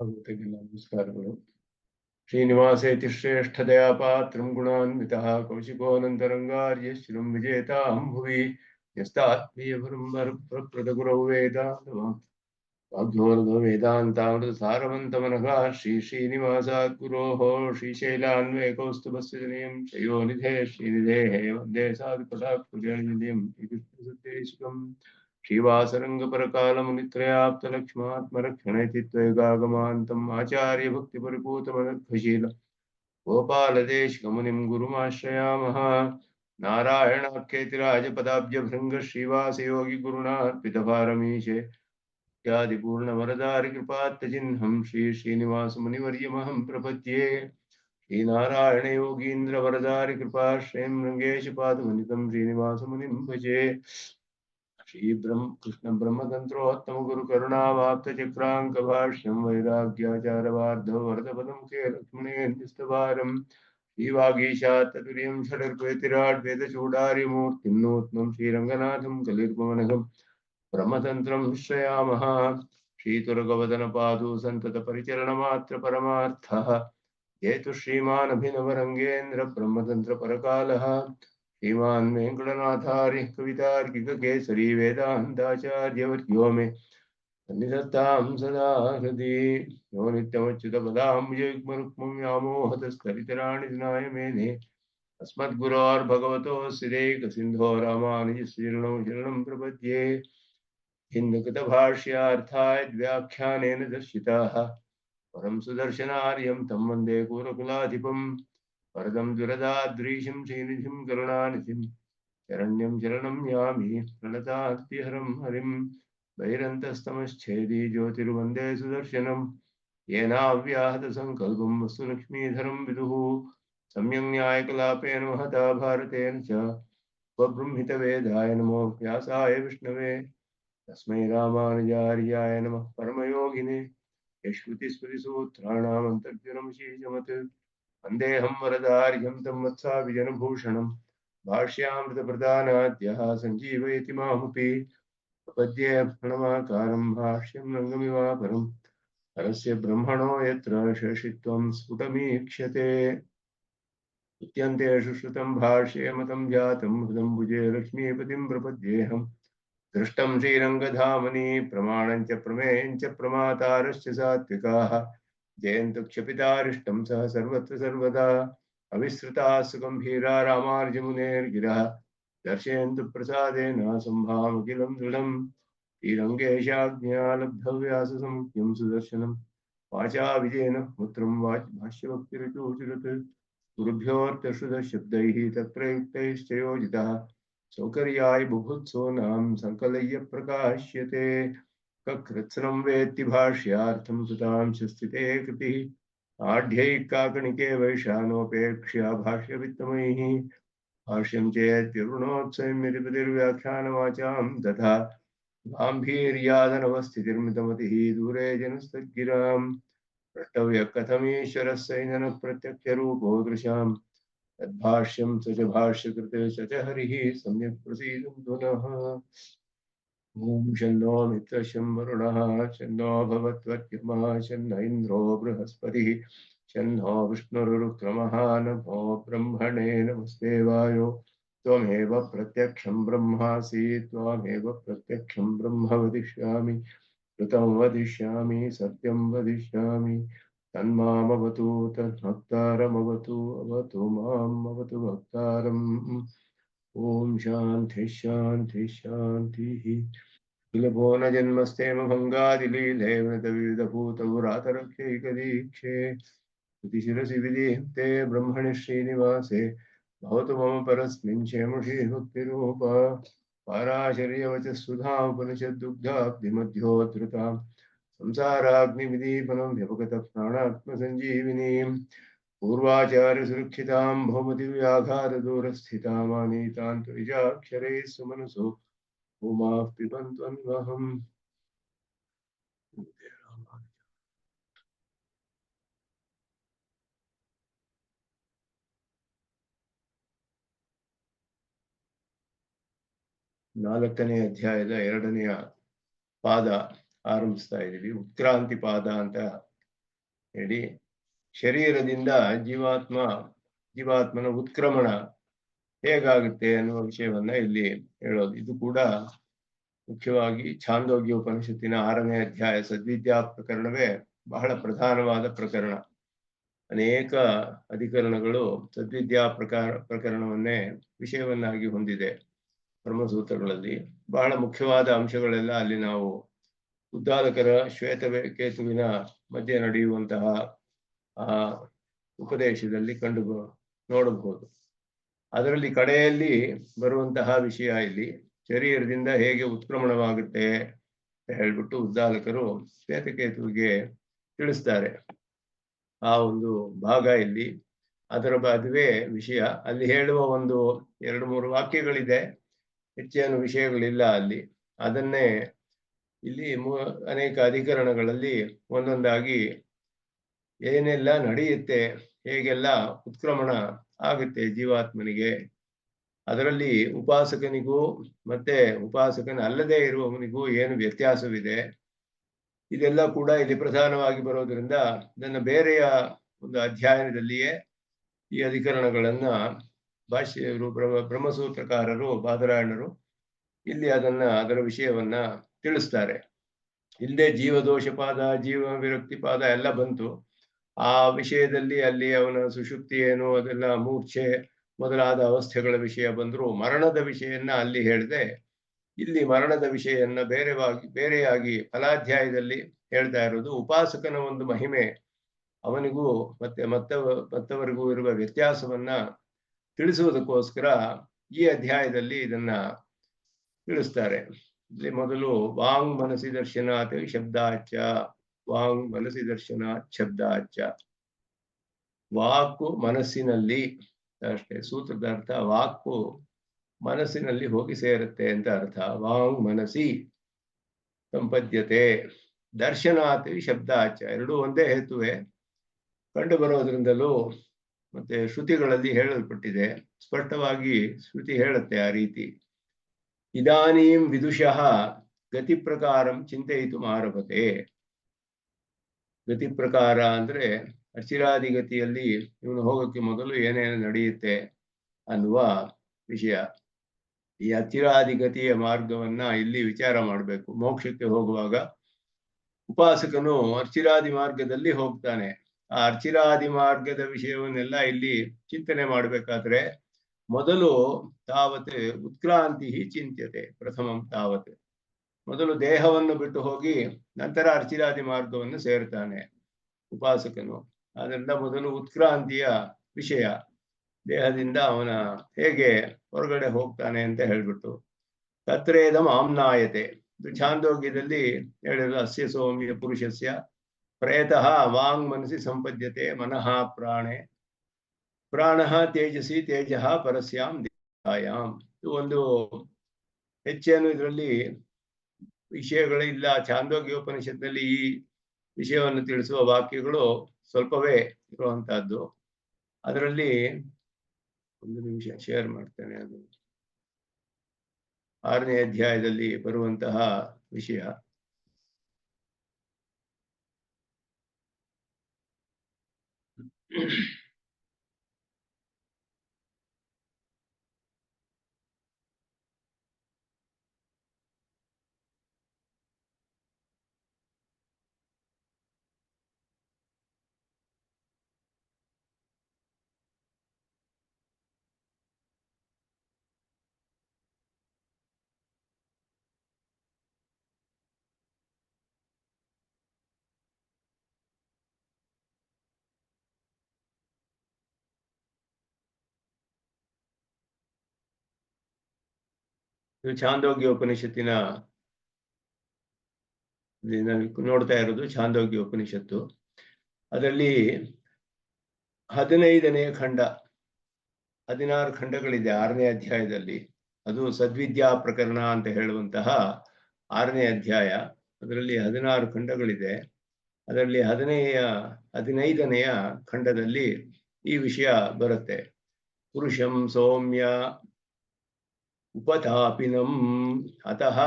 ನಮಸ್ಕಾರಗಳು. ಶ್ರೀನಿವಾಸೇತಿ ಶ್ರೇಷ್ಠದಯಾ ಪಾತ್ರಂ ಗುಣಾನ್ವಿತಃ ಕೌಶಿಕೋನಂತರಂಗಾರ್ಯ ಶ್ರೀಂ ವಿಜೇತಾಂ ಭುವಿ ಯಸ್ತಾತ್ಮೀಯಪರಂಪರಪ್ರಪ್ರದಗುರೌ ವೇದಾಂತಾಮೃತ ಸಾರವಂತಮನಘ ಶ್ರೀನಿವಾಸಾತ್ ಗುರೋಃ ಶ್ರೀಶೈಲಾನ್ವೇಕೌಸ್ತುಭಸ್ಯ ಜನಯಂ ಶ್ರೇಯೋನಿಧೇ ಶ್ರೀನಿಧೇಃ ವಂದೇ ಸಾಧುಪದಾಕ್ಷುಜನಿಧಿಂ ಶ್ರೀಕೃಷ್ಣಸುತ್ತೇಶಿಕಂ श्रीवासरंगपरकालमुनित्रयाप्तलक्ष्मात्मरक्षणेति त्वयगागमान्तम् आचार्यभक्तिपरिपूतमनर्घशील गोपालदेशिकमुनिं गुरुमाश्रयामः। नारायणाख्येतिराजपदाब्जभृङ्ग श्रीवासयोगिगुरुणार्पितभारमीशे इत्यादिपूर्णवरदारिकृपात्तचिह्नं श्रीनिवासमुनिवर्यमहं प्रपद्ये। श्रीनारायणयोगीन्द्रवरदारिकृपाश्रयं रङ्गेशपादवनितं श्रीनिवासमुनिं भजे। श्री कृष्ण ब्रह्मतंत्रोत्तम गुरु करुणावाप्तचक्रांक भाष्यं वैराग्याचारवार्धव वरदपदमुखे लक्ष्मणेन्द्रस्तवारं श्रीवागीशात्ततुर्यं षडर्पयतिराट् वेदचूडार्यमूर्तिं नूत्नं श्रीरङ्गनाथं कलिर्पवनघं ब्रह्मतन्त्रं श्रयामः। श्रीतुरगवदनपादु सन्ततपरिचरणमात्र परमार्थः जेतु श्रीमान् अभिनवरङ्गेन्द्र ब्रह्मतन्त्रपरकालः श्रीमान् वेङ्कटनाथार्य कवितार्किककेसरी वेदान्ताचार्यवर्यो मे सन्निधत्तां सदा हृदि। यो नित्यमच्युतपदाम्बुजयुग्मरुक्मं व्यामोहतस्तरितराणि दिनाय मेने अस्मद्गुरोर्भगवतोऽस्य दैकसिन्धो रामानुजस्य शरणं प्रपद्ये। हिन्दुकृतभाष्यार्थाय व्याख्यानेन दर्शिताः परं सुदर्शनार्यं तं वन्दे कुलकुलाधिपम् वरदं दुरदाद्रीशं श्रीनिधिं करुणानिधिं शरण्यं शरणं यामि प्रणताद्यहरं हरिं वैरन्तस्तमश्छेदी ज्योतिर्वन्दे सुदर्शनं येनाव्याहतसङ्कल्पं वस्तुलक्ष्मीधरं विदुः सम्यङ् न्यायकलापेन महता भारतेन च स्वबृंहितवेदाय नमो व्यासाय विष्णवे तस्मै रामानुजार्याय नमः परमयोगिने यश्रुतिस्मृतिसूत्राणामन्तर्जनं शीशमत् वन्देऽहं वरदार्यं तं वत्साभिजनभूषणं भाष्यामृतप्रदानाद्यः सञ्जीवयति मामपि प्रपद्ये प्रणमाकारं भाष्यं रङ्गमिवापरं परस्य ब्रह्मणो यत्र शेषित्वं स्फुटमीक्ष्यते। इत्यन्तेषु श्रुतं भाष्ये मतं जातं हृदं भुजे लक्ष्मीपतिं प्रपद्येऽहम् दृष्टं श्रीरङ्गधामनि प्रमाणं च प्रमेयं च प्रमातारश्च सात्विकाः जयन्तु क्षपितारिष्टं सह सर्वत्र सर्वदा अविस्मृता सुगम्भीरा रामानुजमुनेर्गिरः दर्शयन्तु प्रसादेन सम्भामखिलं दृढं श्रीरङ्गेशाज्ञया लब्धव्याससंज्ञं सुदर्शनं वाचा विजयेन पुत्रं भाष्यभक्तिरुचोचिरत् गुरुभ्योऽर्थश्रुतशब्दैः तत्प्रयुक्तैश्च योजितः सौकर्याय बुभुत्सो नाम संकलय्य प्रकाश्यते। ककृत्स्नं वेत्ति भाष्यार्थं सुतां स्थिते कृतिः आढ्यैकाकणिके वैशानोपेक्ष्या भाष्यवित्तमैः भाष्यं चेद्विवृणोत्संयतिर्व्याख्यानवाचां तथा गाम्भीर्यादनवस्थितिर्मितमतिः दूरे जनस्तद्गिरां प्रष्टव्य कथमीश्वरस्यैननः प्रत्यक्षरूपो दृशाम् तद्भाष्यं स च भाष्यकृते स च हरिः सम्यक् प्रसीदन्तु नः। ॐ शन्नो मित्रशं वरुणः शन्नो भवत्वर्यमः शन्न इन्द्रो बृहस्पतिः शन्नो विष्णुरुक्रमः नमो ब्रह्मणे नमस्ते वायो त्वमेव प्रत्यक्षं ब्रह्मासि त्वमेव प्रत्यक्षं ब्रह्म वदिष्यामि ऋतं वदिष्यामि सत्यं वदिष्यामि तन्मामवतु तद्भक्तारमवतु अवतु माम् अवतु भक्तारम्। ॐ शान्ति शान्ति शान्तिः। किलभुवन जन्मस्थेम भङ्गादिलीलेवनतविविधभूतपुरातरक्षैकदीक्षे श्रुतिशिरसि विधीयते ब्रह्मणि श्रीनिवासे भवतु मम परस्मिन् क्षेमषि भक्तिरूपा पाराशर्यवचः सुधामुपनिषद्दुग्धाब्धिमध्योद्धृताम् संसाराग्निविदीपनं व्यपगतः प्राणात्मसञ्जीविनीं पूर्वाचार्यसुरक्षितां भौमदिव्याघातदूरस्थितामानीतां त्वरिजाक्षरैः सुमनसो भूमाः पिबन्त्वन्वहम्। ನಾಲ್ಕನೇ ಅಧ್ಯಾಯದ 2ನೇ ಪಾದ ಆರಂಭಿಸ್ತಾ ಇದ್ದೀವಿ. ಉತ್ಕ್ರಾಂತಿ ಪಾದ ಅಂತ ಹೇಳಿ ಶರೀರದಿಂದ ಜೀವಾತ್ಮನ ಉತ್ಕ್ರಮಣ ಹೇಗಾಗುತ್ತೆ ಅನ್ನುವ ವಿಷಯವನ್ನ ಇಲ್ಲಿ ಹೇಳೋದು. ಇದು ಕೂಡ ಮುಖ್ಯವಾಗಿ ಛಾಂದೋಗ್ಯ ಉಪನಿಷತ್ತಿನ 6ನೇ ಅಧ್ಯಾಯ ಸದ್ವಿದ್ಯಾ ಪ್ರಕರಣವೇ ಬಹಳ ಪ್ರಧಾನವಾದ ಪ್ರಕರಣ. ಅನೇಕ ಅಧಿಕರಣಗಳು ಸದ್ವಿದ್ಯಾ ಪ್ರಕರಣವನ್ನೇ ವಿಷಯವನ್ನಾಗಿ ಹೊಂದಿದೆ. ಬ್ರಹ್ಮಸೂತ್ರಗಳಲ್ಲಿ ಬಹಳ ಮುಖ್ಯವಾದ ಅಂಶಗಳೆಲ್ಲ ಅಲ್ಲಿ ನಾವು ಉದ್ದಾಲಕರ ಶ್ವೇತಕೇತುವಿನ ಮಧ್ಯೆ ನಡೆಯುವಂತಹ ಆ ಉಪದೇಶದಲ್ಲಿ ನೋಡಬಹುದು. ಅದರಲ್ಲಿ ಕಡೆಯಲ್ಲಿ ಬರುವಂತಹ ವಿಷಯ ಇಲ್ಲಿ ಶರೀರದಿಂದ ಹೇಗೆ ಉತ್ಕ್ರಮಣವಾಗುತ್ತೆ ಅಂತ ಹೇಳ್ಬಿಟ್ಟು ಉದ್ದಾಲಕರು ಶ್ವೇತಕೇತುವಿಗೆ ತಿಳಿಸ್ತಾರೆ. ಆ ಒಂದು ಭಾಗ ಇಲ್ಲಿ ಅದುವೇ ವಿಷಯ. ಅಲ್ಲಿ ಹೇಳುವ ಒಂದು 2-3 ವಾಕ್ಯಗಳಿದೆ, ಹೆಚ್ಚೇನು ವಿಷಯಗಳಿಲ್ಲ ಅಲ್ಲಿ. ಅದನ್ನೇ ಇಲ್ಲಿ ಅನೇಕ ಅಧಿಕರಣಗಳಲ್ಲಿ ಒಂದೊಂದಾಗಿ ಏನೆಲ್ಲ ನಡೆಯುತ್ತೆ, ಹೇಗೆಲ್ಲ ಉತ್ಕ್ರಮಣ ಆಗುತ್ತೆ ಜೀವಾತ್ಮನಿಗೆ, ಅದರಲ್ಲಿ ಉಪಾಸಕನಿಗೂ ಮತ್ತೆ ಉಪಾಸಕನ ಅಲ್ಲದೆ ಇರುವವನಿಗೂ ಏನು ವ್ಯತ್ಯಾಸವಿದೆ, ಇದೆಲ್ಲ ಕೂಡ ಇಲ್ಲಿ ಪ್ರಧಾನವಾಗಿ ಬರೋದ್ರಿಂದ ಇದನ್ನು ಬೇರೆಯ ಒಂದು ಅಧ್ಯಯನದಲ್ಲಿಯೇ ಈ ಅಧಿಕರಣಗಳನ್ನ ಭಾಷ್ಯರು ಬ್ರಹ್ಮಸೂತ್ರಕಾರರು ಬಾದರಾಯಣರು ಇಲ್ಲಿ ಅದರ ವಿಷಯವನ್ನ ತಿಳಿಸ್ತಾರೆ. ಹಿಂದೆ ಜೀವದೋಷಪಾದ ಜೀವ ವಿರಕ್ತಿ ಪಾದ ಎಲ್ಲ ಬಂತು. ಆ ವಿಷಯದಲ್ಲಿ ಅಲ್ಲಿ ಅವನ ಸುಷುಪ್ತಿ ಏನು, ಅದೆಲ್ಲ ಮೂರ್ಛೆ ಮೊದಲಾದ ಅವಸ್ಥೆಗಳ ವಿಷಯ ಬಂದ್ರು. ಮರಣದ ವಿಷಯನ್ನ ಅಲ್ಲಿ ಹೇಳಿದೆ. ಇಲ್ಲಿ ಮರಣದ ವಿಷಯನ್ನ ಬೇರೆಯಾಗಿ ಫಲಾಧ್ಯಾಯದಲ್ಲಿ ಹೇಳ್ತಾ ಇರೋದು ಉಪಾಸಕನ ಒಂದು ಮಹಿಮೆ, ಅವನಿಗೂ ಮತ್ತವರಿಗೂ ಇರುವ ವ್ಯತ್ಯಾಸವನ್ನ ತಿಳಿಸುವುದಕ್ಕೋಸ್ಕರ ಈ ಅಧ್ಯಾಯದಲ್ಲಿ ಇದನ್ನ ತಿಳಿಸ್ತಾರೆ. ಇಲ್ಲಿ ಮೊದಲು ವಾಂಗ್ ಮನಸಿ ದರ್ಶನಾತ್ ಶಬ್ದಾಚ, ವಾಂಗ್ ಮನಸಿ ದರ್ಶನಾತ್ ಶಬ್ದಾಚ. ವಾಕು ಮನಸ್ಸಿನಲ್ಲಿ ಅಷ್ಟೇ, ಸೂತ್ರದ ಅರ್ಥ ವಾಕು ಮನಸ್ಸಿನಲ್ಲಿ ಹೋಗಿ ಸೇರುತ್ತೆ ಅಂತ ಅರ್ಥ. ವಾಂಗ್ ಮನಸಿ ಸಂಪದ್ಯತೆ, ದರ್ಶನಾತ್ ಶಬ್ದಾಚ, ಎರಡೂ ಒಂದೇ ಹೇತುವೆ, ಕಂಡು ಬರೋದ್ರಿಂದಲೂ ಮತ್ತೆ ಶ್ರುತಿಗಳಲ್ಲಿ ಹೇಳಲ್ಪಟ್ಟಿದೆ. ಸ್ಪಷ್ಟವಾಗಿ ಶ್ರುತಿ ಹೇಳುತ್ತೆ ಆ ರೀತಿ. ಇದಾನೀಂ ವಿದುಷಃ ಗತಿ ಪ್ರಕಾರಂ ಚಿಂತೆಯಿತು ಆರಭತೆ. ಗತಿ ಪ್ರಕಾರ ಅಂದ್ರೆ ಅಚಿರಾದಿ ಗತಿಯಲ್ಲಿ ಇವನು ಹೋಗೋಕ್ಕೆ ಮೊದಲು ಏನೇನು ನಡೆಯುತ್ತೆ ಅನ್ನುವ ವಿಷಯ. ಈ ಅಚಿರಾದಿ ಗತಿಯ ಮಾರ್ಗವನ್ನ ಇಲ್ಲಿ ವಿಚಾರ ಮಾಡಬೇಕು. ಮೋಕ್ಷಕ್ಕೆ ಹೋಗುವಾಗ ಉಪಾಸಕನು ಅರ್ಚಿರಾದಿ ಮಾರ್ಗದಲ್ಲಿ ಹೋಗ್ತಾನೆ. ಆ ಅರ್ಚಿರಾದಿ ಮಾರ್ಗದ ವಿಷಯವನ್ನೆಲ್ಲ ಇಲ್ಲಿ ಚಿಂತನೆ ಮಾಡಬೇಕಾದ್ರೆ ಮೊದಲು ತಾವತ್ ಉತ್ಕ್ರಾಂತಿ ಚಿಂತ್ಯತೆ ಪ್ರಥಮಂ ತಾವತ್, ಮೊದಲು ದೇಹವನ್ನು ಬಿಟ್ಟು ಹೋಗಿ ನಂತರ ಅರ್ಚಿರಾದಿ ಮಾರ್ಗವನ್ನು ಸೇರ್ತಾನೆ ಉಪಾಸಕನು. ಅದರಿಂದ ಮೊದಲು ಉತ್ಕ್ರಾಂತಿಯ ವಿಷಯ, ದೇಹದಿಂದ ಅವನ ಹೇಗೆ ಹೊರಗಡೆ ಹೋಗ್ತಾನೆ ಅಂತ ಹೇಳ್ಬಿಟ್ಟು. ತತ್ರೇದಂ ಆಮ್ನಾಯತೆ, ಇದು ಛಾಂದೋಗ್ಯದಲ್ಲಿ ಹೇಳಿದ ಅಸ್ಯ ಸೌಮ್ಯ ಪುರುಷಸ್ಯ ಪ್ರಯತಃ ವಾಂಗ್ ಮನಸಿ ಸಂಪದ್ಯತೆ ಮನಃ ಪ್ರಾಣೆ, ಪ್ರಾಣಃ ತೇಜಸಿ ತೇಜಃ ಪರಸ್ಯಾಂ ದೇಹಾಯಾಮ್. ಇದು ಒಂದು ಹೆಚ್ಚೇನು ಇದರಲ್ಲಿ ವಿಷಯಗಳಿಲ್ಲ. ಛಾಂದೋಗ್ಯೋಪನಿಷತ್ನಲ್ಲಿ ಈ ವಿಷಯವನ್ನು ತಿಳಿಸುವ ವಾಕ್ಯಗಳು ಸ್ವಲ್ಪವೇ ಇರುವಂತಹದ್ದು. ಅದರಲ್ಲಿ ಒಂದು ನಿಮಿಷ ಶೇರ್ ಮಾಡ್ತೇನೆ. ಅದು 6ನೇ ಅಧ್ಯಾಯದಲ್ಲಿ ಬರುವಂತಹ ವಿಷಯ. ಇದು ಛಾಂದೋಗ್ಯ ಉಪನಿಷತ್ತಿನ ನೋಡ್ತಾ ಇರೋದು ಛಾಂದೋಗ್ಯ ಉಪನಿಷತ್ತು. ಅದರಲ್ಲಿ 15ನೇ ಖಂಡ, 16 ಖಂಡಗಳಿದೆ 6ನೇ ಅಧ್ಯಾಯದಲ್ಲಿ. ಅದು ಸದ್ವಿದ್ಯಾ ಪ್ರಕರಣ ಅಂತ ಹೇಳುವಂತಹ 6ನೇ ಅಧ್ಯಾಯ. ಅದರಲ್ಲಿ 16 ಖಂಡಗಳಿದೆ. ಅದರಲ್ಲಿ 15ನೆಯ ಖಂಡದಲ್ಲಿ ಈ ವಿಷಯ ಬರುತ್ತೆ. ಪುರುಷಂ ಸೌಮ್ಯ ಉಪತಾಪಿನಂ ಅತಃ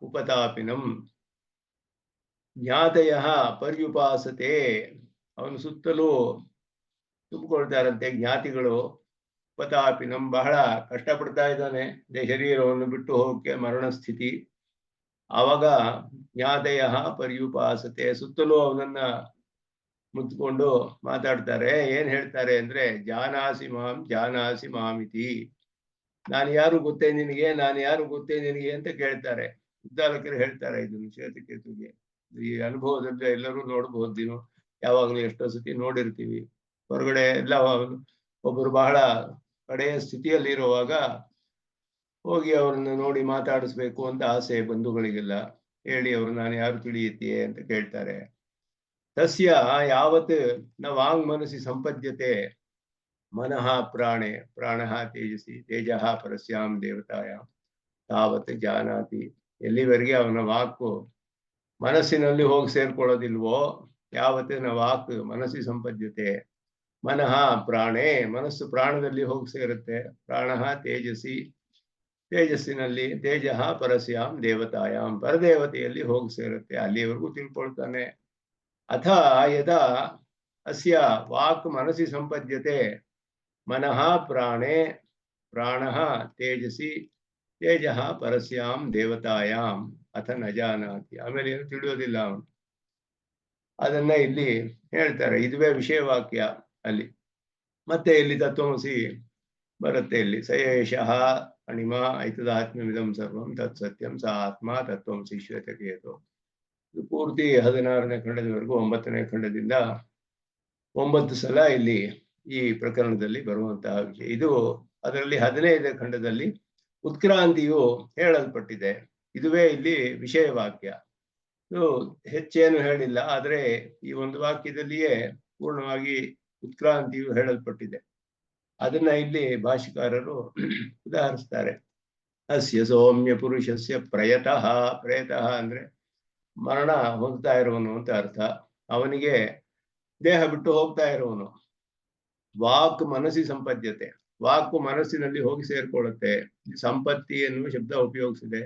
ಉಪತಾಪಿನಂ ಜ್ಞಾತಯಃ ಪರ್ಯುಪಾಸತೆ ಅವನ ಸುತ್ತಲೂ ತುಂಬಿಕೊಳ್ತಾರಂತೆ ಜ್ಞಾತಿಗಳು. ಪತಾಪಿನಂ, ಬಹಳ ಕಷ್ಟಪಡ್ತಾ ಇದ್ದಾನೆ, ಶರೀರವನ್ನು ಬಿಟ್ಟು ಹೋಗಕ್ಕೆ ಮರಣ ಸ್ಥಿತಿ. ಆವಾಗ ಜ್ಞಾತಯ ಪರ್ಯುಪಾಸತೆ, ಸುತ್ತಲೂ ಅವನನ್ನ ಮುತ್ಕೊಂಡು ಮಾತಾಡ್ತಾರೆ. ಏನ್ ಹೇಳ್ತಾರೆ ಅಂದ್ರೆ, ಜಾನಾಸಿ ಮಾಮಿತಿ, ನಾನು ಯಾರು ಗೊತ್ತೇ ನಿನಗೆ, ನಾನು ಯಾರು ಗೊತ್ತೇ ನಿನಗೆ ಅಂತ ಕೇಳ್ತಾರೆ. ಉದ್ದಾಲಕರು ಹೇಳ್ತಾರೆ ಇದನ್ನು ಶ್ವೇತಕೇತುಗೆ. ಈ ಅನುಭವದಲ್ಲಿ ಎಲ್ಲರೂ ನೋಡಬಹುದು, ನೀನು ಯಾವಾಗಲೂ ಎಷ್ಟೋ ಸತಿ ನೋಡಿರ್ತೀವಿ. ಹೊರಗಡೆ ಎಲ್ಲ ಒಬ್ಬರು ಬಹಳ ಕಡೆಯ ಸ್ಥಿತಿಯಲ್ಲಿ ಇರುವಾಗ ಹೋಗಿ ಅವ್ರನ್ನ ನೋಡಿ ಮಾತಾಡಿಸ್ಬೇಕು ಅಂತ ಆಸೆ ಬಂಧುಗಳಿಗೆಲ್ಲ. ಹೇಳಿ ಅವರು ನಾನು ಯಾರು ತಿಳಿಯುತ್ತೀಯೇ ಅಂತ ಕೇಳ್ತಾರೆ. ತಸ್ಯ ಯಾವತ್ ನ ವಾಂಗ್ ಮನಸ್ಸಿ ಸಂಪದ್ಯತೆ ಮನಃ ಪ್ರಾಣೆ ಪ್ರಾಣಃ ತೇಜಸಿ ತೇಜಃ ಪರಸ್ಯಾಂ ದೇವತಾಯಾಂ ತಾವತ್ ಜಾನಾತಿ, ಎಲ್ಲಿವರೆಗೆ ಅವನ ವಾಕು ಮನಸ್ಸಿನಲ್ಲಿ ಹೋಗಿ ಸೇರ್ಕೊಳ್ಳೋದಿಲ್ವೋ, ಯಾವತ್ತೇ ನ ವಾಕ್ ಮನಸ್ಸಿ ಸಂಪದ್ಯತೆ ಮನಃ ಪ್ರಾಣೇ, ಮನಸ್ಸು ಪ್ರಾಣದಲ್ಲಿ ಹೋಗಿ ಸೇರುತ್ತೆ, ಪ್ರಾಣಃ ತೇಜಸಿ ತೇಜಸ್ಸಿನಲ್ಲಿ, ತೇಜಃ ಪರಸ್ಯಾಂ ದೇವತಾಯಾಂ ಪರದೇವತೆಯಲ್ಲಿ ಹೋಗಿ ಸೇರುತ್ತೆ, ಅಲ್ಲಿವರೆಗೂ ತಿಳ್ಕೊಳ್ತಾನೆ. ಅಥ ಯದಾ ಅಸ್ಯ ವಾಕ್ ಮನಸ್ಸಿ ಸಂಪದ್ಯತೆ ಮನಃ ಪ್ರಾಣೇ ಪ್ರಾಣಃ ತೇಜಸಿ ತೇಜಃ ಪರಸ್ಯಾಂ ದೇವತಾಯಾಂ ಅಥ ನ ಜಾನಾತಿ, ಆಮೇಲೆ ಏನು ತಿಳಿಯೋದಿಲ್ಲ ಅವನು. ಅದನ್ನ ಇಲ್ಲಿ ಹೇಳ್ತಾರೆ, ಇದುವೇ ವಿಷಯವಾಕ್ಯ ಅಲ್ಲಿ. ಮತ್ತೆ ಇಲ್ಲಿ ತತ್ವಮಸಿ ಬರುತ್ತೆ. ಇಲ್ಲಿ ಸಯೇಷಃ ಅಣಿಮ ಐತದಾತ್ಮ್ಯಮಿದಂ ಸರ್ವಂ ತತ್ ಸತ್ಯಂ ಸ ಆತ್ಮ ತತ್ವಮಸಿ ಶ್ವೇತಕೇತು. ಇದು ಪೂರ್ತಿ 16ನೇ ಖಂಡದವರೆಗೂ 9ನೇ ಖಂಡದಿಂದ 9 ಸಲ ಇಲ್ಲಿ ಈ ಪ್ರಕರಣದಲ್ಲಿ ಬರುವಂತಹ ವಿಷಯ ಇದು. ಅದರಲ್ಲಿ 15ನೇ ಖಂಡದಲ್ಲಿ ಉತ್ಕ್ರಾಂತಿಯು ಹೇಳಲ್ಪಟ್ಟಿದೆ. ಇದುವೇ ಇಲ್ಲಿ ವಿಷಯ ವಾಕ್ಯ. ಇದು ಹೆಚ್ಚೇನು ಹೇಳಿಲ್ಲ, ಆದರೆ ಈ ಒಂದು ವಾಕ್ಯದಲ್ಲಿಯೇ ಪೂರ್ಣವಾಗಿ ಉತ್ಕ್ರಾಂತಿಯು ಹೇಳಲ್ಪಟ್ಟಿದೆ. ಅದನ್ನ ಇಲ್ಲಿ ಭಾಷಿಕಾರರು ಉದಾಹರಿಸ್ತಾರೆ. ಅಸ್ಯ ಸೌಮ್ಯ ಪುರುಷಸ್ಯ ಪ್ರಯತಃ, ಪ್ರಯತಃ ಅಂದ್ರೆ ಮರಣ ಹೊಂದ್ತಾ ಇರುವನು ಅಂತ ಅರ್ಥ. ಅವನಿಗೆ ದೇಹ ಬಿಟ್ಟು ಹೋಗ್ತಾ ಇರುವನು. ವಾಕ್ ಮನಸ್ಸಿ ಸಂಪದ್ಯತೆ, ವಾಕು ಮನಸ್ಸಿನಲ್ಲಿ ಹೋಗಿ ಸೇರ್ಕೊಳ್ಳುತ್ತೆ. ಸಂಪತ್ತಿ ಎನ್ನುವ ಶಬ್ದ ಉಪಯೋಗಿಸಿದೆ.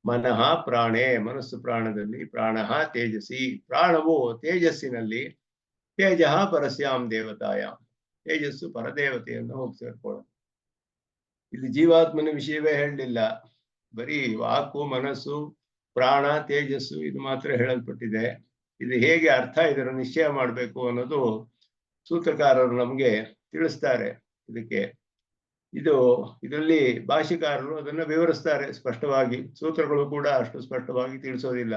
ಮನಃ ಪ್ರಾಣೇ, ಮನಸ್ಸು ಪ್ರಾಣದಲ್ಲಿ, ಪ್ರಾಣಃ ತೇಜಸಿ, ಪ್ರಾಣವು ತೇಜಸ್ಸಿನಲ್ಲಿ, ತೇಜಃ ಪರಸ್ಯಾಂ ದೇವತಾಯಾಂ, ತೇಜಸ್ಸು ಪರದೇವತೆಯನ್ನು ಹೋಗಿ ಸೇರ್ಕೊಳ್ಳುತ್ತೆ. ಇಲ್ಲಿ ಜೀವಾತ್ಮನ ವಿಷಯವೇ ಹೇಳಲಿಲ್ಲ, ಬರೀ ವಾಕು ಮನಸ್ಸು ಪ್ರಾಣ ತೇಜಸ್ಸು ಇದು ಮಾತ್ರ ಹೇಳಲ್ಪಟ್ಟಿದೆ. ಇದು ಹೇಗೆ ಅರ್ಥ, ಇದರ ನಿಶ್ಚಯ ಮಾಡಬೇಕು ಅನ್ನೋದು ಸೂತ್ರಕಾರರು ನಮಗೆ ತಿಳಿಸ್ತಾರೆ. ಇದರಲ್ಲಿ ಭಾಷಿಕಾರರು ಅದನ್ನ ವಿವರಿಸ್ತಾರೆ ಸ್ಪಷ್ಟವಾಗಿ. ಸೂತ್ರಗಳು ಕೂಡ ಅಷ್ಟು ಸ್ಪಷ್ಟವಾಗಿ ತಿಳಿಸೋದಿಲ್ಲ.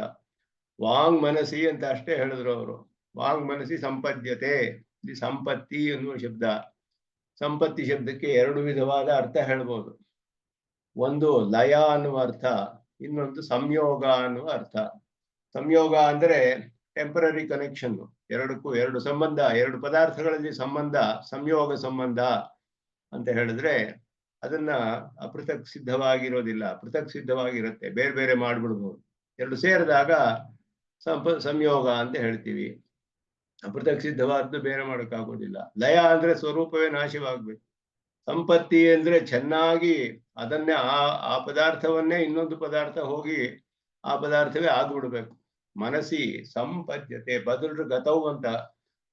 ವಾಂಗ್ ಮನಸ್ಸಿ ಅಂತ ಅಷ್ಟೇ ಹೇಳಿದ್ರು ಅವರು. ವಾಂಗ್ ಮನಸ್ಸಿ ಸಂಪದ್ಯತೆ, ಇಲ್ಲಿ ಸಂಪತ್ತಿ ಎನ್ನುವ ಶಬ್ದ, ಸಂಪತ್ತಿ ಶಬ್ದಕ್ಕೆ 2 ವಿಧವಾದ ಅರ್ಥ ಹೇಳ್ಬೋದು. ಒಂದು ಲಯ ಅನ್ನುವ ಅರ್ಥ, ಇನ್ನೊಂದು ಸಂಯೋಗ ಅನ್ನುವ ಅರ್ಥ. ಸಂಯೋಗ ಅಂದ್ರೆ ಟೆಂಪರರಿ ಕನೆಕ್ಷನ್, ಎರಡಕ್ಕೂ ಎರಡು ಸಂಬಂಧ, 2 ಪದಾರ್ಥಗಳಲ್ಲಿ ಸಂಬಂಧ, ಸಂಯೋಗ ಸಂಬಂಧ ಅಂತ ಹೇಳಿದ್ರೆ ಅದನ್ನ ಅಪೃಥಕ್ ಸಿದ್ಧವಾಗಿರೋದಿಲ್ಲ, ಪೃಥಕ್ ಸಿದ್ಧವಾಗಿರುತ್ತೆ, ಬೇರೆ ಬೇರೆ ಮಾಡ್ಬಿಡ್ಬೋದು. 2 ಸೇರಿದಾಗ ಸಂಯೋಗ ಅಂತ ಹೇಳ್ತೀವಿ. ಅಪೃಥಕ್ ಸಿದ್ಧವಾದ್ದು ಬೇರೆ ಮಾಡೋಕ್ಕಾಗೋದಿಲ್ಲ. ಲಯ ಅಂದ್ರೆ ಸ್ವರೂಪವೇ ನಾಶವಾಗ್ಬೇಕು. ಸಂಪತ್ತಿ ಅಂದ್ರೆ ಚೆನ್ನಾಗಿ ಅದನ್ನೇ ಆ ಪದಾರ್ಥವನ್ನೇ ಇನ್ನೊಂದು ಪದಾರ್ಥ ಹೋಗಿ ಆ ಪದಾರ್ಥವೇ ಆಗ್ಬಿಡ್ಬೇಕು. ಮನಸ್ಸಿ ಸಂಪದ್ಯತೆ, ಬದಲು ಗತವು ಅಂತ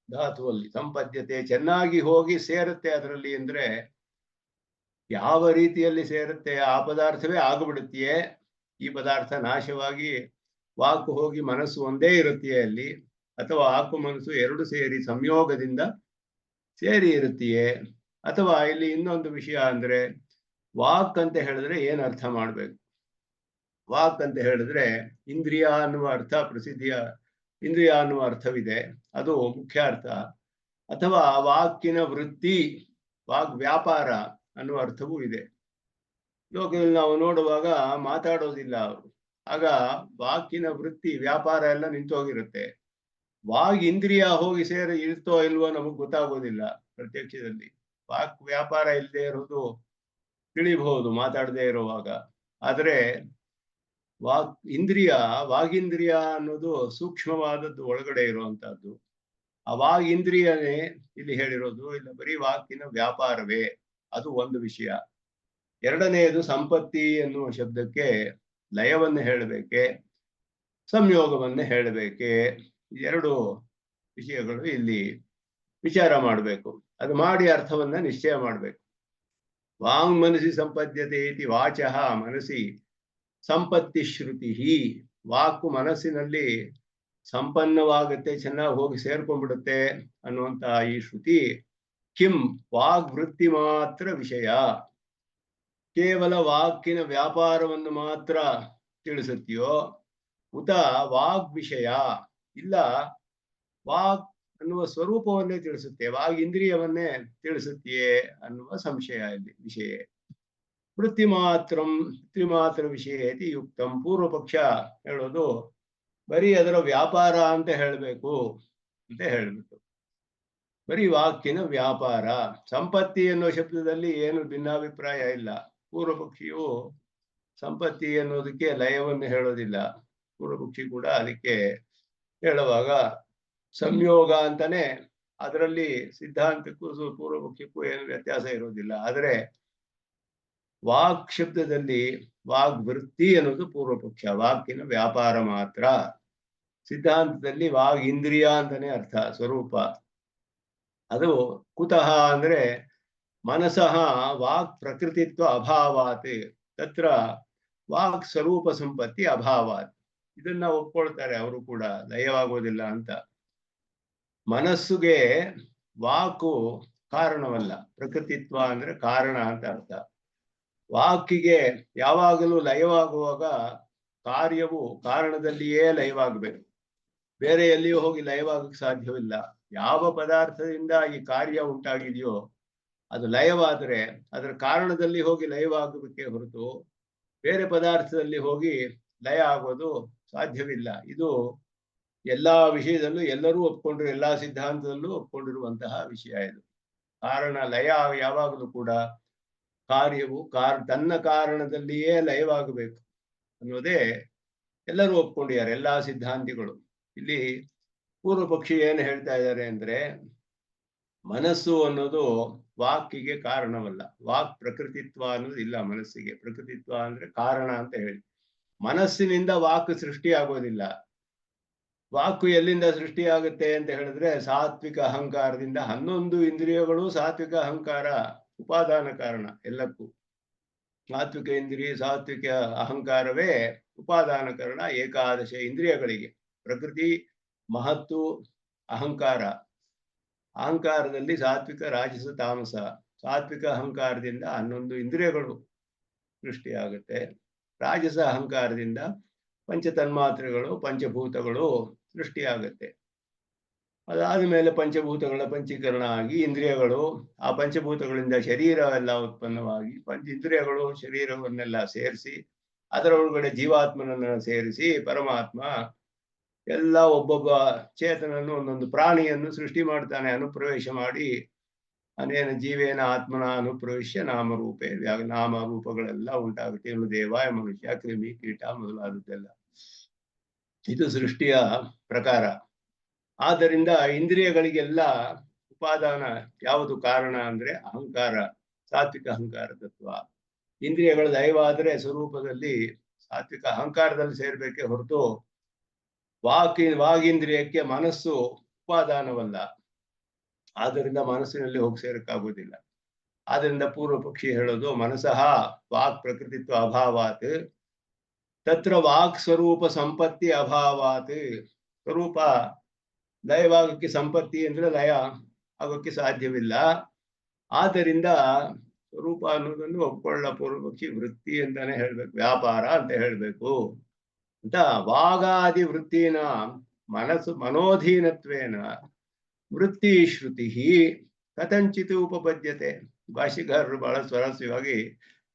ಧಾತುವಲ್ಲಿ ಸಂಪದ್ಯತೆ, ಚೆನ್ನಾಗಿ ಹೋಗಿ ಸೇರುತ್ತೆ ಅದರಲ್ಲಿ ಅಂದ್ರೆ ಯಾವ ರೀತಿಯಲ್ಲಿ ಸೇರುತ್ತೆ, ಆ ಪದಾರ್ಥವೇ ಆಗ್ಬಿಡುತ್ತೆಯೇ. ಈ ಪದಾರ್ಥ ನಾಶವಾಗಿ ವಾಕು ಹೋಗಿ ಮನಸ್ಸು ಒಂದೇ ಇರುತ್ತೆಯೇ ಅಲ್ಲಿ, ಅಥವಾ ಆಕು ಮನಸ್ಸು 2 ಸೇರಿ ಸಂಯೋಗದಿಂದ ಸೇರಿ ಇರುತ್ತೆಯೇ. ಅಥವಾ ಇಲ್ಲಿ ಇನ್ನೊಂದು ವಿಷಯ ಅಂದ್ರೆ, ವಾಕ್ ಅಂತ ಹೇಳಿದ್ರೆ ಏನ್ ಅರ್ಥ ಮಾಡ್ಬೇಕು? ವಾಕ್ ಅಂತ ಹೇಳಿದ್ರೆ ಇಂದ್ರಿಯ ಅನ್ನುವ ಅರ್ಥ, ಪ್ರಸಿದ್ಧಿಯ ಇಂದ್ರಿಯ ಅನ್ನುವ ಅರ್ಥವಿದೆ, ಅದು ಮುಖ್ಯ ಅರ್ಥ. ಅಥವಾ ವಾಕಿನ ವೃತ್ತಿ, ವಾಕ್ ವ್ಯಾಪಾರ ಅನ್ನುವ ಅರ್ಥವೂ ಇದೆ. ಲೋಕದಲ್ಲಿ ನಾವು ನೋಡುವಾಗ ಮಾತಾಡೋದಿಲ್ಲ ಅವರು, ಆಗ ವಾಕಿನ ವೃತ್ತಿ ವ್ಯಾಪಾರ ಎಲ್ಲ ನಿಂತೋಗಿರುತ್ತೆ. ವಾಗ್ ಇಂದ್ರಿಯ ಹೋಗಿ ಸೇರಿ ಇರ್ತೋ ಇಲ್ವೋ ನಮಗ್ ಗೊತ್ತಾಗೋದಿಲ್ಲ ಪ್ರತ್ಯಕ್ಷದಲ್ಲಿ. ವಾಕ್ ವ್ಯಾಪಾರ ಇಲ್ಲದೆ ಇರೋದು ತಿಳಿಬಹುದು ಮಾತಾಡದೆ ಇರುವಾಗ. ಆದ್ರೆ ವಾಗೀಂದ್ರಿಯ ಅನ್ನೋದು ಸೂಕ್ಷ್ಮವಾದದ್ದು, ಒಳಗಡೆ ಇರುವಂತಹದ್ದು. ಆ ವಾಗೀಂದ್ರಿಯನೇ ಇಲ್ಲಿ ಹೇಳಿರೋದು. ಇಲ್ಲ ಬರೀ ವಾಕಿನ ವ್ಯಾಪಾರವೇ, ಅದು ಒಂದು ವಿಷಯ. ಎರಡನೆಯದು ಸಂಪತ್ತಿ ಎನ್ನುವ ಶಬ್ದಕ್ಕೆ ಲಯವನ್ನು ಹೇಳಬೇಕೆ, ಸಂಯೋಗವನ್ನು ಹೇಳಬೇಕೆ, 2 ವಿಷಯಗಳು ಇಲ್ಲಿ ವಿಚಾರ ಮಾಡಬೇಕು. ಅದು ಮಾಡಿ ಅರ್ಥವನ್ನ ನಿಶ್ಚಯ ಮಾಡಬೇಕು. ವಾಂಗ್ ಮನಸಿ ಸಂಪದ್ಯತೆ ಇತಿ ವಾಚಃ ಮನಸಿ ಸಂಪತ್ತಿ ಶ್ರುತಿ. ವಾಕು ಮನಸ್ಸಿನಲ್ಲಿ ಸಂಪನ್ನವಾಗುತ್ತೆ, ಚೆನ್ನಾಗಿ ಹೋಗಿ ಸೇರ್ಕೊಂಡ್ಬಿಡುತ್ತೆ ಅನ್ನುವಂತ ಈ ಶ್ರುತಿ ಕಿಂ ವಾಗ್ವೃತ್ತಿ ಮಾತ್ರ ವಿಷಯ, ಕೇವಲ ವಾಕಿನ ವ್ಯಾಪಾರವನ್ನು ಮಾತ್ರ ತಿಳಿಸುತ್ತೆಯೋ ಉತ ವಾಗ್ ವಿಷಯ, ಇಲ್ಲ ವಾಕ್ ಅನ್ನುವ ಸ್ವರೂಪವನ್ನೇ ತಿಳಿಸುತ್ತೆ, ವಾಗ್ ಇಂದ್ರಿಯವನ್ನೇ ತಿಳಿಸುತ್ತೆಯೇ ಅನ್ನುವ ಸಂಶಯ ಇಲ್ಲಿ ವಿಷಯ. ವೃತ್ತಿ ಮಾತ್ರ ವಿಷಯ ಐತಿ ಯುಕ್ತಂ. ಪೂರ್ವ ಪಕ್ಷ ಹೇಳೋದು ಬರೀ ಅದರ ವ್ಯಾಪಾರ ಅಂತ ಹೇಳಬೇಕು ಅಂತ ಹೇಳ್ಬಿಟ್ಟು, ಬರೀ ವಾಕಿನ ವ್ಯಾಪಾರ. ಸಂಪತ್ತಿ ಅನ್ನೋ ಶಬ್ದದಲ್ಲಿ ಏನು ಭಿನ್ನಾಭಿಪ್ರಾಯ ಇಲ್ಲ. ಪೂರ್ವ ಪಕ್ಷಿಯು ಸಂಪತ್ತಿ ಅನ್ನೋದಕ್ಕೆ ಲಯವನ್ನು ಹೇಳೋದಿಲ್ಲ. ಪೂರ್ವ ಪಕ್ಷಿ ಕೂಡ ಅದಕ್ಕೆ ಹೇಳುವಾಗ ಸಂಯೋಗ ಅಂತಾನೆ, ಅದರಲ್ಲಿ ಸಿದ್ಧಾಂತಕ್ಕೂ ಪೂರ್ವ ಪಕ್ಷಕ್ಕೂ ಏನು ವ್ಯತ್ಯಾಸ ಇರೋದಿಲ್ಲ. ಆದರೆ ವಾಕ್ ಶಬ್ದದಲ್ಲಿ ವಾಗ್ವೃತ್ತಿ ಅನ್ನೋದು ಪೂರ್ವ ಪಕ್ಷ, ವಾಕಿನ ವ್ಯಾಪಾರ ಮಾತ್ರ. ಸಿದ್ಧಾಂತದಲ್ಲಿ ವಾಗ್ ಇಂದ್ರಿಯ ಅಂತಾನೆ ಅರ್ಥ, ಸ್ವರೂಪ. ಅದು ಕುತಃ ಅಂದ್ರೆ ಮನಸಃ ವಾಕ್ ಪ್ರಕೃತಿತ್ವ ಅಭಾವಾತ್ ತತ್ರ ವಾಕ್ ಸ್ವರೂಪ ಸಂಪತ್ತಿ ಅಭಾವಾತ್. ಇದನ್ನ ಒಪ್ಕೊಳ್ತಾರೆ ಅವರು ಕೂಡ, ಲಯವಾಗೋದಿಲ್ಲ ಅಂತ. ಮನಸ್ಸುಗೆ ವಾಕು ಕಾರಣವಲ್ಲ, ಪ್ರಕೃತಿತ್ವ ಅಂದ್ರೆ ಕಾರಣ ಅಂತ ಅರ್ಥ. ವಾಕಿಗೆ ಯಾವಾಗಲೂ ಲಯವಾಗುವಾಗ ಕಾರ್ಯವು ಕಾರಣದಲ್ಲಿಯೇ ಲಯವಾಗಬೇಕು, ಬೇರೆ ಎಲ್ಲಿಯೂ ಹೋಗಿ ಲಯವಾಗಕ್ಕೆ ಸಾಧ್ಯವಿಲ್ಲ. ಯಾವ ಪದಾರ್ಥದಿಂದ ಈ ಕಾರ್ಯ ಉಂಟಾಗಿದೆಯೋ ಅದು ಲಯವಾದರೆ ಅದರ ಕಾರಣದಲ್ಲಿ ಹೋಗಿ ಲಯವಾಗಬೇಕೇ ಹೊರತು ಬೇರೆ ಪದಾರ್ಥದಲ್ಲಿ ಹೋಗಿ ಲಯ ಆಗೋದು ಸಾಧ್ಯವಿಲ್ಲ. ಇದು ಎಲ್ಲಾ ವಿಷಯದಲ್ಲೂ ಎಲ್ಲರೂ ಒಪ್ಕೊಂಡ್ರು, ಎಲ್ಲಾ ಸಿದ್ಧಾಂತದಲ್ಲೂ ಒಪ್ಕೊಂಡಿರುವಂತಹ ವಿಷಯ ಇದು. ಕಾರಣ ಲಯ ಯಾವಾಗಲೂ ಕೂಡ ಕಾರ್ಯವು ತನ್ನ ಕಾರಣದಲ್ಲಿಯೇ ಲಯವಾಗಬೇಕು ಅನ್ನೋದೇ ಎಲ್ಲರೂ ಒಪ್ಕೊಂಡಿದ್ದಾರೆ, ಎಲ್ಲಾ ಸಿದ್ಧಾಂತಿಗಳು. ಇಲ್ಲಿ ಪೂರ್ವ ಪಕ್ಷಿ ಏನು ಹೇಳ್ತಾ ಇದ್ದಾರೆ ಅಂದ್ರೆ, ಮನಸ್ಸು ಅನ್ನೋದು ವಾಕಿಗೆ ಕಾರಣವಲ್ಲ, ವಾಕ್ ಪ್ರಕೃತಿತ್ವ ಅನ್ನೋದು ಇಲ್ಲ ಮನಸ್ಸಿಗೆ. ಪ್ರಕೃತಿತ್ವ ಅಂದ್ರೆ ಕಾರಣ ಅಂತ ಹೇಳಿ, ಮನಸ್ಸಿನಿಂದ ವಾಕ್ ಸೃಷ್ಟಿ ಆಗೋದಿಲ್ಲ. ವಾಕು ಎಲ್ಲಿಂದ ಸೃಷ್ಟಿಯಾಗುತ್ತೆ ಅಂತ ಹೇಳಿದ್ರೆ ಸಾತ್ವಿಕ ಅಹಂಕಾರದಿಂದ. 11 ಇಂದ್ರಿಯಗಳು ಸಾತ್ವಿಕ ಅಹಂಕಾರ ಉಪಾದಾನ ಕಾರಣ ಎಲ್ಲಕ್ಕೂ. ಸಾತ್ವಿಕ ಇಂದ್ರಿಯ ಸಾತ್ವಿಕ ಅಹಂಕಾರವೇ ಉಪಾದಾನ ಕಾರಣ ಏಕಾದಶ ಇಂದ್ರಿಯಗಳಿಗೆ. ಪ್ರಕೃತಿ, ಮಹತ್ತು, ಅಹಂಕಾರ. ಅಹಂಕಾರದಲ್ಲಿ ಸಾತ್ವಿಕ ರಾಜಸ ತಾಮಸ. ಸಾತ್ವಿಕ ಅಹಂಕಾರದಿಂದ 11 ಇಂದ್ರಿಯಗಳು ಸೃಷ್ಟಿಯಾಗುತ್ತೆ. ರಾಜಸ ಅಹಂಕಾರದಿಂದ ಪಂಚತನ್ಮಾತ್ರೆಗಳು, ಪಂಚಭೂತಗಳು ಸೃಷ್ಟಿಯಾಗುತ್ತೆ. ಅದಾದ ಮೇಲೆ ಪಂಚಭೂತಗಳ ಪಂಚೀಕರಣ ಆಗಿ ಇಂದ್ರಿಯಗಳು, ಆ ಪಂಚಭೂತಗಳಿಂದ ಶರೀರ ಎಲ್ಲ ಉತ್ಪನ್ನವಾಗಿ ಇಂದ್ರಿಯಗಳು ಶರೀರವನ್ನೆಲ್ಲ ಸೇರಿಸಿ ಅದರ ಒಳಗಡೆ ಜೀವಾತ್ಮನನ್ನ ಸೇರಿಸಿ ಪರಮಾತ್ಮ ಎಲ್ಲ ಒಬ್ಬೊಬ್ಬ ಚೇತನನ್ನು ಒಂದೊಂದು ಪ್ರಾಣಿಯನ್ನು ಸೃಷ್ಟಿ ಮಾಡ್ತಾನೆ. ಅನುಪ್ರವೇಶ ಮಾಡಿ ಅನೇನ ಜೀವೇನ ಆತ್ಮನ ಅನುಪ್ರವೇಶ ನಾಮರೂಪೇ, ನಾಮರೂಪಗಳೆಲ್ಲ ಉಂಟಾಗುತ್ತೆ. ಇವನು ದೇವಾಯ, ಮನುಷ್ಯ, ಕ್ರಿಮಿ, ಕೀಟ ಮೊದಲಾದದ್ದೆಲ್ಲ. ಇದು ಸೃಷ್ಟಿಯ ಪ್ರಕಾರ. ಆದ್ದರಿಂದ ಇಂದ್ರಿಯಗಳಿಗೆಲ್ಲ ಉಪಾದಾನ ಯಾವುದು ಕಾರಣ ಅಂದ್ರೆ ಅಹಂಕಾರ, ಸಾತ್ವಿಕ ಅಹಂಕಾರ ತತ್ವ. ಇಂದ್ರಿಯಗಳ ಲಯವಾದರೆ ಸ್ವರೂಪದಲ್ಲಿ ಸಾತ್ವಿಕ ಅಹಂಕಾರದಲ್ಲಿ ಸೇರ್ಬೇಕೇ ಹೊರತು ವಾಗೀಂದ್ರಿಯಕ್ಕೆ ಮನಸ್ಸು ಉಪಾದಾನವಲ್ಲ. ಆದ್ದರಿಂದ ಮನಸ್ಸಿನಲ್ಲಿ ಹೋಗಿ ಸೇರಕ್ಕಾಗೋದಿಲ್ಲ. ಆದ್ದರಿಂದ ಪೂರ್ವ ಪಕ್ಷಿ ಹೇಳೋದು ಮನಸಃ ವಾಕ್ ಪ್ರಕೃತಿತ್ವ ಅಭಾವಾತ್ ತತ್ರ ವಾಕ್ ಸ್ವರೂಪ ಸಂಪತ್ತಿ ಅಭಾವಾತ್. ಸ್ವರೂಪ ಲಯವಾಗಕ್ಕೆ, ಸಂಪತ್ತಿ ಅಂದ್ರೆ ಲಯ ಆಗೋಕ್ಕೆ ಸಾಧ್ಯವಿಲ್ಲ. ಆದ್ದರಿಂದ ಸ್ವರೂಪ ಅನ್ನೋದನ್ನು ಒಪ್ಕೊಳ್ಳ ಪೂರ್ವ ಪಕ್ಷಿ ವೃತ್ತಿ ಅಂತಾನೆ ಹೇಳ್ಬೇಕು, ವ್ಯಾಪಾರ ಅಂತ ಹೇಳ್ಬೇಕು ಅಂತ. ವಾಗಾದಿ ವೃತ್ತಿನ ಮನೋಧೀನತ್ವೇನ ವೃತ್ತಿ ಶ್ರುತಿ ಕಥಂಚಿತ್ ಉಪಪದ್ಯತೆ. ಭಾಷಿಕಾರರು ಬಹಳ ಸ್ವರಸ್ಯವಾಗಿ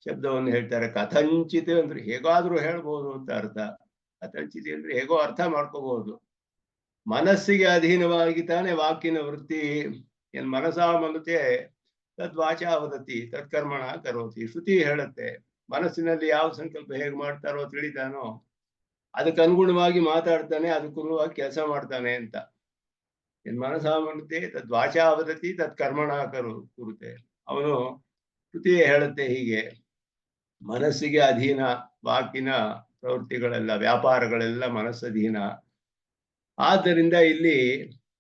ಶಬ್ದವನ್ನು ಹೇಳ್ತಾರೆ. ಕಥಂಚಿತ್ ಅಂದ್ರೆ ಹೇಗಾದ್ರೂ ಹೇಳ್ಬೋದು ಅಂತ ಅರ್ಥ. ಕಥಂಚಿತ್ ಅಂದ್ರೆ ಹೇಗೋ ಅರ್ಥ ಮಾಡ್ಕೋಬಹುದು. ಮನಸ್ಸಿಗೆ ಅಧೀನವಾಗಿ ತಾನೇ ವಾಕಿನ ವೃತ್ತಿ. ಏನ್ ಮನಸಾ ಮನುತೆ ತದ್ವಾಚಾ ವದತಿ ತತ್ಕರ್ಮಣ ಕರೋತಿ. ಶ್ರುತಿ ಹೇಳುತ್ತೆ ಮನಸ್ಸಿನಲ್ಲಿ ಯಾವ ಸಂಕಲ್ಪ ಹೇಗೆ ಮಾಡ್ತಾರೋ ತಿಳಿತಾನೋ ಅದಕ್ಕೆ ಅನುಗುಣವಾಗಿ ಮಾತಾಡ್ತಾನೆ, ಅದಕ್ಕನುಗುಣವಾಗಿ ಕೆಲಸ ಮಾಡ್ತಾನೆ ಅಂತ. ಏನ್ ಮನಸಾ ಮನುತೆ ತದ್ವಾಚಾ ವದತಿ ತತ್ಕರ್ಮಣ ಕುರುತೆ. ಅವನು ಶ್ರುತಿ ಹೇಳುತ್ತೆ ಹೀಗೆ, ಮನಸ್ಸಿಗೆ ಅಧೀನ ವಾಕಿನ ಪ್ರವೃತ್ತಿಗಳೆಲ್ಲ, ವ್ಯಾಪಾರಗಳೆಲ್ಲ ಮನಸ್ಸಧೀನ. ಆದ್ದರಿಂದ ಇಲ್ಲಿ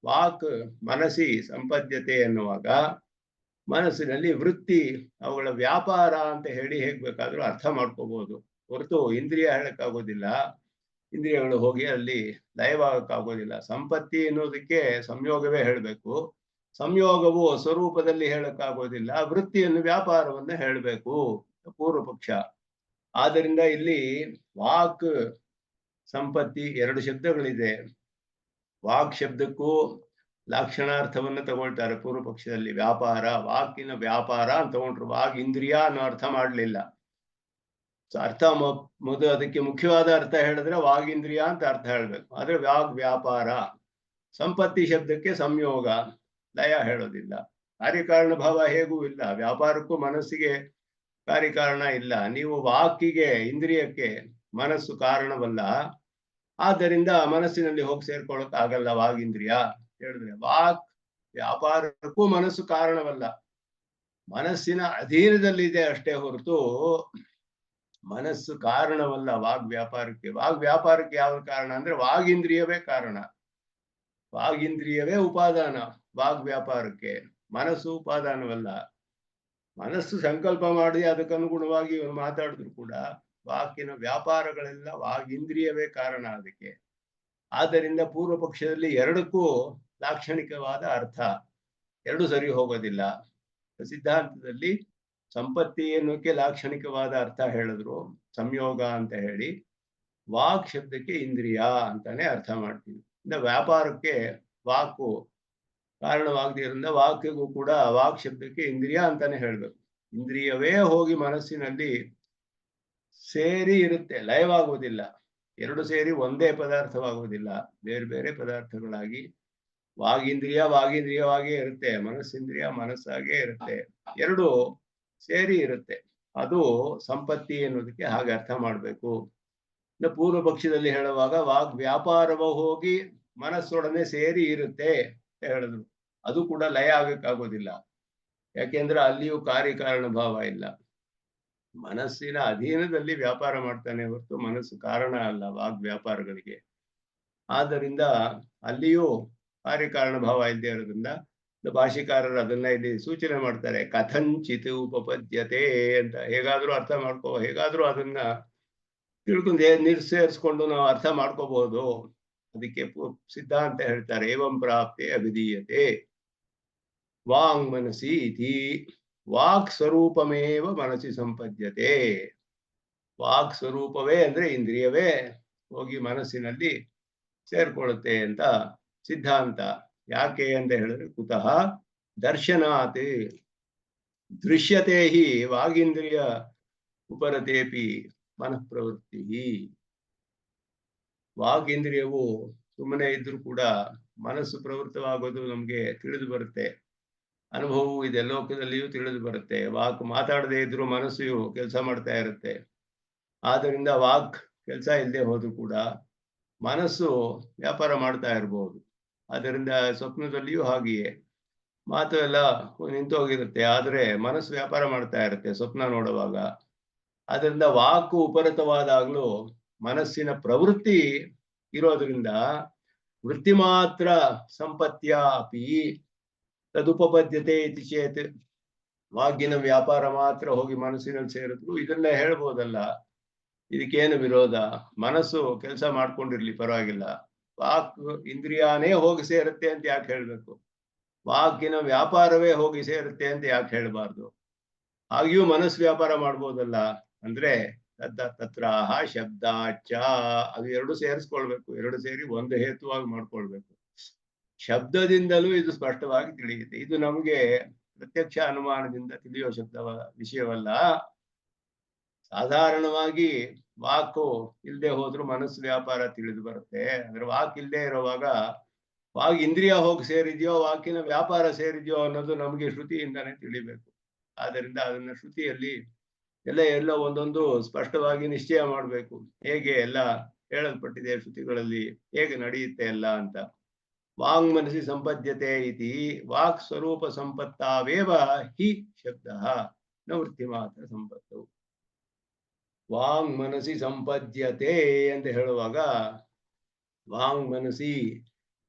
ವಾಕ್ ಮನಸಿ ಸಂಪದ್ಯತೆ ಎನ್ನುವಾಗ ಮನಸ್ಸಿನಲ್ಲಿ ವೃತ್ತಿ ಅವುಗಳ ವ್ಯಾಪಾರ ಅಂತ ಹೇಳಿ ಹೇಗ್ ಬೇಕಾದ್ರೂ ಅರ್ಥ ಮಾಡ್ಕೋಬಹುದು. ಹೊರತು ಇಂದ್ರಿಯ ಹೇಳಕ್ಕಾಗೋದಿಲ್ಲ, ಇಂದ್ರಿಯಗಳು ಹೋಗಿ ಅಲ್ಲಿ ಲಯವಾಗಕ್ಕಾಗೋದಿಲ್ಲ. ಸಂಪತ್ತಿ ಎನ್ನುವುದಕ್ಕೆ ಸಂಯೋಗವೇ ಹೇಳಬೇಕು. ಸಂಯೋಗವು ಸ್ವರೂಪದಲ್ಲಿ ಹೇಳಕ್ಕಾಗೋದಿಲ್ಲ, ವೃತ್ತಿಯನ್ನು ವ್ಯಾಪಾರವನ್ನ ಹೇಳಬೇಕು ಪೂರ್ವ ಪಕ್ಷ. ಆದ್ದರಿಂದ ಇಲ್ಲಿ ವಾಕ್ ಸಂಪತ್ತಿ ಎರಡು ಶಬ್ದಗಳಿದೆ. ವಾಕ್ ಶಬ್ದಕ್ಕೂ ಲಕ್ಷಣಾರ್ಥವನ್ನ ತಗೊಳ್ತಾರೆ ಪೂರ್ವ ಪಕ್ಷದಲ್ಲಿ. ವ್ಯಾಪಾರ, ವಾಕಿನ ವ್ಯಾಪಾರ ಅಂತ ತಗೊಂಡ್ರು. ವಾಗ್ ಇಂದ್ರಿಯ ಅನ್ನೋ ಅರ್ಥ ಮಾಡ್ಲಿಲ್ಲ. ಅರ್ಥ ಮೊದಲು ಅದಕ್ಕೆ ಮುಖ್ಯವಾದ ಅರ್ಥ ಹೇಳಿದ್ರೆ ವಾಗೀಂದ್ರಿಯ ಅಂತ ಅರ್ಥ ಹೇಳ್ಬೇಕು. ಆದ್ರೆ ವಾಗ್ ವ್ಯಾಪಾರ. ಸಂಪತ್ತಿ ಶಬ್ದಕ್ಕೆ ಸಂಯೋಗ, ಲಯ ಹೇಳೋದಿಲ್ಲ. ಕಾರ್ಯಕಾರಣ ಭಾವ ಹೇಗೂ ಇಲ್ಲ. ವ್ಯಾಪಾರಕ್ಕೂ ಮನಸ್ಸಿಗೆ ಕಾರ್ಯಕಾರಣ ಇಲ್ಲ. ನೀವು ವಾಕಿಗೆ, ಇಂದ್ರಿಯಕ್ಕೆ ಮನಸ್ಸು ಕಾರಣವಲ್ಲ. ಆದ್ದರಿಂದ ಮನಸ್ಸಿನಲ್ಲಿ ಹೋಗಿ ಸೇರ್ಕೊಳ್ಳೋಕೆ ಆಗಲ್ಲ ವಾಗೀಂದ್ರಿಯ ಹೇಳಿದ್ರೆ. ವಾಕ್ ವ್ಯಾಪಾರಕ್ಕೂ ಮನಸ್ಸು ಕಾರಣವಲ್ಲ, ಮನಸ್ಸಿನ ಅಧೀನದಲ್ಲಿದೆ ಅಷ್ಟೇ ಹೊರತು ಮನಸ್ಸು ಕಾರಣವಲ್ಲ ವಾಗ್ ವ್ಯಾಪಾರಕ್ಕೆ. ವಾಗ್ ವ್ಯಾಪಾರಕ್ಕೆ ಯಾವ ಕಾರಣ ಅಂದ್ರೆ ವಾಗೀಂದ್ರಿಯವೇ ಕಾರಣ. ವಾಗೀಂದ್ರಿಯವೇ ಉಪಾದಾನ ವಾಗ್ ವ್ಯಾಪಾರಕ್ಕೆ, ಮನಸ್ಸು ಉಪಾದಾನವಲ್ಲ. ಮನಸ್ಸು ಸಂಕಲ್ಪ ಮಾಡಿ ಅದಕ್ಕನುಗುಣವಾಗಿ ಇವರು ಮಾತಾಡಿದ್ರು ಕೂಡ ವಾಕಿನ ವ್ಯಾಪಾರಗಳೆಲ್ಲ ವಾಗೀಂದ್ರಿಯವೇ ಕಾರಣ ಅದಕ್ಕೆ. ಆದ್ದರಿಂದ ಪೂರ್ವ ಪಕ್ಷದಲ್ಲಿ ಎರಡಕ್ಕೂ ಲಾಕ್ಷಣಿಕವಾದ ಅರ್ಥ, ಎರಡು ಸರಿ ಹೋಗೋದಿಲ್ಲ. ಸಿದ್ಧಾಂತದಲ್ಲಿ ಸಂಪತ್ತಿ ಎನ್ನುವುದಕ್ಕೆ ಲಾಕ್ಷಣಿಕವಾದ ಅರ್ಥ ಹೇಳಿದ್ರು, ಸಂಯೋಗ ಅಂತ ಹೇಳಿ. ವಾಕ್ ಶಬ್ದಕ್ಕೆ ಇಂದ್ರಿಯ ಅಂತಾನೆ ಅರ್ಥ ಮಾಡ್ತೀವಿ. ವ್ಯಾಪಾರಕ್ಕೆ ವಾಕು ಕಾರಣವಾಗದಿರೋದ್ರಿಂದ ವಾಕ್ಯಗೂ ಕೂಡ ವಾಕ್ ಶಬ್ದಕ್ಕೆ ಇಂದ್ರಿಯ ಅಂತಾನೆ ಹೇಳ್ಬೇಕು. ಇಂದ್ರಿಯವೇ ಹೋಗಿ ಮನಸ್ಸಿನಲ್ಲಿ ಸೇರಿ ಇರುತ್ತೆ, ಲಯವಾಗುವುದಿಲ್ಲ. ಎರಡು ಸೇರಿ ಒಂದೇ ಪದಾರ್ಥವಾಗುವುದಿಲ್ಲ, ಬೇರೆ ಬೇರೆ ಪದಾರ್ಥಗಳಾಗಿ ವಾಗೀಂದ್ರಿಯ ವಾಗೀಂದ್ರಿಯವಾಗೇ ಇರುತ್ತೆ, ಮನಸ್ಸಿಂದ್ರಿಯ ಮನಸ್ಸಾಗೇ ಇರುತ್ತೆ, ಎರಡು ಸೇರಿ ಇರುತ್ತೆ. ಅದು ಸಂಪತ್ತಿ ಎನ್ನುವುದಕ್ಕೆ ಹಾಗೆ ಅರ್ಥ ಮಾಡ್ಬೇಕು. ಪೂರ್ವ ಪಕ್ಷದಲ್ಲಿ ಹೇಳುವಾಗ ವಾಗ್ ವ್ಯಾಪಾರವ ಹೋಗಿ ಮನಸ್ಸೊಡನೆ ಸೇರಿ ಇರುತ್ತೆ ಅಂತ ಹೇಳಿದ್ರು. ಅದು ಕೂಡ ಲಯ ಆಗಕ್ಕಾಗೋದಿಲ್ಲ, ಯಾಕೆಂದ್ರೆ ಅಲ್ಲಿಯೂ ಕಾರ್ಯಕಾರಣ ಭಾವ ಇಲ್ಲ. ಮನಸ್ಸಿನ ಅಧೀನದಲ್ಲಿ ವ್ಯಾಪಾರ ಮಾಡ್ತಾನೆ ಹೊರತು ಮನಸ್ಸು ಕಾರಣ ಅಲ್ಲ ವಾಗ್ ವ್ಯಾಪಾರಗಳಿಗೆ. ಆದ್ದರಿಂದ ಅಲ್ಲಿಯೂ ಕಾರ್ಯಕಾರಣ ಭಾವ ಇಲ್ಲದೆ ಇರೋದ್ರಿಂದ ಭಾಷಿಕಾರರು ಅದನ್ನ ಇಲ್ಲಿ ಸೂಚನೆ ಮಾಡ್ತಾರೆ. ಕಥಂಚಿತ್ ಉಪಪದ್ಯತೆ ಅಂತ. ಹೇಗಾದ್ರೂ ಅರ್ಥ ಮಾಡ್ಕೋ, ಹೇಗಾದ್ರೂ ಅದನ್ನ ತಿಳ್ಕೊಂಡು ನಿರ್ಸೇರಿಸ್ಕೊಂಡು ನಾವು ಅರ್ಥ ಮಾಡ್ಕೋಬಹುದು. ಅದಕ್ಕೆ ಸಿದ್ಧಾಂತ ಹೇಳ್ತಾರೆ, ಏವಂ ಪ್ರಾಪ್ತೆ ಅಭಿಧೀಯತೆ ವಾಂಗ್ ಮನಸಿ ಇತಿ. ವಾಕ್ ಸ್ವರೂಪಮೇವ ಮನಸ್ಸಿ ಸಂಪದ್ಯತೆ. ವಾಕ್ ಸ್ವರೂಪವೇ ಅಂದ್ರೆ ಇಂದ್ರಿಯವೇ ಹೋಗಿ ಮನಸ್ಸಿನಲ್ಲಿ ಸೇರ್ಕೊಳ್ಳುತ್ತೆ ಅಂತ ಸಿದ್ಧಾಂತ. ಯಾಕೆ ಅಂತ ಹೇಳಿದ್ರೆ ಕುತಃ ದರ್ಶನಾತ್ ದೃಶ್ಯತೆ ಹಿ ವಾಗೀಂದ್ರಿಯ ಉಪರತೇಪಿ ಮನಃ ಪ್ರವೃತ್ತಿ. ವಾಗೀಂದ್ರಿಯವು ಸುಮ್ಮನೆ ಇದ್ರೂ ಕೂಡ ಮನಸ್ಸು ಪ್ರವೃತ್ತವಾಗೋದು ನಮ್ಗೆ ತಿಳಿದು ಬರುತ್ತೆ. ಅನುಭವವು ಇದೆ, ಲೋಕದಲ್ಲಿಯೂ ತಿಳಿದು ಬರುತ್ತೆ. ವಾಕ್ ಮಾತಾಡದೇ ಇದ್ರು ಮನಸ್ಸು ಕೆಲಸ ಮಾಡ್ತಾ ಇರುತ್ತೆ. ಆದ್ದರಿಂದ ವಾಕ್ ಕೆಲಸ ಇಲ್ಲದೆ ಹೋದ್ರು ಕೂಡ ಮನಸ್ಸು ವ್ಯಾಪಾರ ಮಾಡ್ತಾ ಇರ್ಬೋದು. ಆದ್ದರಿಂದ ಸ್ವಪ್ನದಲ್ಲಿಯೂ ಹಾಗೆಯೇ ಮಾತು ಎಲ್ಲ ನಿಂತೋಗಿರುತ್ತೆ, ಆದ್ರೆ ಮನಸ್ಸು ವ್ಯಾಪಾರ ಮಾಡ್ತಾ ಇರುತ್ತೆ ಸ್ವಪ್ನ ನೋಡುವಾಗ. ಅದರಿಂದ ವಾಕು ಉಪರತವಾದಾಗ್ಲೂ ಮನಸ್ಸಿನ ಪ್ರವೃತ್ತಿ ಇರೋದ್ರಿಂದ ವೃತ್ತಿ ಮಾತ್ರ ಸಂಪತ್ಯ ಅಪಿ ತದುಪಪದ್ಯತೆ ಇತಿ ಚೇತ್. ವಾಗ್ಗಿನ ವ್ಯಾಪಾರ ಮಾತ್ರ ಹೋಗಿ ಮನಸ್ಸಿನಲ್ಲಿ ಸೇರಿದ್ರು ಇದನ್ನೇ ಹೇಳ್ಬೋದಲ್ಲ, ಇದಕ್ಕೇನು ವಿರೋಧ? ಮನಸ್ಸು ಕೆಲಸ ಮಾಡ್ಕೊಂಡಿರ್ಲಿ ಪರವಾಗಿಲ್ಲ, ವಾಕ್ ಇಂದ್ರಿಯಾನೇ ಹೋಗಿ ಸೇರುತ್ತೆ ಅಂತ ಯಾಕೆ ಹೇಳ್ಬೇಕು? ವಾಕಿನ ವ್ಯಾಪಾರವೇ ಹೋಗಿ ಸೇರುತ್ತೆ ಅಂತ ಯಾಕೆ ಹೇಳ್ಬಾರ್ದು? ಹಾಗೆಯೂ ಮನಸ್ಸು ವ್ಯಾಪಾರ ಮಾಡ್ಬೋದಲ್ಲ. ಅಂದ್ರೆ ತತ್ರಾಹ ಶಬ್ದಾಚ, ಅದು ಎರಡು ಸೇರಿಸ್ಕೊಳ್ಬೇಕು, ಎರಡು ಸೇರಿ ಒಂದು ಹೇತುವಾಗಿ ಮಾಡ್ಕೊಳ್ಬೇಕು. ಶಬ್ದದಿಂದಲೂ ಇದು ಸ್ಪಷ್ಟವಾಗಿ ತಿಳಿಯುತ್ತೆ. ಇದು ನಮಗೆ ಪ್ರತ್ಯಕ್ಷ ಅನುಮಾನದಿಂದ ತಿಳಿಯುವ ವಿಷಯವಲ್ಲ. ಸಾಧಾರಣವಾಗಿ ವಾಕು ಇಲ್ಲದೆ ಹೋದ್ರು ಮನಸ್ಸು ವ್ಯಾಪಾರ ತಿಳಿದು ಬರುತ್ತೆ. ಅಂದ್ರೆ ವಾಕ್ ಇಲ್ಲದೆ ಇರುವಾಗ ವಾಗ್ ಇಂದ್ರಿಯ ಹೋಗಿ ಸೇರಿದ್ಯೋ ವಾಕಿನ ವ್ಯಾಪಾರ ಸೇರಿದ್ಯೋ ಅನ್ನೋದು ನಮಗೆ ಶ್ರುತಿಯಿಂದಾನೇ ತಿಳಿಬೇಕು. ಆದ್ದರಿಂದ ಅದನ್ನ ಶ್ರುತಿಯಲ್ಲಿ ಎಲ್ಲ ಒಂದೊಂದು ಸ್ಪಷ್ಟವಾಗಿ ನಿಶ್ಚಯ ಮಾಡ್ಬೇಕು. ಹೇಗೆ ಎಲ್ಲ ಹೇಳಲ್ಪಟ್ಟಿದೆ ಶ್ರುತಿಗಳಲ್ಲಿ, ಹೇಗೆ ನಡೆಯುತ್ತೆ ಎಲ್ಲ ಅಂತ. ವಾಂಗ್ ಮನಸಿ ಸಂಪದ್ಯತೆ ಇತಿ ವಾಕ್ ಸ್ವರೂಪ ಸಂಪತ್ತಾವೇವ ಹಿ ಶಬ್ದ ನ ವೃತ್ತಿ ಮಾತ್ರ ಸಂಪತ್ತು. ವಾಂಗ್ ಮನಸಿ ಸಂಪದ್ಯತೆ ಅಂತ ಹೇಳುವಾಗ ವಾಂಗ್ ಮನಸಿ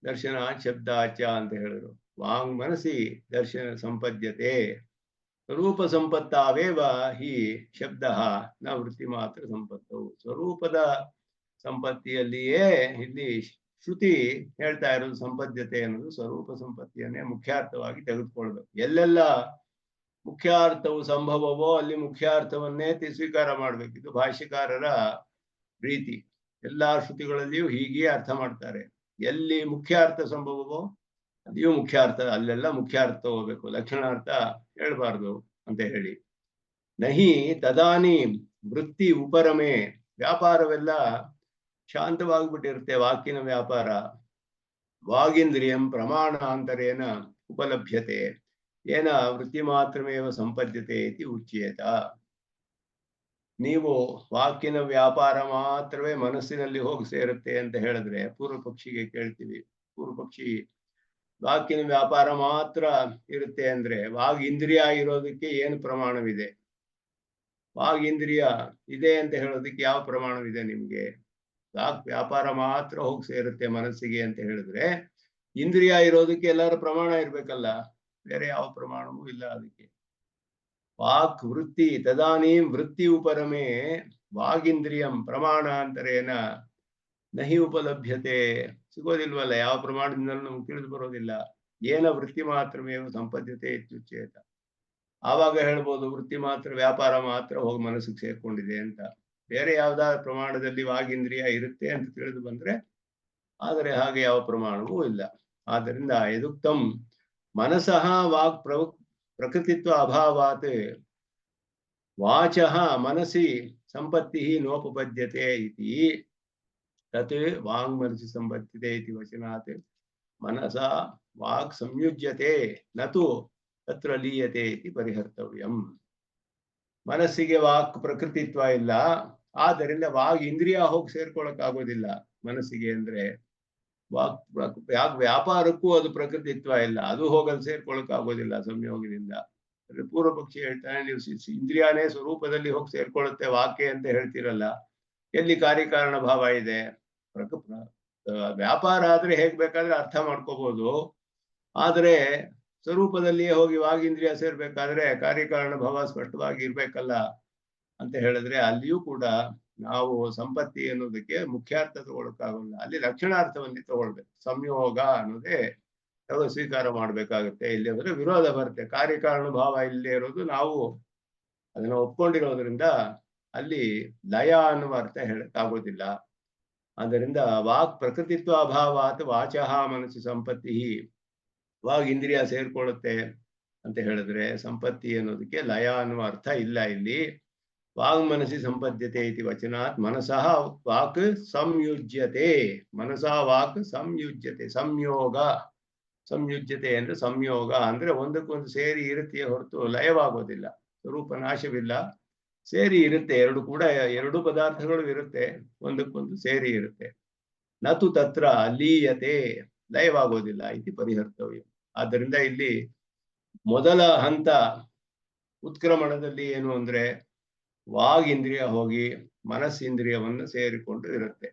ದರ್ಶನ ಶಬ್ದಾಚ ಅಂತ ಹೇಳಿದ್ರು. ವಾಂಗ್ ಮನಸಿ ದರ್ಶನ ಸಂಪದ್ಯತೆ ಸ್ವರೂಪ ಸಂಪತ್ತಾವೇವ ಹಿ ಶಬ್ದ ನ ವೃತ್ತಿ ಮಾತ್ರ ಸಂಪತ್ತು. ಸ್ವರೂಪದ ಸಂಪತ್ತಿಯಲ್ಲಿಯೇ ಇಲ್ಲಿ ಶ್ರುತಿ ಹೇಳ್ತಾ ಇರೋದು ಸಂಪದ್ಯತೆ ಅನ್ನೋದು ಸ್ವರೂಪ ಸಂಪತ್ತಿಯನ್ನೇ ಮುಖ್ಯಾರ್ಥವಾಗಿ ತೆಗೆದುಕೊಳ್ಬೇಕು. ಎಲ್ಲೆಲ್ಲ ಮುಖ್ಯಾರ್ಥವು ಸಂಭವವೋ ಅಲ್ಲಿ ಮುಖ್ಯಾರ್ಥವನ್ನೇ ಸ್ವೀಕಾರ ಮಾಡ್ಬೇಕು. ಇದು ಭಾಷ್ಯಕಾರರ ರೀತಿ. ಎಲ್ಲಾ ಶ್ರುತಿಗಳಲ್ಲಿಯೂ ಹೀಗೆ ಅರ್ಥ ಮಾಡ್ತಾರೆ. ಎಲ್ಲಿ ಮುಖ್ಯಾರ್ಥ ಸಂಭವವೋ ಅಲ್ಲಿಯೂ ಮುಖ್ಯಾರ್ಥ, ಅಲ್ಲೆಲ್ಲ ಮುಖ್ಯಾರ್ಥ ಹೋಗ್ಬೇಕು, ಲಕ್ಷಣಾರ್ಥ ಹೇಳ್ಬಾರ್ದು ಅಂತ ಹೇಳಿ. ನಹಿ ತದಾನಿ ವೃತ್ತಿ ಉಪರಮೆ. ವ್ಯಾಪಾರವೆಲ್ಲ ಶಾಂತವಾಗ್ಬಿಟ್ಟಿರುತ್ತೆ. ವಾಕಿನ ವ್ಯಾಪಾರ ವಾಗಿಂದ್ರಿಯಂ ಪ್ರಮಾಣಾಂತರೇನ ಉಪಲಭ್ಯತೆ ಏನ ವೃತ್ತಿ ಮಾತ್ರಮೇವ ಸಂಪದ್ಯತೆ ಇತಿ ಉಚ್ಯೇತ. ನೀವು ವಾಕಿನ ವ್ಯಾಪಾರ ಮಾತ್ರವೇ ಮನಸ್ಸಿನಲ್ಲಿ ಹೋಗಿ ಸೇರುತ್ತೆ ಅಂತ ಹೇಳಿದ್ರೆ ಪೂರ್ವ ಪಕ್ಷಿಗೆ ಕೇಳ್ತೀವಿ. ಪೂರ್ವ ಪಕ್ಷಿ ವಾಕಿನ ವ್ಯಾಪಾರ ಮಾತ್ರ ಇರುತ್ತೆ ಅಂದ್ರೆ ವಾಗ್ ಇಂದ್ರಿಯ ಇರೋದಕ್ಕೆ ಏನು ಪ್ರಮಾಣವಿದೆ? ವಾಗ್ ಇಂದ್ರಿಯ ಇದೆ ಅಂತ ಹೇಳೋದಕ್ಕೆ ಯಾವ ಪ್ರಮಾಣವಿದೆ ನಿಮ್ಗೆ? ವಾಕ್ ವ್ಯಾಪಾರ ಮಾತ್ರ ಹೋಗಿ ಸೇರುತ್ತೆ ಮನಸ್ಸಿಗೆ ಅಂತ ಹೇಳಿದ್ರೆ ಇಂದ್ರಿಯ ಇರೋದಕ್ಕೆ ಎಲ್ಲರ ಪ್ರಮಾಣ ಇರ್ಬೇಕಲ್ಲ, ಬೇರೆ ಯಾವ ಪ್ರಮಾಣವೂ ಇಲ್ಲ ಅದಕ್ಕೆ. ವಾಕ್ ವೃತ್ತಿ ತದಾನೀಂ ವೃತ್ತಿ ಉಪರಮೆ ವಾಗೀಂದ್ರಿಯಂ ಪ್ರಮಾಣಾಂತರೇನ ನಹಿ ಉಪಲಭ್ಯತೆ. ಸಿಗೋದಿಲ್ವಲ್ಲ, ಯಾವ ಪ್ರಮಾಣದಿಂದಲೂ ನಮ್ಗೆ ತಿಳಿದು ಬರೋದಿಲ್ಲ. ಏನ ವೃತ್ತಿ ಮಾತ್ರಮೇವ ಸಂಪದ್ಯತೆ ಇತ್ಯುಚ್ಯೇತ. ಆವಾಗ ಹೇಳ್ಬೋದು ವೃತ್ತಿ ಮಾತ್ರ ವ್ಯಾಪಾರ ಮಾತ್ರ ಹೋಗಿ ಮನಸ್ಸಿಗೆ ಸೇರ್ಕೊಂಡಿದೆ ಅಂತ. ಬೇರೆ ಯಾವ್ದಾದ್ರು ಪ್ರಮಾಣದಲ್ಲಿ ವಾಗೀಂದ್ರಿಯ ಇರುತ್ತೆ ಅಂತ ತಿಳಿದು ಬಂದ್ರೆ, ಆದರೆ ಹಾಗೆ ಯಾವ ಪ್ರಮಾಣವೂ ಇಲ್ಲ. ಆದ್ದರಿಂದ ಯದುಕ್ತಂ ಮನಸಃ ವಾಕ್ ಪ್ರಕೃತಿತ್ವ ಅಭಾವಾತ್ ವಾಚಃ ಮನಸಿ ಸಂಪತ್ತಿ ನೋಪಪದ್ಯತೆ ಇತಿ ತತ್ ವಾಂಗ್ ಮನಸಿ ಸಂಪತ್ತಿದೆ ಇತಿ ವಚನಾತ್ ಮನಸ ವಾಕ್ ಸಂಯುಜ್ಯತೆ ನತು ತತ್ರ ಲೀಯತೆ ಇತಿ ಪರಿಹರ್ತವ್ಯಂ. ಮನಸ್ಸಿಗೆ ವಾಕ್ ಪ್ರಕೃತಿತ್ವ ಇಲ್ಲ, ಆದ್ದರಿಂದ ವಾಗ್ ಇಂದ್ರಿಯ ಹೋಗಿ ಸೇರ್ಕೊಳಕ್ ಆಗೋದಿಲ್ಲ ಮನಸ್ಸಿಗೆ. ಅಂದ್ರೆ ವಾಕ್ ವ್ಯಾಪಾರಕ್ಕೂ ಅದು ಪ್ರಕೃತಿತ್ವ ಇಲ್ಲ, ಅದು ಹೋಗಲು ಸೇರ್ಕೊಳಕ್ ಆಗೋದಿಲ್ಲ ಸಂಯೋಗದಿಂದ. ಪೂರ್ವ ಪಕ್ಷಿ ಹೇಳ್ತಾನೆ, ನೀವು ಇಂದ್ರಿಯಾನೇ ಸ್ವರೂಪದಲ್ಲಿ ಹೋಗಿ ಸೇರ್ಕೊಳ್ಳುತ್ತೆ ವಾಕ್ಯ ಅಂತ ಹೇಳ್ತಿರಲ್ಲ, ಎಲ್ಲಿ ಕಾರ್ಯಕಾರಣ ಭಾವ ಇದೆ? ವ್ಯಾಪಾರ ಆದ್ರೆ ಹೇಗ್ ಬೇಕಾದ್ರೆ ಅರ್ಥ ಮಾಡ್ಕೋಬಹುದು, ಆದ್ರೆ ಸ್ವರೂಪದಲ್ಲಿಯೇ ಹೋಗಿ ವಾಗೀಂದ್ರಿಯ ಸೇರ್ಬೇಕಾದ್ರೆ ಕಾರ್ಯಕಾರಣ ಭಾವ ಸ್ಪಷ್ಟವಾಗಿ ಇರ್ಬೇಕಲ್ಲ ಅಂತ ಹೇಳಿದ್ರೆ ಅಲ್ಲಿಯೂ ಕೂಡ ನಾವು ಸಂಪತ್ತಿ ಅನ್ನೋದಕ್ಕೆ ಮುಖ್ಯಾರ್ಥ ತಗೊಳಕ್ಕಾಗಲ್ಲ, ಅಲ್ಲಿ ಲಕ್ಷಣಾರ್ಥವನ್ನೇ ತಗೊಳ್ಬೇಕು. ಸಂಯೋಗ ಅನ್ನೋದೇ ಸ್ವೀಕಾರ ಮಾಡ್ಬೇಕಾಗುತ್ತೆ. ಇಲ್ಲಿ ಅಂದ್ರೆ ವಿರೋಧ ಬರುತ್ತೆ. ಕಾರ್ಯಕಾರಣ ಭಾವ ಇಲ್ಲೇ ಇರೋದು ನಾವು ಅದನ್ನ ಒಪ್ಕೊಂಡಿರೋದ್ರಿಂದ ಅಲ್ಲಿ ಲಯ ಅನ್ನುವ ಅರ್ಥ ಹೇಳಕ್ಕಾಗೋದಿಲ್ಲ. ಆದ್ದರಿಂದ ವಾಕ್ ಪ್ರಕೃತಿತ್ವ ಅಭಾವಾತ್ ವಾಚಃ ಮನಸ್ಸು ಸಂಪತ್ತಿ, ವಾಗ್ ಇಂದ್ರಿಯ ಸೇರ್ಕೊಳ್ಳುತ್ತೆ ಅಂತ ಹೇಳಿದ್ರೆ ಸಂಪತ್ತಿ ಅನ್ನೋದಕ್ಕೆ ಲಯ ಅನ್ನುವ ಅರ್ಥ ಇಲ್ಲ ಇಲ್ಲಿ. ವಾಗ್ ಮನಸಿ ಸಂಪದ್ಯತೆ ಇತಿ ವಚನಾತ್ ಮನಸಃ ವಾಕ್ ಸಂಯುಜ್ಯತೆ. ಮನಸಃ ವಾಕ್ ಸಂಯುಜ್ಯತೆ. ಸಂಯೋಗ ಸಂಯುಜ್ಯತೆ ಅಂದ್ರೆ ಸಂಯೋಗ ಅಂದ್ರೆ ಒಂದಕ್ಕೊಂದು ಸೇರಿ ಇರುತ್ತೆ ಹೊರತು ಲಯವಾಗೋದಿಲ್ಲ. ಸ್ವರೂಪ ನಾಶವಿಲ್ಲ, ಸೇರಿ ಇರುತ್ತೆ. ಎರಡು ಕೂಡ ಎರಡು ಪದಾರ್ಥಗಳು ಇರುತ್ತೆ, ಒಂದಕ್ಕೊಂದು ಸೇರಿ ಇರುತ್ತೆ. ನತು ತತ್ರ ಲೀಯತೆ, ಲಯವಾಗೋದಿಲ್ಲ ಇತಿ ಪರಿಹರ್ತವ್ಯ. ಆದ್ದರಿಂದ ಇಲ್ಲಿ ಮೊದಲ ಹಂತ ಉತ್ಕ್ರಮಣದಲ್ಲಿ ಏನು ಅಂದ್ರೆ ವಾಗ್ ಇಂದ್ರಿಯ ಹೋಗಿ ಮನಸ್ಸಿಂದ್ರಿಯವನ್ನು ಸೇರಿಕೊಂಡು ಇರುತ್ತೆ,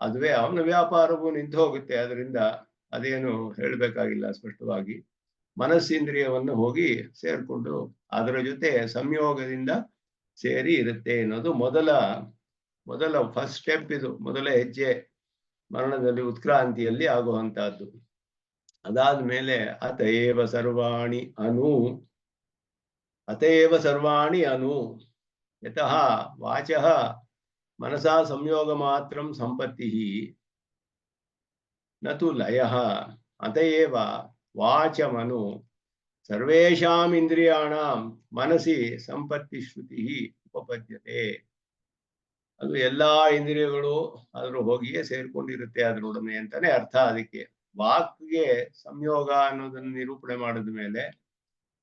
ಅದುವೇ ಅವನ ವ್ಯಾಪಾರವು ನಿಂತು ಹೋಗುತ್ತೆ. ಅದರಿಂದ ಅದೇನು ಹೇಳಬೇಕಾಗಿಲ್ಲ ಸ್ಪಷ್ಟವಾಗಿ. ಮನಸ್ಸೇಂದ್ರಿಯವನ್ನು ಹೋಗಿ ಸೇರ್ಕೊಂಡು ಅದರ ಜೊತೆ ಸಂಯೋಗದಿಂದ ಸೇರಿ ಇರುತ್ತೆ ಅನ್ನೋದು ಮೊದಲ ಫಸ್ಟ್ ಸ್ಟೆಪ್. ಇದು ಮೊದಲ ಹೆಜ್ಜೆ ಮರಣದಲ್ಲಿ ಉತ್ಕ್ರಾಂತಿಯಲ್ಲಿ ಆಗುವಂತಹದ್ದು. ಅದಾದ್ಮೇಲೆ ಅತಏವ ಸರ್ವಾಣಿ ಅನು ಯತಃ ವಾಚಃ ಮನಸಾ ಸಂಯೋಗ ಮಾತ್ರಂ ಸಂಪತ್ತಿ ನತು ಲಯಃ ಅತಏವ ವಾಚಮನು ಸರ್ವೇಷಾಂ ಇಂದ್ರಿಯಾಣಾಂ ಮನಸಿ ಸಂಪತ್ತಿ ಶ್ರುತಿ ಉಪಪದ್ಯತೆ. ಅದು ಎಲ್ಲಾ ಇಂದ್ರಿಯಗಳು ಅದ್ರ ಹೋಗಿಯೇ ಸೇರ್ಕೊಂಡಿರುತ್ತೆ ಅದರೊಡನೆ ಅಂತಾನೆ ಅರ್ಥ. ಅದಕ್ಕೆ ವಾಕ್ಗೆ ಸಂಯೋಗ ಅನ್ನೋದನ್ನು ನಿರೂಪಣೆ ಮಾಡಿದ ಮೇಲೆ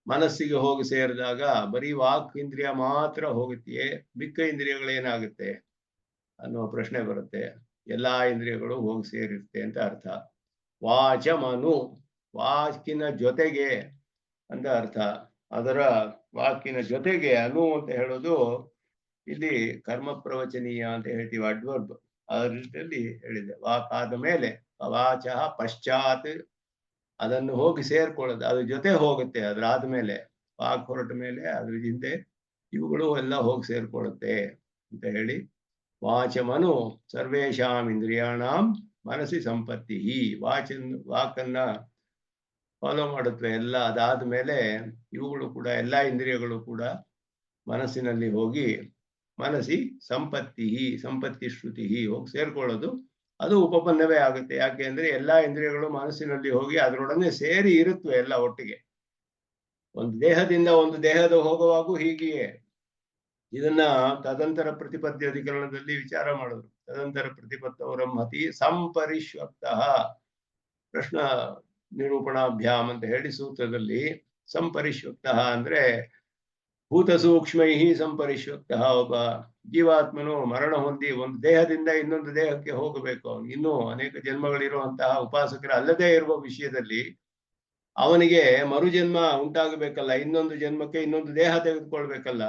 ಮನಸ್ಸಿಗೆ ಹೋಗಿ ಸೇರಿದಾಗ ಬರೀ ವಾಕ್ ಇಂದ್ರಿಯ ಮಾತ್ರ ಹೋಗುತ್ತೆಯೇ, ಮಿಕ್ಕ ಇಂದ್ರಿಯಗಳೇನಾಗುತ್ತೆ ಅನ್ನುವ ಪ್ರಶ್ನೆ ಬರುತ್ತೆ. ಎಲ್ಲಾ ಇಂದ್ರಿಯಗಳು ಹೋಗಿ ಸೇರಿರುತ್ತೆ ಅಂತ ಅರ್ಥ. ವಾಚಮನು, ವಾಕಿನ ಜೊತೆಗೆ ಅಂತ ಅರ್ಥ. ಅದರ ವಾಕಿನ ಜೊತೆಗೆ ಅನು ಅಂತ ಹೇಳೋದು ಇಲ್ಲಿ ಕರ್ಮ ಪ್ರವಚನೀಯ ಅಂತ ಹೇಳ್ತೀವಿ, ಅಡ್ವರ್ಬ್. ಆ ರೀತಿಯಲ್ಲಿ ಹೇಳಿದೆ. ವಾಕ್ ಆದ ಮೇಲೆ ವಾಚ ಪಶ್ಚಾತ್ ಅದನ್ನು ಹೋಗಿ ಸೇರ್ಕೊಳ್ಳೋದು, ಅದ್ರ ಜೊತೆ ಹೋಗುತ್ತೆ. ಅದ್ರಾದ್ಮೇಲೆ ವಾಕ್ ಹೊರಟ ಮೇಲೆ ಅದ್ರ ಹಿಂದೆ ಇವುಗಳು ಎಲ್ಲ ಹೋಗಿ ಸೇರ್ಕೊಳ್ಳುತ್ತೆ ಅಂತ ಹೇಳಿ, ವಾಚಮನು ಸರ್ವೇಷಾಂ ಇಂದ್ರಿಯಾಣಾಂ ಮನಸ್ಸಿ ಸಂಪತ್ತಿ. ವಾಕನ್ನ ಫಾಲೋ ಮಾಡುತ್ತವೆ ಎಲ್ಲ. ಅದಾದ್ಮೇಲೆ ಇವುಗಳು ಕೂಡ ಎಲ್ಲಾ ಇಂದ್ರಿಯಗಳು ಕೂಡ ಮನಸ್ಸಿನಲ್ಲಿ ಹೋಗಿ ಮನಸ್ಸಿ ಸಂಪತ್ತಿ ಶ್ರುತಿ ಹೋಗಿ ಸೇರ್ಕೊಳ್ಳೋದು. ಅದು ಉಪಪನ್ನವೇ ಆಗುತ್ತೆ. ಯಾಕೆ ಅಂದ್ರೆ ಎಲ್ಲಾ ಇಂದ್ರಿಯಗಳು ಮನಸ್ಸಿನಲ್ಲಿ ಹೋಗಿ ಅದರೊಡನೆ ಸೇರಿ ಇರುತ್ತವೆ ಎಲ್ಲ ಒಟ್ಟಿಗೆ. ಒಂದು ದೇಹದಿಂದ ಒಂದು ದೇಹದ ಹೋಗುವಾಗೂ ಹೀಗೆಯೇ. ಇದನ್ನ ತದಂತರ ಪ್ರತಿಪತ್ತಿ ಅಧಿಕರಣದಲ್ಲಿ ವಿಚಾರ ಮಾಡಿದ್ರು. ತದಂತರ ಪ್ರತಿಪತ್ತವರಮತಿ ಸಂಪರಿಶ್ವಕ್ತಃ ಪ್ರಶ್ನ ನಿರೂಪಣಾಭ್ಯಾಮ್ ಅಂತ ಹೇಳಿ ಸೂತ್ರದಲ್ಲಿ ಸಂಪರಿಶ್ವಕ್ತಃ ಅಂದ್ರೆ ಭೂತ ಸೂಕ್ಷ್ಮೈ ಸಂಪರಿಶ್ವಕ್ತಃ. ಒಬ್ಬ ಜೀವಾತ್ಮನು ಮರಣ ಹೊಂದಿ ಒಂದು ದೇಹದಿಂದ ಇನ್ನೊಂದು ದೇಹಕ್ಕೆ ಹೋಗಬೇಕು. ಅವನು ಇನ್ನೂ ಅನೇಕ ಜನ್ಮಗಳಿರುವಂತಹ ಉಪಾಸಕರ ಅಲ್ಲದೆ ಇರುವ ವಿಷಯದಲ್ಲಿ ಅವನಿಗೆ ಮರುಜನ್ಮ ಉಂಟಾಗಬೇಕಲ್ಲ, ಇನ್ನೊಂದು ಜನ್ಮಕ್ಕೆ ಇನ್ನೊಂದು ದೇಹ ತೆಗೆದುಕೊಳ್ಬೇಕಲ್ಲ.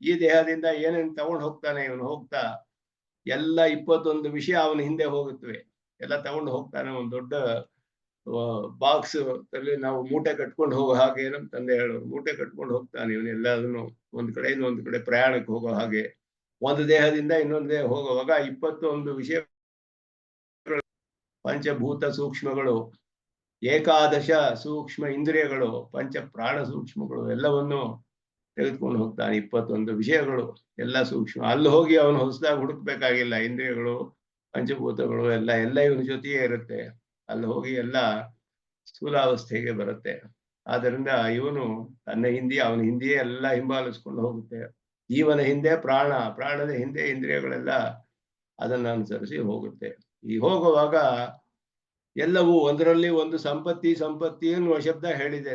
ಈ ದೇಹದಿಂದ ಏನೇನು ತಗೊಂಡು ಹೋಗ್ತಾನೆ ಇವನು, ಹೋಗ್ತಾ ಎಲ್ಲ 21 ವಿಷಯ ಅವನ ಹಿಂದೆ ಹೋಗುತ್ತವೆ. ಎಲ್ಲ ತಗೊಂಡು ಹೋಗ್ತಾನೆ. ಒಂದು ದೊಡ್ಡ ಬಾಕ್ಸ್ ಅಲ್ಲಿ ನಾವು ಮೂಟೆ ಕಟ್ಕೊಂಡು ಹೋಗೋ ಹಾಗೆ, ನಮ್ಮ ತಂದೆ ಹೇಳೋರು, ಮೂಟೆ ಕಟ್ಕೊಂಡು ಹೋಗ್ತಾನೆ ಇವನು ಎಲ್ಲದನ್ನು. ಒಂದು ಕಡೆಯಿಂದ ಒಂದು ಕಡೆ ಪ್ರಯಾಣಕ್ಕೆ ಹೋಗೋ ಹಾಗೆ ಒಂದು ದೇಹದಿಂದ ಇನ್ನೊಂದು ದೇಹ ಹೋಗುವಾಗ 21 ವಿಷಯ, ಪಂಚಭೂತ ಸೂಕ್ಷ್ಮಗಳು, ಏಕಾದಶ ಸೂಕ್ಷ್ಮ ಇಂದ್ರಿಯಗಳು, ಪಂಚ ಪ್ರಾಣ ಸೂಕ್ಷ್ಮಗಳು ಎಲ್ಲವನ್ನು ತೆಗೆದುಕೊಂಡು ಹೋಗ್ತಾನೆ. 21 ವಿಷಯಗಳು ಎಲ್ಲ ಸೂಕ್ಷ್ಮ. ಅಲ್ಲಿ ಹೋಗಿ ಅವನು ಹೊಸದಾಗಿ ಹುಡುಕ್ಬೇಕಾಗಿಲ್ಲ. ಇಂದ್ರಿಯಗಳು ಪಂಚಭೂತಗಳು ಎಲ್ಲ ಇವನ ಜೊತೆಯೇ ಇರುತ್ತೆ. ಅಲ್ಲಿ ಹೋಗಿ ಎಲ್ಲ ಸ್ಥೂಲಾವಸ್ಥೆಗೆ ಬರುತ್ತೆ. ಆದ್ದರಿಂದ ಇವನು ತನ್ನ ಹಿಂದೆ ಅವನ ಹಿಂದೆಯೇ ಎಲ್ಲ ಹಿಂಬಾಲಿಸ್ಕೊಂಡು ಹೋಗುತ್ತೆ. ಜೀವನ ಹಿಂದೆ ಪ್ರಾಣದ ಹಿಂದೆ ಇಂದ್ರಿಯಗಳೆಲ್ಲ ಅದನ್ನು ಅನುಸರಿಸಿ ಹೋಗುತ್ತೆ. ಈ ಹೋಗುವಾಗ ಎಲ್ಲವೂ ಒಂದರಲ್ಲಿ ಒಂದು ಸಂಪತ್ತಿ ಎನ್ನುವ ಶಬ್ದ ಹೇಳಿದೆ.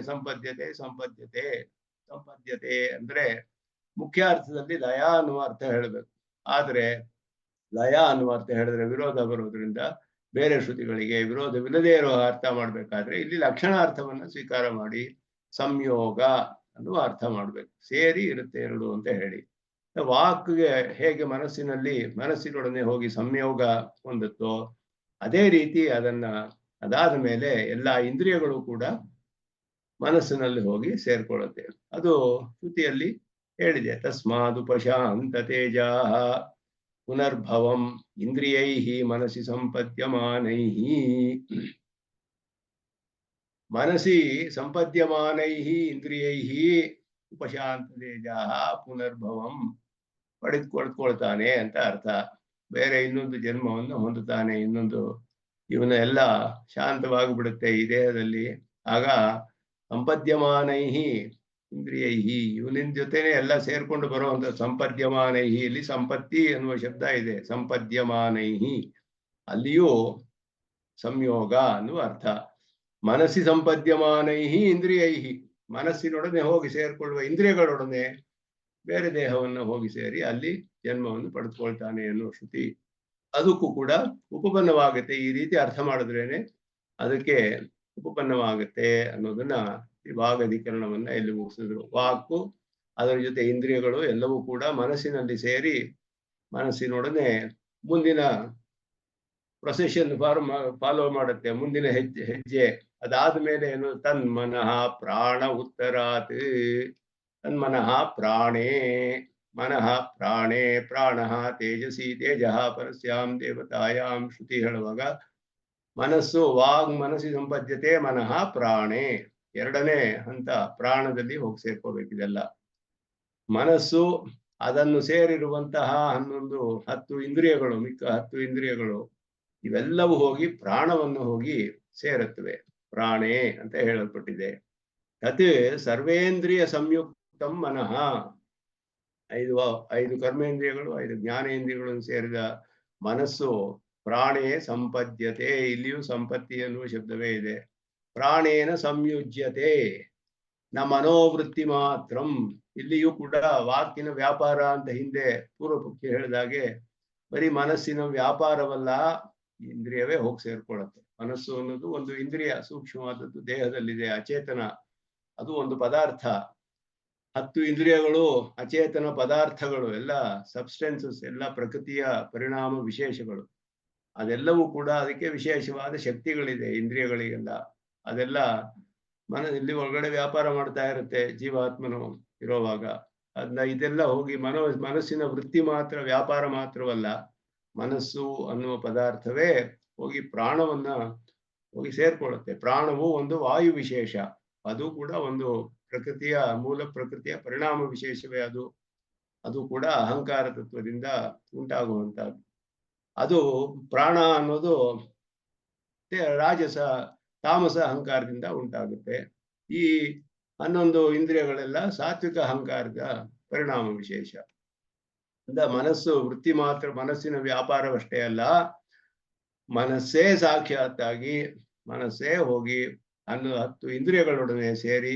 ಸಂಪದ್ಯತೆ ಅಂದ್ರೆ ಮುಖ್ಯ ಅರ್ಥದಲ್ಲಿ ಲಯ ಅನ್ನುವ ಅರ್ಥ ಹೇಳಬೇಕು. ಆದ್ರೆ ಲಯ ಅನ್ನುವ ಅರ್ಥ ಹೇಳಿದ್ರೆ ವಿರೋಧ ಬರೋದ್ರಿಂದ ಬೇರೆ ಶ್ರುತಿಗಳಿಗೆ ವಿರೋಧವಿಲ್ಲದೆ ಇರುವ ಅರ್ಥ ಮಾಡ್ಬೇಕಾದ್ರೆ ಇಲ್ಲಿ ಲಕ್ಷಣಾರ್ಥವನ್ನ ಸ್ವೀಕಾರ ಮಾಡಿ ಸಂಯೋಗ ಅನ್ನುವ ಅರ್ಥ ಮಾಡ್ಬೇಕು. ಸೇರಿ ಇರುತ್ತೆ ಎರಡು ಅಂತ ಹೇಳಿ, ವಾಕ್ಗೆ ಹೇಗೆ ಮನಸ್ಸಿನೊಡನೆ ಹೋಗಿ ಸಂಯೋಗ ಹೊಂದುತ್ತೋ ಅದೇ ರೀತಿ ಅದಾದ ಮೇಲೆ ಎಲ್ಲಾ ಇಂದ್ರಿಯಗಳು ಕೂಡ ಮನಸ್ಸಿನಲ್ಲಿ ಹೋಗಿ ಸೇರ್ಕೊಳ್ಳುತ್ತೆ. ಅದು ಶ್ರುತಿಯಲ್ಲಿ ಹೇಳಿದೆ. ತಸ್ಮಾದುಪಶಾಂತ ತೇಜಾ ಪುನರ್ಭವಂ ಇಂದ್ರಿಯೈಃ ಮನಸಿ ಸಂಪದ್ಯಮಾನೈಃ. ಮನಸಿ ಸಂಪದ್ಯಮಾನೈಃ ಇಂದ್ರಿಯೈಃ ಉಪಶಾಂತ ತೇಜಾ ಪುನರ್ಭವಂ ಪಡೆದುಕೊಳ್ತಾನೆ ಅಂತ ಅರ್ಥ. ಬೇರೆ ಇನ್ನೊಂದು ಜನ್ಮವನ್ನು ಹೊಂದುತ್ತಾನೆ. ಇವನ ಎಲ್ಲ ಶಾಂತವಾಗಿ ಬಿಡುತ್ತೆ ಈ ದೇಹದಲ್ಲಿ. ಆಗ ಸಂಪದ್ಯಮಾನೈಃ ಇಂದ್ರಿಯೈಃ, ಇವನಿನ ಜೊತೆನೆ ಎಲ್ಲ ಸೇರ್ಕೊಂಡು ಬರುವಂತ ಸಂಪದ್ಯಮಾನೈಃ. ಇಲ್ಲಿ ಸಂಪತ್ತಿ ಎನ್ನುವ ಶಬ್ದ ಇದೆ. ಸಂಪದ್ಯಮಾನೈಃ ಅಲ್ಲಿಯೂ ಸಂಯೋಗ ಅನ್ನುವ ಅರ್ಥ. ಮನಸ್ಸಿ ಸಂಪದ್ಯಮಾನೈಃ ಇಂದ್ರಿಯೈಃ, ಮನಸ್ಸಿನೊಡನೆ ಹೋಗಿ ಸೇರ್ಕೊಳ್ಳುವ ಇಂದ್ರಿಯಗಳೊಡನೆ ಬೇರೆ ದೇಹವನ್ನು ಹೋಗಿ ಸೇರಿ ಅಲ್ಲಿ ಜನ್ಮವನ್ನು ಪಡೆದುಕೊಳ್ತಾನೆ ಎನ್ನುವ ಶ್ರುತಿ ಅದಕ್ಕೂ ಕೂಡ ಉಪಪನ್ನವಾಗುತ್ತೆ. ಈ ರೀತಿ ಅರ್ಥ ಮಾಡಿದ್ರೇನೆ ಅದಕ್ಕೆ ಉಪಪನ್ನವಾಗುತ್ತೆ ಅನ್ನೋದನ್ನ ಈ ಭಾಗಾಧಿಕರಣವನ್ನ ಇಲ್ಲಿ ಮುಗಿಸಿದ್ರು. ವಾಕು ಅದರ ಜೊತೆ ಇಂದ್ರಿಯಗಳು ಎಲ್ಲವೂ ಕೂಡ ಮನಸ್ಸಿನಲ್ಲಿ ಸೇರಿ ಮನಸ್ಸಿನೊಡನೆ ಮುಂದಿನ ಪ್ರೊಸೆಷನ್ ಫಾಲೋ ಮಾಡುತ್ತೆ. ಮುಂದಿನ ಹೆಜ್ಜೆ ಅದಾದ್ಮೇಲೆ ಏನು, ತನ್ಮನಃ ಪ್ರಾಣ ಉತ್ತರಾತ್. ತನ್ಮನಃ ಪ್ರಾಣೇ, ಮನಃ ಪ್ರಾಣೇ, ಪ್ರಾಣಃ ತೇಜಸಿ, ತೇಜಃ ಪರಸ್ಯಾಂ ದೇವತಾಯಾಂ. ಶ್ರುತಿ ಹೇಳುವಾಗ ಮನಸ್ಸಿ ಸಂಪದ್ಯತೆ ಮನಃ ಪ್ರಾಣೇ, ಎರಡನೇ ಹಂತ ಪ್ರಾಣದಲ್ಲಿ ಹೋಗಿ ಸೇರ್ಕೋಬೇಕಿದೆಲ್ಲ. ಮನಸ್ಸು ಅದನ್ನು ಸೇರಿರುವಂತಹ 10 ಇಂದ್ರಿಯಗಳು, ಮಿಕ್ಕ 10 ಇಂದ್ರಿಯಗಳು ಇವೆಲ್ಲವೂ ಹೋಗಿ ಪ್ರಾಣವನ್ನು ಹೋಗಿ ಸೇರುತ್ತವೆ. ಪ್ರಾಣೇ ಅಂತ ಹೇಳಲ್ಪಟ್ಟಿದೆ. ತತ್ ಸರ್ವೇಂದ್ರಿಯ ಸಂಯುಕ್ತಂ ಮನಃ. 5 ಕರ್ಮೇಂದ್ರಿಯಗಳು 5 ಜ್ಞಾನೇಂದ್ರಿಯಗಳನ್ನು ಸೇರಿದ ಮನಸ್ಸು ಪ್ರಾಣೇ ಸಂಪದ್ಯತೆ. ಇಲ್ಲಿಯೂ ಸಂಪತ್ತಿ ಎನ್ನುವ ಶಬ್ದವೇ ಇದೆ. ಪ್ರಾಣೇನ ಸಂಯುಜ್ಯತೆ ನ ಮನೋವೃತ್ತಿ ಮಾತ್ರಂ. ಇಲ್ಲಿಯೂ ಕೂಡ ವಾಕಿನ ವ್ಯಾಪಾರ ಅಂತ ಹಿಂದೆ ಪೂರ್ವಪಕ್ಷಿ ಹೇಳಿದಾಗೆ ಬರೀ ಮನಸ್ಸಿನ ವ್ಯಾಪಾರವಲ್ಲ, ಇಂದ್ರಿಯವೇ ಹೋಗಿ ಸೇರ್ಕೊಳ್ಳುತ್ತೆ. ಮನಸ್ಸು ಅನ್ನೋದು ಒಂದು ಇಂದ್ರಿಯ, ಸೂಕ್ಷ್ಮವಾದದ್ದು, ದೇಹದಲ್ಲಿದೆ, ಅಚೇತನ. ಅದು ಒಂದು ಪದಾರ್ಥ. 10 ಇಂದ್ರಿಯಗಳು ಅಚೇತನ ಪದಾರ್ಥಗಳು, ಎಲ್ಲ ಸಬ್ಸ್ಟೆನ್ಸಸ್, ಎಲ್ಲ ಪ್ರಕೃತಿಯ ಪರಿಣಾಮ ವಿಶೇಷಗಳು. ಅದೆಲ್ಲವೂ ಕೂಡ ಅದಕ್ಕೆ ವಿಶೇಷವಾದ ಶಕ್ತಿಗಳಿದೆ ಇಂದ್ರಿಯಗಳಿಗೆಲ್ಲ. ಅದೆಲ್ಲ ಇಲ್ಲಿ ಒಳಗಡೆ ವ್ಯಾಪಾರ ಮಾಡ್ತಾ ಇರುತ್ತೆ ಜೀವಾತ್ಮನು ಇರೋವಾಗ. ಇದೆಲ್ಲ ಹೋಗಿ ಮನಸ್ಸಿನ ವೃತ್ತಿ ಮಾತ್ರ, ವ್ಯಾಪಾರ ಮಾತ್ರವಲ್ಲ, ಮನಸ್ಸು ಅನ್ನುವ ಪದಾರ್ಥವೇ ಹೋಗಿ ಪ್ರಾಣವನ್ನ ಹೋಗಿ ಸೇರ್ಕೊಳ್ಳುತ್ತೆ. ಪ್ರಾಣವು ಒಂದು ವಾಯು ವಿಶೇಷ, ಅದು ಕೂಡ ಒಂದು ಪ್ರಕೃತಿಯ ಮೂಲ ಪ್ರಕೃತಿಯ ಪರಿಣಾಮ ವಿಶೇಷವೇ ಅದು. ಅದು ಕೂಡ ಅಹಂಕಾರ ತತ್ವದಿಂದ ಉಂಟಾಗುವಂತಹದ್ದು. ಅದು ಪ್ರಾಣ ಅನ್ನೋದು ರಾಜಸ ತಾಮಸ ಅಹಂಕಾರದಿಂದ ಉಂಟಾಗುತ್ತೆ. ಈ 11 ಇಂದ್ರಿಯಗಳೆಲ್ಲ ಸಾತ್ವಿಕ ಅಹಂಕಾರದ ಪರಿಣಾಮ ವಿಶೇಷ. ಮನಸ್ಸು ವೃತ್ತಿ ಮಾತ್ರ, ಮನಸ್ಸಿನ ವ್ಯಾಪಾರವಷ್ಟೇ ಅಲ್ಲ, ಮನಸ್ಸೇ ಸಾಕ್ಷಾತ್ತಾಗಿ, ಮನಸ್ಸೇ ಹೋಗಿ 10 ಇಂದ್ರಿಯಗಳೊಡನೆ ಸೇರಿ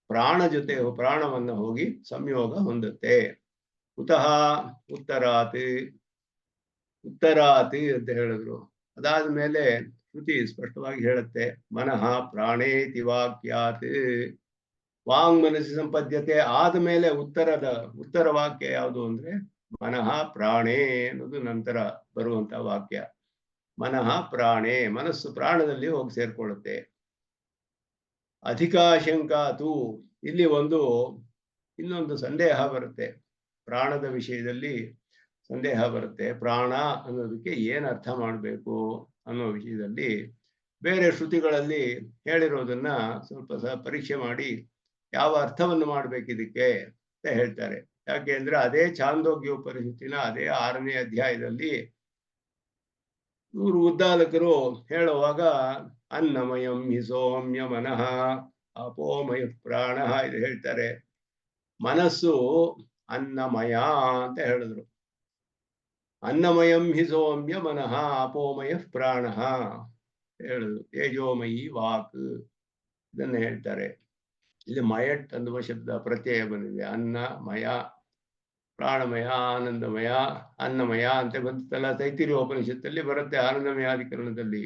ಪ್ರಾಣವನ್ನ ಹೋಗಿ ಸಂಯೋಗ ಹೊಂದುತ್ತೆ. ಕುತಃ ಉತ್ತರಾತ್ ಅಂತ ಹೇಳಿದ್ರು. ಅದಾದ್ಮೇಲೆ ಶ್ರುತಿ ಸ್ಪಷ್ಟವಾಗಿ ಹೇಳುತ್ತೆ, ಮನಃ ಪ್ರಾಣೇತಿ ವಾಕ್ಯಾತ್. ವಾಂಗ್ಮನಸ್ಸಿ ಸಂಪದ್ಯತೆ ಆದ್ಮೇಲೆ ಉತ್ತರ ವಾಕ್ಯ ಯಾವುದು ಅಂದ್ರೆ ಮನಃ ಪ್ರಾಣೇ ಅನ್ನೋದು ನಂತರ ಬರುವಂತ ವಾಕ್ಯ. ಮನಃ ಪ್ರಾಣೇ, ಮನಸ್ಸು ಪ್ರಾಣದಲ್ಲಿ ಹೋಗಿ ಸೇರ್ಕೊಳ್ಳುತ್ತೆ. ಅಧಿಕಾಶಂಕಾತು, ಇಲ್ಲಿ ಇನ್ನೊಂದು ಸಂದೇಹ ಬರುತ್ತೆ. ಪ್ರಾಣದ ವಿಷಯದಲ್ಲಿ ಸಂದೇಹ ಬರುತ್ತೆ. ಪ್ರಾಣ ಅನ್ನೋದಕ್ಕೆ ಏನ್ ಅರ್ಥ ಮಾಡಬೇಕು ಅನ್ನೋ ವಿಷಯದಲ್ಲಿ ಬೇರೆ ಶ್ರುತಿಗಳಲ್ಲಿ ಹೇಳಿರೋದನ್ನ ಸ್ವಲ್ಪ ಪರೀಕ್ಷೆ ಮಾಡಿ ಯಾವ ಅರ್ಥವನ್ನು ಮಾಡ್ಬೇಕಿದಕ್ಕೆ ಅಂತ ಹೇಳ್ತಾರೆ. ಯಾಕೆ ಅಂದ್ರೆ ಅದೇ ಛಾಂದೋಗ್ಯ ಉಪನಿಷತ್ತಿನ ಅದೇ 6ನೇ ಅಧ್ಯಾಯದಲ್ಲಿ ಇವರು ಉದ್ದಾಲಕರು ಹೇಳುವಾಗ ಅನ್ನಮಯಂ ಹಿ ಸೌಮ್ಯ ಮನಃ ಅಪೋಮಯ ಪ್ರಾಣ ಇದು ಹೇಳ್ತಾರೆ. ಮನಸ್ಸು ಅನ್ನಮಯ ಅಂತ ಹೇಳಿದ್ರು. ಅನ್ನಮಯಂ ಹಿ ಸೌಮ್ಯ ಮನಃ ಅಪೋಮಯ ಪ್ರಾಣ ಹೇಳುದು. ತೇಜೋಮಯಿ ವಾಕ್ ಇದನ್ನ ಹೇಳ್ತಾರೆ. ಇಲ್ಲಿ ಮಯಟ್ ಅನ್ನುವ ಶಬ್ದ ಪ್ರತ್ಯಯ ಬಂದಿದೆ. ಅನ್ನಮಯ, ಪ್ರಾಣಮಯ, ಆನಂದಮಯ, ಅನ್ನಮಯ ಅಂತ ಬಂತಲ್ಲ ತೈತಿರಿಯ ಉಪನಿಷತ್ತಲ್ಲಿ ಬರುತ್ತೆ. ಆನಂದಮಯಾಧಿಕರಣದಲ್ಲಿ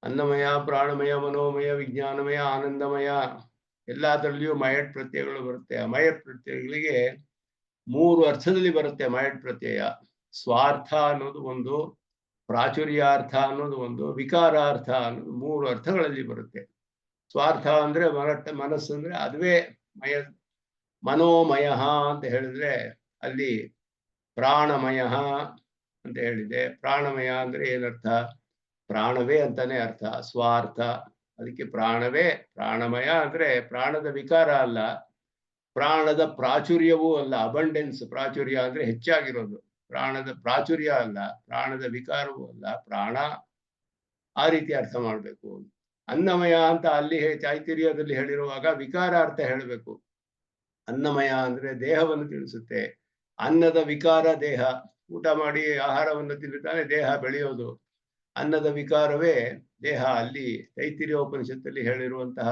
ಅನ್ನಮಯ, ಪ್ರಾಣಮಯ, ಮನೋಮಯ, ವಿಜ್ಞಾನಮಯ, ಆನಂದಮಯ ಎಲ್ಲದರಲ್ಲಿಯೂ ಮಯಟ್ ಪ್ರತ್ಯಯಗಳು ಬರುತ್ತೆ. ಆ ಮಯಟ್ ಪ್ರತ್ಯಯಗಳಿಗೆ 3 ಅರ್ಥದಲ್ಲಿ ಬರುತ್ತೆ. ಮಯಟ್ ಪ್ರತ್ಯಯ ಸ್ವಾರ್ಥ ಅನ್ನೋದು ಒಂದು, ಪ್ರಾಚುರ್ಯಾರ್ಥ ಅನ್ನೋದು ಒಂದು, ವಿಕಾರಾರ್ಥ ಅನ್ನೋದು 3 ಅರ್ಥಗಳಲ್ಲಿ ಬರುತ್ತೆ. ಸ್ವಾರ್ಥ ಅಂದ್ರೆ ಮನಸ್ಸು ಅಂದ್ರೆ ಅದುವೇ ಮನೋಮಯ ಅಂತ ಹೇಳಿದ್ರೆ ಅಲ್ಲಿ ಪ್ರಾಣಮಯ ಅಂತ ಹೇಳಿದೆ. ಪ್ರಾಣಮಯ ಅಂದ್ರೆ ಏನರ್ಥ? ಪ್ರಾಣವೇ ಅಂತಾನೆ ಅರ್ಥ. ಸ್ವಾರ್ಥ ಅದಕ್ಕೆ ಪ್ರಾಣವೇ. ಪ್ರಾಣಮಯ ಅಂದ್ರೆ ಪ್ರಾಣದ ವಿಕಾರ ಅಲ್ಲ, ಪ್ರಾಣದ ಪ್ರಾಚುರ್ಯವೂ ಅಲ್ಲ. ಅಬಂಡೆನ್ಸ್, ಪ್ರಾಚುರ್ಯ ಅಂದ್ರೆ ಹೆಚ್ಚಾಗಿರೋದು. ಪ್ರಾಣದ ಪ್ರಾಚುರ್ಯ ಅಲ್ಲ, ಪ್ರಾಣದ ವಿಕಾರವೂ ಅಲ್ಲ, ಪ್ರಾಣ. ಆ ರೀತಿ ಅರ್ಥ ಮಾಡ್ಬೇಕು. ಅನ್ನಮಯ ಅಂತ ಅಲ್ಲಿ ತೈತಿರಿಯದಲ್ಲಿ ಹೇಳಿರುವಾಗ ವಿಕಾರ ಅರ್ಥ ಹೇಳಬೇಕು. ಅನ್ನಮಯ ಅಂದ್ರೆ ದೇಹವನ್ನು ತಿಳಿಸುತ್ತೆ. ಅನ್ನದ ವಿಕಾರ ದೇಹ. ಊಟ ಮಾಡಿ ಆಹಾರವನ್ನು ತಿನ್ನುತ್ತಾನೆ ದೇಹ ಬೆಳೆಯೋದು. ಅನ್ನದ ವಿಕಾರವೇ ದೇಹ. ಅಲ್ಲಿ ತೈತಿರಿಯ ಉಪನಿಷತ್ತಲ್ಲಿ ಹೇಳಿರುವಂತಹ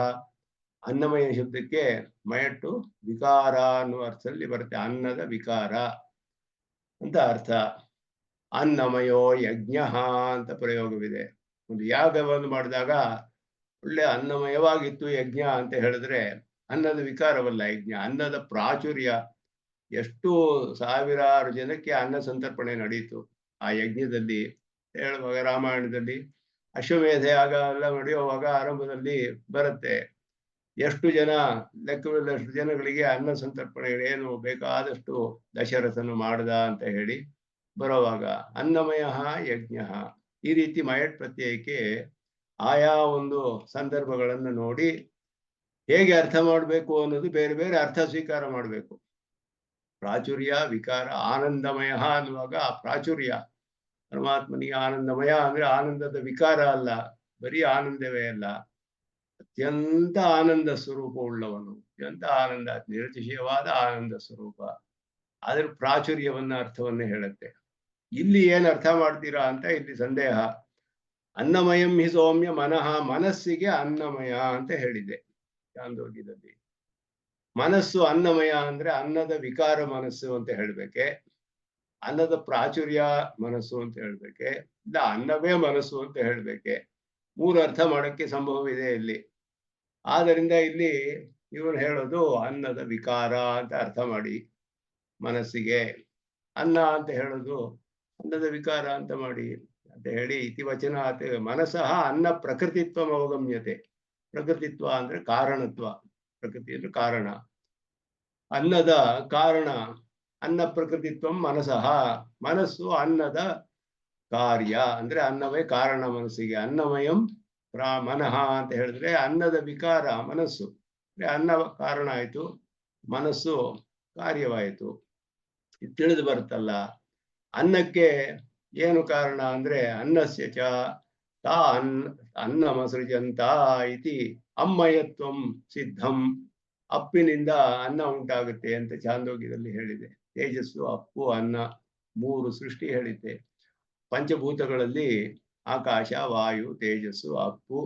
ಅನ್ನಮಯ ಶಬ್ದಕ್ಕೆ ಮಯಟ್ಟು ವಿಕಾರ ಅನ್ನುವ ಅರ್ಥದಲ್ಲಿ ಬರುತ್ತೆ. ಅನ್ನದ ವಿಕಾರ ಅಂತ ಅರ್ಥ. ಅನ್ನಮಯೋ ಯಜ್ಞ ಅಂತ ಪ್ರಯೋಗವಿದೆ. ಒಂದು ಯಾಗವನ್ನು ಮಾಡಿದಾಗ ಒಳ್ಳೆ ಅನ್ನಮಯವಾಗಿತ್ತು ಯಜ್ಞ ಅಂತ ಹೇಳಿದ್ರೆ ಅನ್ನದ ವಿಕಾರವಲ್ಲ ಯಜ್ಞ, ಅನ್ನದ ಪ್ರಾಚುರ್ಯ. ಎಷ್ಟು ಸಾವಿರಾರು ಜನಕ್ಕೆ ಅನ್ನ ಸಂತರ್ಪಣೆ ನಡೀತು ಆ ಯಜ್ಞದಲ್ಲಿ. ಹೇಳುವಾಗ ರಾಮಾಯಣದಲ್ಲಿ ಅಶ್ವಮೇಧ ಯಾಗ ಎಲ್ಲ ನಡೆಯುವಾಗ ಆರಂಭದಲ್ಲಿ ಬರುತ್ತೆ. ಎಷ್ಟು ಜನ, ಲೆಕ್ಕವಿಲ್ಲಷ್ಟು ಜನಗಳಿಗೆ ಅನ್ನ ಸಂತರ್ಪಣೆ ಏನು ಬೇಕಾದಷ್ಟು ದಶರಥನು ಮಾಡ್ದ ಅಂತ ಹೇಳಿ ಬರೋವಾಗ ಅನ್ನಮಯ ಯಜ್ಞ. ಈ ರೀತಿ ಮಯಟ್ ಪ್ರತ್ಯಯಕ್ಕೆ ಆಯಾ ಒಂದು ಸಂದರ್ಭಗಳನ್ನು ನೋಡಿ ಹೇಗೆ ಅರ್ಥ ಮಾಡಬೇಕು ಅನ್ನೋದು ಬೇರೆ ಬೇರೆ ಅರ್ಥ ಸ್ವೀಕಾರ ಮಾಡಬೇಕು. ಪ್ರಾಚುರ್ಯ, ವಿಕಾರ, ಆನಂದಮಯ ಅನ್ನುವಾಗ ಪ್ರಾಚುರ್ಯ, ಪರಮಾತ್ಮನಿಗೆ ಆನಂದಮಯ ಅಂದ್ರೆ ಆನಂದದ ವಿಕಾರ ಅಲ್ಲ, ಬರೀ ಆನಂದವೇ ಅಲ್ಲ, ಅತ್ಯಂತ ಆನಂದ ಸ್ವರೂಪ ಉಳ್ಳವನು, ಅತ್ಯಂತ ಆನಂದ, ನಿರತಿಶಯವಾದ ಆನಂದ ಸ್ವರೂಪ. ಆದ್ರೆ ಪ್ರಾಚುರ್ಯವನ್ನ ಅರ್ಥವನ್ನೇ ಹೇಳುತ್ತೆ. ಇಲ್ಲಿ ಏನ್ ಅರ್ಥ ಮಾಡ್ತೀರಾ ಅಂತ ಇಲ್ಲಿ ಸಂದೇಹ. ಅನ್ನಮಯಂ ಹಿ ಸೌಮ್ಯ ಮನಃ, ಮನಸ್ಸಿಗೆ ಅನ್ನಮಯ ಅಂತ ಹೇಳಿದೆ ಚಾಂದೋಗ್ಯದಲ್ಲಿ. ಮನಸ್ಸು ಅನ್ನಮಯ ಅಂದ್ರೆ ಅನ್ನದ ವಿಕಾರ ಮನಸ್ಸು ಅಂತ ಹೇಳ್ಬೇಕೆ, ಅನ್ನದ ಪ್ರಾಚುರ್ಯ ಮನಸ್ಸು ಅಂತ ಹೇಳ್ಬೇಕೆ, ಇಲ್ಲ ಅನ್ನವೇ ಮನಸ್ಸು ಅಂತ ಹೇಳ್ಬೇಕೆ. 3 ಅರ್ಥ ಮಾಡಕ್ಕೆ ಸಂಭವವಿದೆ ಇಲ್ಲಿ. ಆದ್ದರಿಂದ ಇಲ್ಲಿ ಇವರು ಹೇಳೋದು ಅನ್ನದ ವಿಕಾರ ಅಂತ ಅರ್ಥ ಮಾಡಿ ಮನಸ್ಸಿಗೆ, ಅನ್ನ ಅಂತ ಹೇಳೋದು ಅನ್ನದ ವಿಕಾರ ಅಂತ ಮಾಡಿ. ಅಂತ ಹೇಳಿ ಇತಿವಚನಾತ್ ಮನಸಃ ಅನ್ನ ಪ್ರಕೃತಿತ್ವ ಅವಗಮ್ಯತೆ. ಪ್ರಕೃತಿತ್ವ ಅಂದ್ರೆ ಕಾರಣತ್ವ, ಪ್ರಕೃತಿ ಅಂದ್ರೆ ಕಾರಣ, ಅನ್ನದ ಕಾರಣ. ಅನ್ನ ಪ್ರಕೃತಿತ್ವ ಮನಸಃ, ಮನಸ್ಸು ಅನ್ನದ ಕಾರ್ಯ ಅಂದ್ರೆ ಅನ್ನವೇ ಕಾರಣ ಮನಸ್ಸಿಗೆ. ಅನ್ನಮಯಂ ಮನಃ ಅಂತ ಹೇಳಿದ್ರೆ ಅನ್ನದ ವಿಕಾರ ಮನಸ್ಸು, ಅನ್ನ ಕಾರಣ ಆಯ್ತು, ಮನಸ್ಸು ಕಾರ್ಯವಾಯಿತು. ಇದು ತಿಳಿದು ಬರುತ್ತಲ್ಲ. ಅನ್ನಕ್ಕೆ ಏನು ಕಾರಣ ಅಂದ್ರೆ ಅನ್ನಸ್ಯ ಚ ತಾ ಅನ್ನಮಸೃಜಂತ ಇತಿ ಅಮ್ಮಯತ್ವಂ ಸಿದ್ಧಂ. ಅಪ್ಪಿನಿಂದ ಅನ್ನ ಉಂಟಾಗುತ್ತೆ ಅಂತ ಛಾಂದೋಗ್ಯದಲ್ಲಿ ಹೇಳಿದೆ. ತೇಜಸ್ಸು, ಅಪ್ಪು, ಅನ್ನ ಮೂರು ಸೃಷ್ಟಿ ಹೇಳಿದ್ದೆ. ಪಂಚಭೂತಗಳಲ್ಲಿ ಆಕಾಶ, ವಾಯು, ತೇಜಸ್ಸು, ಅಪ್ಪು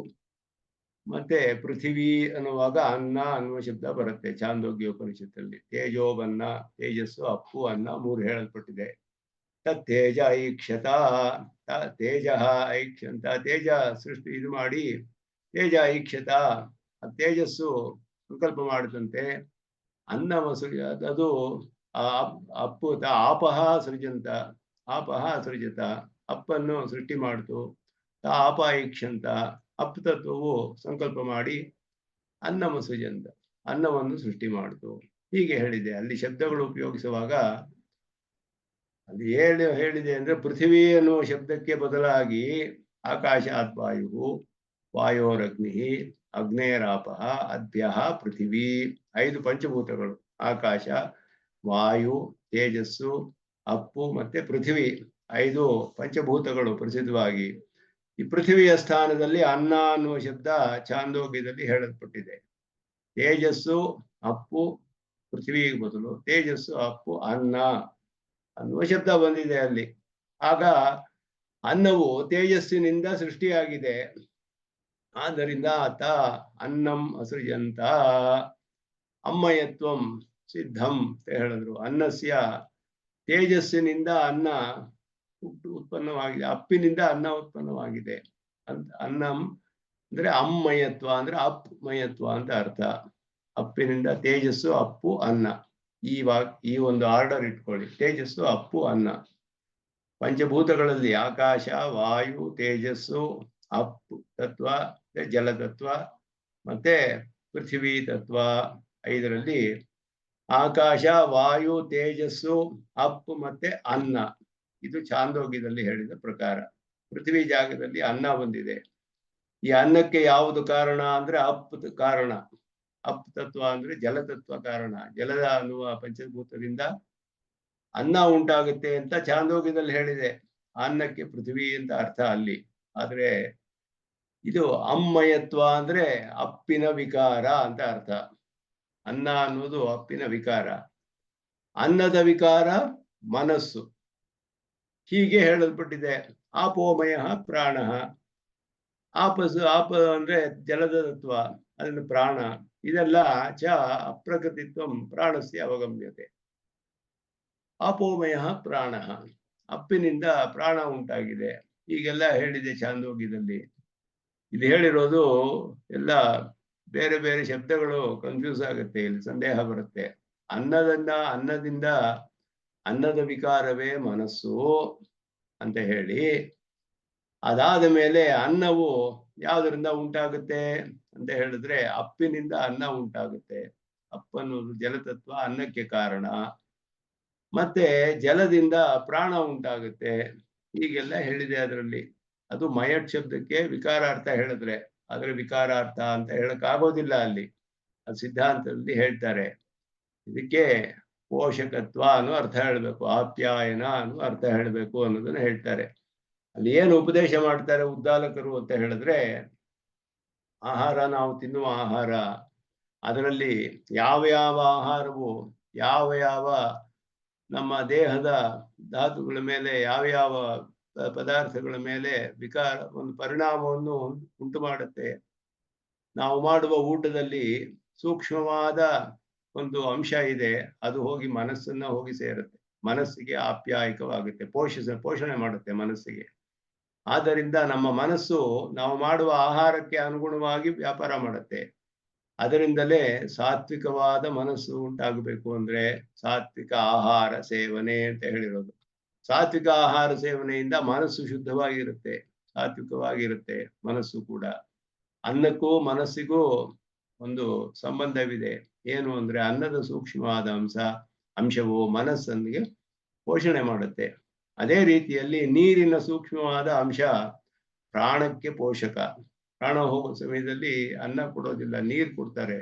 ಮತ್ತೆ ಪೃಥಿವಿ ಅನ್ನುವಾಗ ಅನ್ನ ಅನ್ನುವ ಶಬ್ದ ಬರುತ್ತೆ ಛಾಂದೋಗ್ಯ ಉಪನಿಷತ್ತಲ್ಲಿ. ತೇಜೋಬನ್ನ, ತೇಜಸ್ಸು, ಅಪ್ಪು, ಅನ್ನ ಮೂರು ಹೇಳಲ್ಪಟ್ಟಿದೆ. ತೇಜ ಐಕ್ಷತ, ತೇಜ ಐಕ್ಷಂತ, ತೇಜ ಸೃಷ್ಟಿ ಇದು ಮಾಡಿ ತೇಜ ಐಕ್ಷತ, ತೇಜಸ್ಸು ಸಂಕಲ್ಪ ಮಾಡಿದಂತೆ. ಅನ್ನ ಮಸೃಜ, ಅದು ಅಪ್ಪು ಆಪಹ ಸೃಜಂತ, ಆಪಹ ಸೃಜತ, ಅಪ್ಪನ್ನು ಸೃಷ್ಟಿ ಮಾಡ್ತು. ಆಪ ಐಕ್ಷಂತ, ಅಪ್ ತತ್ವವು ಸಂಕಲ್ಪ ಮಾಡಿ ಅನ್ನ ಮಸೃಜಂತ, ಅನ್ನವನ್ನು ಸೃಷ್ಟಿ ಮಾಡ್ತು. ಹೀಗೆ ಹೇಳಿದೆ. ಅಲ್ಲಿ ಶಬ್ದಗಳು ಉಪಯೋಗಿಸುವಾಗ ಅಲ್ಲಿ ಹೇಳಿದೆ ಅಂದ್ರೆ ಪೃಥ್ವಿ ಅನ್ನುವ ಶಬ್ದಕ್ಕೆ ಬದಲಾಗಿ ಆಕಾಶಾತ್ ವಾಯು, ವಾಯೋರಗ್ನಿ, ಅಗ್ನೇರಾಪಃ, ಅದ್ಭ್ಯ ಪೃಥಿವಿ, 5 ಪಂಚಭೂತಗಳು. ಆಕಾಶ, ವಾಯು, ತೇಜಸ್ಸು, ಅಪ್ಪು ಮತ್ತೆ ಪೃಥ್ವಿ, 5 ಪಂಚಭೂತಗಳು ಪ್ರಸಿದ್ಧವಾಗಿ. ಈ ಪೃಥ್ವಿಯ ಸ್ಥಾನದಲ್ಲಿ ಅನ್ನ ಅನ್ನುವ ಶಬ್ದ ಛಾಂದೋಗ್ಯದಲ್ಲಿ ಹೇಳಲ್ಪಟ್ಟಿದೆ. ತೇಜಸ್ಸು, ಅಪ್ಪು, ಪೃಥ್ವಿಗೆ ಬದಲು ತೇಜಸ್ಸು, ಅಪ್ಪು, ಅನ್ನ ಅನ್ನುವ ಶಬ್ದ ಬಂದಿದೆ ಅಲ್ಲಿ. ಆಗ ಅನ್ನವು ತೇಜಸ್ಸಿನಿಂದ ಸೃಷ್ಟಿಯಾಗಿದೆ. ಆದ್ದರಿಂದ ಆತ ಅನ್ನಂ ಅಸೃಜಂತ ಅಮ್ಮಯತ್ವಂ ಸಿದ್ಧಂ ಅಂತ ಹೇಳಿದ್ರು. ಅನ್ನಸ್ಯ ತೇಜಸ್ಸಿನಿಂದ ಅನ್ನ ಉತ್ಪನ್ನವಾಗಿದೆ, ಅಪ್ಪಿನಿಂದ ಅನ್ನ ಉತ್ಪನ್ನವಾಗಿದೆ ಅಂತ. ಅನ್ನಂ ಅಂದ್ರೆ ಅಮ್ಮಯತ್ವ ಅಂದ್ರೆ ಅಪ್ಮಯತ್ವ ಅಂತ ಅರ್ಥ. ಅಪ್ಪಿನಿಂದ ತೇಜಸ್ಸು, ಅಪ್ಪು, ಅನ್ನ. ಈ ಒಂದು ಆರ್ಡರ್ ಇಟ್ಕೊಳ್ಳಿ. ತೇಜಸ್ಸು, ಅಪ್ಪು, ಅನ್ನ. ಪಂಚಭೂತಗಳಲ್ಲಿ ಆಕಾಶ, ವಾಯು, ತೇಜಸ್ಸು, ಅಪ್ಪು ತತ್ವ, ಜಲತತ್ವ ಮತ್ತೆ ಪೃಥ್ವಿ ತತ್ವ. 5ರಲ್ಲಿ ಆಕಾಶ, ವಾಯು, ತೇಜಸ್ಸು, ಅಪ್ಪು ಮತ್ತೆ ಅನ್ನ. ಇದು ಛಾಂದೋಗ್ಯದಲ್ಲಿ ಹೇಳಿದ ಪ್ರಕಾರ. ಪೃಥ್ವಿ ಜಾಗದಲ್ಲಿ ಅನ್ನ ಬಂದಿದೆ. ಈ ಅನ್ನಕ್ಕೆ ಯಾವುದು ಕಾರಣ ಅಂದ್ರೆ ಅಪ್ ಕಾರಣ. ಅಪ್ ತತ್ವ ಅಂದ್ರೆ ಜಲತತ್ವ ಕಾರಣ. ಜಲದ ಅನ್ನುವ ಪಂಚಭೂತದಿಂದ ಅನ್ನ ಉಂಟಾಗುತ್ತೆ ಅಂತ ಛಾಂದೋಗ್ಯದಲ್ಲಿ ಹೇಳಿದೆ. ಅನ್ನಕ್ಕೆ ಪೃಥ್ವಿ ಅಂತ ಅರ್ಥ ಅಲ್ಲಿ. ಆದ್ರೆ ಇದು ಅಮ್ಮಯತ್ವ ಅಂದ್ರೆ ಅಪ್ಪಿನ ವಿಕಾರ ಅಂತ ಅರ್ಥ. ಅನ್ನ ಅನ್ನೋದು ಅಪ್ಪಿನ ವಿಕಾರ, ಅನ್ನದ ವಿಕಾರ ಮನಸ್ಸು. ಹೀಗೆ ಹೇಳಲ್ಪಟ್ಟಿದೆ. ಆಪೋಮಯ ಪ್ರಾಣ. ಆಪ ಅಂದ್ರೆ ಜಲದ ತತ್ವ, ಅದನ್ನು ಪ್ರಾಣ. ಇದೆಲ್ಲ ಚ ಅಪ್ರಕೃತಿತ್ವಂ ಪ್ರಾಣಸ್ಯ ಅವಗಮ್ಯತೆ. ಅಪೋಮಯ ಪ್ರಾಣ, ಅಪ್ಪಿನಿಂದ ಪ್ರಾಣ ಉಂಟಾಗಿದೆ. ಹೀಗೆಲ್ಲ ಹೇಳಿದೆ ಛಾಂದೋಗ್ಯದಲ್ಲಿ. ಇದು ಹೇಳಿರೋದು ಎಲ್ಲ ಬೇರೆ ಬೇರೆ ಶಬ್ದಗಳು ಕನ್ಫ್ಯೂಸ್ ಆಗುತ್ತೆ, ಇಲ್ಲಿ ಸಂದೇಹ ಬರುತ್ತೆ. ಅನ್ನದಿಂದ ಅನ್ನದ ವಿಕಾರವೇ ಮನಸ್ಸು ಅಂತ ಹೇಳಿ, ಅದಾದ ಮೇಲೆ ಅನ್ನವು ಯಾವುದರಿಂದ ಉಂಟಾಗುತ್ತೆ ಅಂತ ಹೇಳಿದ್ರೆ ಅಪ್ಪಿನಿಂದ ಅನ್ನ ಉಂಟಾಗುತ್ತೆ. ಅಪ್ಪನ್ನೋದು ಜಲತತ್ವ, ಅನ್ನಕ್ಕೆ ಕಾರಣ. ಮತ್ತೆ ಜಲದಿಂದ ಪ್ರಾಣ ಉಂಟಾಗುತ್ತೆ. ಹೀಗೆಲ್ಲ ಹೇಳಿದೆ ಅದರಲ್ಲಿ. ಅದು ಮಯಟ್ ಶಬ್ದಕ್ಕೆ ವಿಕಾರಾರ್ಥ ಹೇಳಿದ್ರೆ, ಆದ್ರೆ ವಿಕಾರಾರ್ಥ ಅಂತ ಹೇಳಕ್ ಆಗೋದಿಲ್ಲ ಅಲ್ಲಿ. ಅದು ಸಿದ್ಧಾಂತದಲ್ಲಿ ಹೇಳ್ತಾರೆ. ಇದಕ್ಕೆ ಪೋಷಕತ್ವ ಅನ್ನೋ ಅರ್ಥ ಹೇಳ್ಬೇಕು, ಆಪ್ಯಾಯನ ಅನ್ನೋ ಅರ್ಥ ಹೇಳ್ಬೇಕು ಅನ್ನೋದನ್ನ ಹೇಳ್ತಾರೆ. ಅಲ್ಲಿ ಏನು ಉಪದೇಶ ಮಾಡ್ತಾರೆ ಉದ್ದಾಲಕರು ಅಂತ ಹೇಳಿದ್ರೆ, ಆಹಾರ, ನಾವು ತಿನ್ನುವ ಆಹಾರ, ಅದರಲ್ಲಿ ಯಾವ ಯಾವ ಆಹಾರವು ಯಾವ ನಮ್ಮ ದೇಹದ ಧಾತುಗಳ ಮೇಲೆ, ಯಾವ ಪದಾರ್ಥಗಳ ಮೇಲೆ ಒಂದು ಪರಿಣಾಮವನ್ನು ಉಂಟು ಮಾಡುತ್ತೆ. ನಾವು ಮಾಡುವ ಊಟದಲ್ಲಿ ಸೂಕ್ಷ್ಮವಾದ ಒಂದು ಅಂಶ ಇದೆ, ಅದು ಹೋಗಿ ಮನಸ್ಸನ್ನ ಹೋಗಿ ಸೇರುತ್ತೆ. ಮನಸ್ಸಿಗೆ ಆಪ್ಯಾಯಕವಾಗುತ್ತೆ, ಪೋಷಣೆ ಮಾಡುತ್ತೆ ಮನಸ್ಸಿಗೆ. ಆದ್ದರಿಂದ ನಮ್ಮ ಮನಸ್ಸು ನಾವು ಮಾಡುವ ಆಹಾರಕ್ಕೆ ಅನುಗುಣವಾಗಿ ವ್ಯಾಪಾರ ಮಾಡುತ್ತೆ. ಅದರಿಂದಲೇ ಸಾತ್ವಿಕವಾದ ಮನಸ್ಸು ಉಂಟಾಗಬೇಕು ಅಂದ್ರೆ ಸಾತ್ವಿಕ ಆಹಾರ ಸೇವನೆ ಅಂತ ಹೇಳಿರೋದು. ಸಾತ್ವಿಕ ಆಹಾರ ಸೇವನೆಯಿಂದ ಮನಸ್ಸು ಶುದ್ಧವಾಗಿರುತ್ತೆ, ಸಾತ್ವಿಕವಾಗಿರುತ್ತೆ ಮನಸ್ಸು ಕೂಡ. ಅನ್ನಕ್ಕೂ ಮನಸ್ಸಿಗೂ ಒಂದು ಸಂಬಂಧವಿದೆ. ಏನು ಅಂದ್ರೆ ಅನ್ನದ ಸೂಕ್ಷ್ಮವಾದ ಅಂಶವು ಮನಸ್ಸನ್ನಿಗೆ ಪೋಷಣೆ ಮಾಡುತ್ತೆ. ಅದೇ ರೀತಿಯಲ್ಲಿ ನೀರಿನ ಸೂಕ್ಷ್ಮವಾದ ಅಂಶ ಪ್ರಾಣಕ್ಕೆ ಪೋಷಕ. ಪ್ರಾಣ ಹೋಗುವ ಸಮಯದಲ್ಲಿ ಅನ್ನ ಕೊಡೋದಿಲ್ಲ, ನೀರು ಕೊಡ್ತಾರೆ.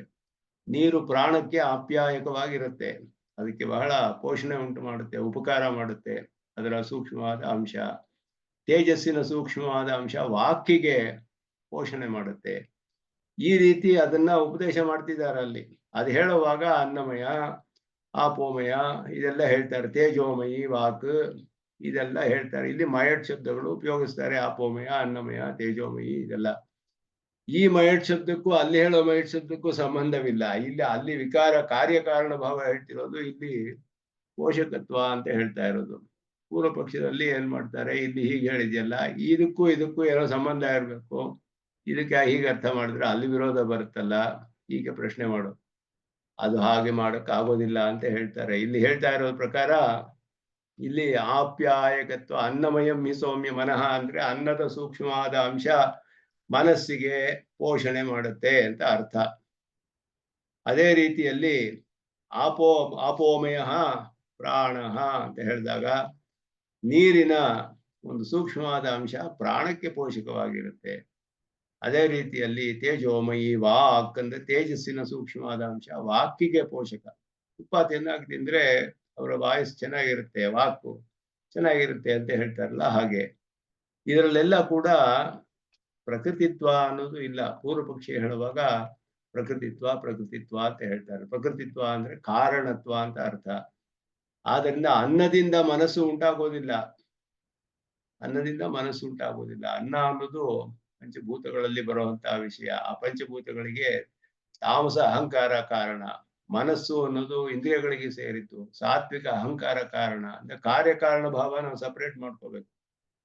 ನೀರು ಪ್ರಾಣಕ್ಕೆ ಆಪ್ಯಾಯಕವಾಗಿರುತ್ತೆ, ಅದಕ್ಕೆ ಬಹಳ ಪೋಷಣೆ ಉಂಟು ಮಾಡುತ್ತೆ, ಉಪಕಾರ ಮಾಡುತ್ತೆ ಅದರ ಸೂಕ್ಷ್ಮವಾದ ಅಂಶ. ತೇಜಸ್ಸಿನ ಸೂಕ್ಷ್ಮವಾದ ಅಂಶ ವಾಕಿಗೆ ಪೋಷಣೆ ಮಾಡುತ್ತೆ. ಈ ರೀತಿ ಅದನ್ನ ಉಪದೇಶ ಮಾಡ್ತಿದ್ದಾರೆ ಅಲ್ಲಿ. ಅದು ಹೇಳುವಾಗ ಅನ್ನಮಯ, ಆಪೋಮಯ ಇದೆಲ್ಲ ಹೇಳ್ತಾರೆ, ತೇಜೋಮಯಿ ವಾಕ್ ಇದೆಲ್ಲ ಹೇಳ್ತಾರೆ. ಇಲ್ಲಿ ಮಯಟ್ ಶಬ್ದಗಳು ಉಪಯೋಗಿಸ್ತಾರೆ, ಆಪೋಮಯ, ಅನ್ನಮಯ, ತೇಜೋಮಯಿ ಇದೆಲ್ಲ. ಈ ಮಯಟ್ ಶಬ್ದಕ್ಕೂ ಅಲ್ಲಿ ಹೇಳೋ ಮಯಟ್ ಶಬ್ದಕ್ಕೂ ಸಂಬಂಧವಿಲ್ಲ. ಅಲ್ಲಿ ವಿಕಾರ ಕಾರ್ಯಕಾರಣ ಭಾವ ಹೇಳ್ತಿರೋದು, ಇಲ್ಲಿ ಪೋಷಕತ್ವ ಅಂತ ಹೇಳ್ತಾ ಇರೋದು. ಪೂರ್ವ ಪಕ್ಷದಲ್ಲಿ ಏನ್ ಮಾಡ್ತಾರೆ, ಇಲ್ಲಿ ಹೀಗೆ ಹೇಳಿದ್ಯಲ್ಲ, ಇದಕ್ಕೂ ಏನೋ ಸಂಬಂಧ ಇರಬೇಕು, ಇದಕ್ಕೆ ಹೀಗೆ ಅರ್ಥ ಮಾಡಿದ್ರೆ ಅಲ್ಲಿ ವಿರೋಧ ಬರುತ್ತಲ್ಲ, ಹೀಗೆ ಪ್ರಶ್ನೆ ಮಾಡು. ಅದು ಹಾಗೆ ಮಾಡಕ್ ಆಗೋದಿಲ್ಲ ಅಂತ ಹೇಳ್ತಾರೆ. ಇಲ್ಲಿ ಹೇಳ್ತಾ ಇರೋದ್ ಪ್ರಕಾರ ಇಲ್ಲಿ ಆಪ್ಯಾಯಕತ್ವ, ಅನ್ನಮಯಂ ಹಿ ಸೌಮ್ಯ ಮನಃ ಅಂದ್ರೆ ಅನ್ನದ ಸೂಕ್ಷ್ಮವಾದ ಅಂಶ ಮನಸ್ಸಿಗೆ ಪೋಷಣೆ ಮಾಡುತ್ತೆ ಅಂತ ಅರ್ಥ. ಅದೇ ರೀತಿಯಲ್ಲಿ ಆಪೋಮಯ ಪ್ರಾಣ ಅಂತ ಹೇಳಿದಾಗ ನೀರಿನ ಒಂದು ಸೂಕ್ಷ್ಮವಾದ ಅಂಶ ಪ್ರಾಣಕ್ಕೆ ಪೋಷಕವಾಗಿರುತ್ತೆ. ಅದೇ ರೀತಿಯಲ್ಲಿ ತೇಜೋಮಯಿ ವಾಕ್ ಅಂದ್ರೆ ತೇಜಸ್ಸಿನ ಸೂಕ್ಷ್ಮವಾದ ಅಂಶ ವಾಕಿಗೆ ಪೋಷಕ. ತುಪ್ಪ ತಿನ್ನಾಗಿ ತಿಂದ್ರೆ ಅವರ ವಾಯ್ಸ್ ಚೆನ್ನಾಗಿರುತ್ತೆ, ವಾಕು ಚೆನ್ನಾಗಿರುತ್ತೆ ಅಂತ ಹೇಳ್ತಾರಲ್ಲ ಹಾಗೆ. ಇದರಲ್ಲೆಲ್ಲ ಕೂಡ ಪ್ರಕೃತಿತ್ವ ಅನ್ನೋದು ಇಲ್ಲ. ಪೂರ್ವ ಪಕ್ಷಿ ಹೇಳುವಾಗ ಪ್ರಕೃತಿತ್ವ ಅಂತ ಹೇಳ್ತಾರೆ. ಪ್ರಕೃತಿತ್ವ ಅಂದ್ರೆ ಕಾರಣತ್ವ ಅಂತ ಅರ್ಥ. ಆದ್ರಿಂದ ಅನ್ನದಿಂದ ಮನಸ್ಸು ಉಂಟಾಗೋದಿಲ್ಲ, ಅನ್ನ ಅನ್ನೋದು ಪಂಚಭೂತಗಳಲ್ಲಿ ಬರುವಂತಹ ವಿಷಯ. ಆ ಪಂಚಭೂತಗಳಿಗೆ ತಾಮಸ ಅಹಂಕಾರ ಕಾರಣ. ಮನಸ್ಸು ಅನ್ನೋದು ಇಂದ್ರಿಯಗಳಿಗೆ ಸೇರಿತ್ತು, ಸಾತ್ವಿಕ ಅಹಂಕಾರ ಕಾರಣ. ಅಂದ್ರೆ ಕಾರ್ಯಕಾರಣ ಭಾವ ನಾವು ಸಪರೇಟ್ ಮಾಡ್ಕೋಬೇಕು.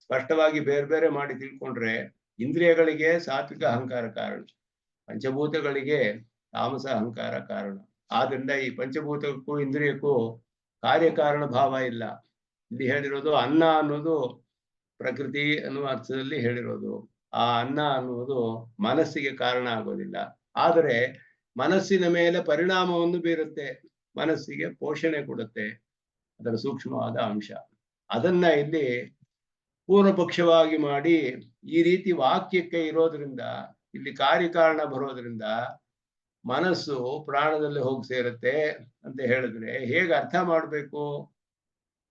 ಸ್ಪಷ್ಟವಾಗಿ ಬೇರೆ ಬೇರೆ ಮಾಡಿ ತಿಳ್ಕೊಂಡ್ರೆ ಇಂದ್ರಿಯಗಳಿಗೆ ಸಾತ್ವಿಕ ಅಹಂಕಾರ ಕಾರಣ, ಪಂಚಭೂತಗಳಿಗೆ ತಾಮಸ ಅಹಂಕಾರ ಕಾರಣ. ಆದ್ರಿಂದ ಈ ಪಂಚಭೂತಕ್ಕೂ ಇಂದ್ರಿಯಕ್ಕೂ ಕಾರ್ಯಕಾರಣ ಭಾವ ಇಲ್ಲ. ಇಲ್ಲಿ ಹೇಳಿರೋದು ಅನ್ನ ಅನ್ನೋದು ಪ್ರಕೃತಿ ಅನ್ನುವ ಅರ್ಥದಲ್ಲಿ ಹೇಳಿರೋದು. ಆ ಅನ್ನ ಅನ್ನುವುದು ಮನಸ್ಸಿಗೆ ಕಾರಣ ಆಗೋದಿಲ್ಲ, ಆದರೆ ಮನಸ್ಸಿನ ಮೇಲೆ ಪರಿಣಾಮವನ್ನು ಬೀರುತ್ತೆ, ಮನಸ್ಸಿಗೆ ಪೋಷಣೆ ಕೊಡುತ್ತೆ, ಅದರ ಸೂಕ್ಷ್ಮವಾದ ಅಂಶ. ಅದನ್ನ ಇಲ್ಲಿ ಪೂರ್ವ ಪಕ್ಷವಾಗಿ ಮಾಡಿ ಈ ರೀತಿ ವಾಕ್ಯಕ್ಕೆ ಇರೋದ್ರಿಂದ, ಇಲ್ಲಿ ಕಾರ್ಯಕಾರಣ ಬರೋದ್ರಿಂದ ಮನಸ್ಸು ಪ್ರಾಣದಲ್ಲಿ ಹೋಗಿ ಸೇರುತ್ತೆ ಅಂತ ಹೇಳಿದ್ರೆ ಹೇಗೆ ಅರ್ಥ ಮಾಡಬೇಕು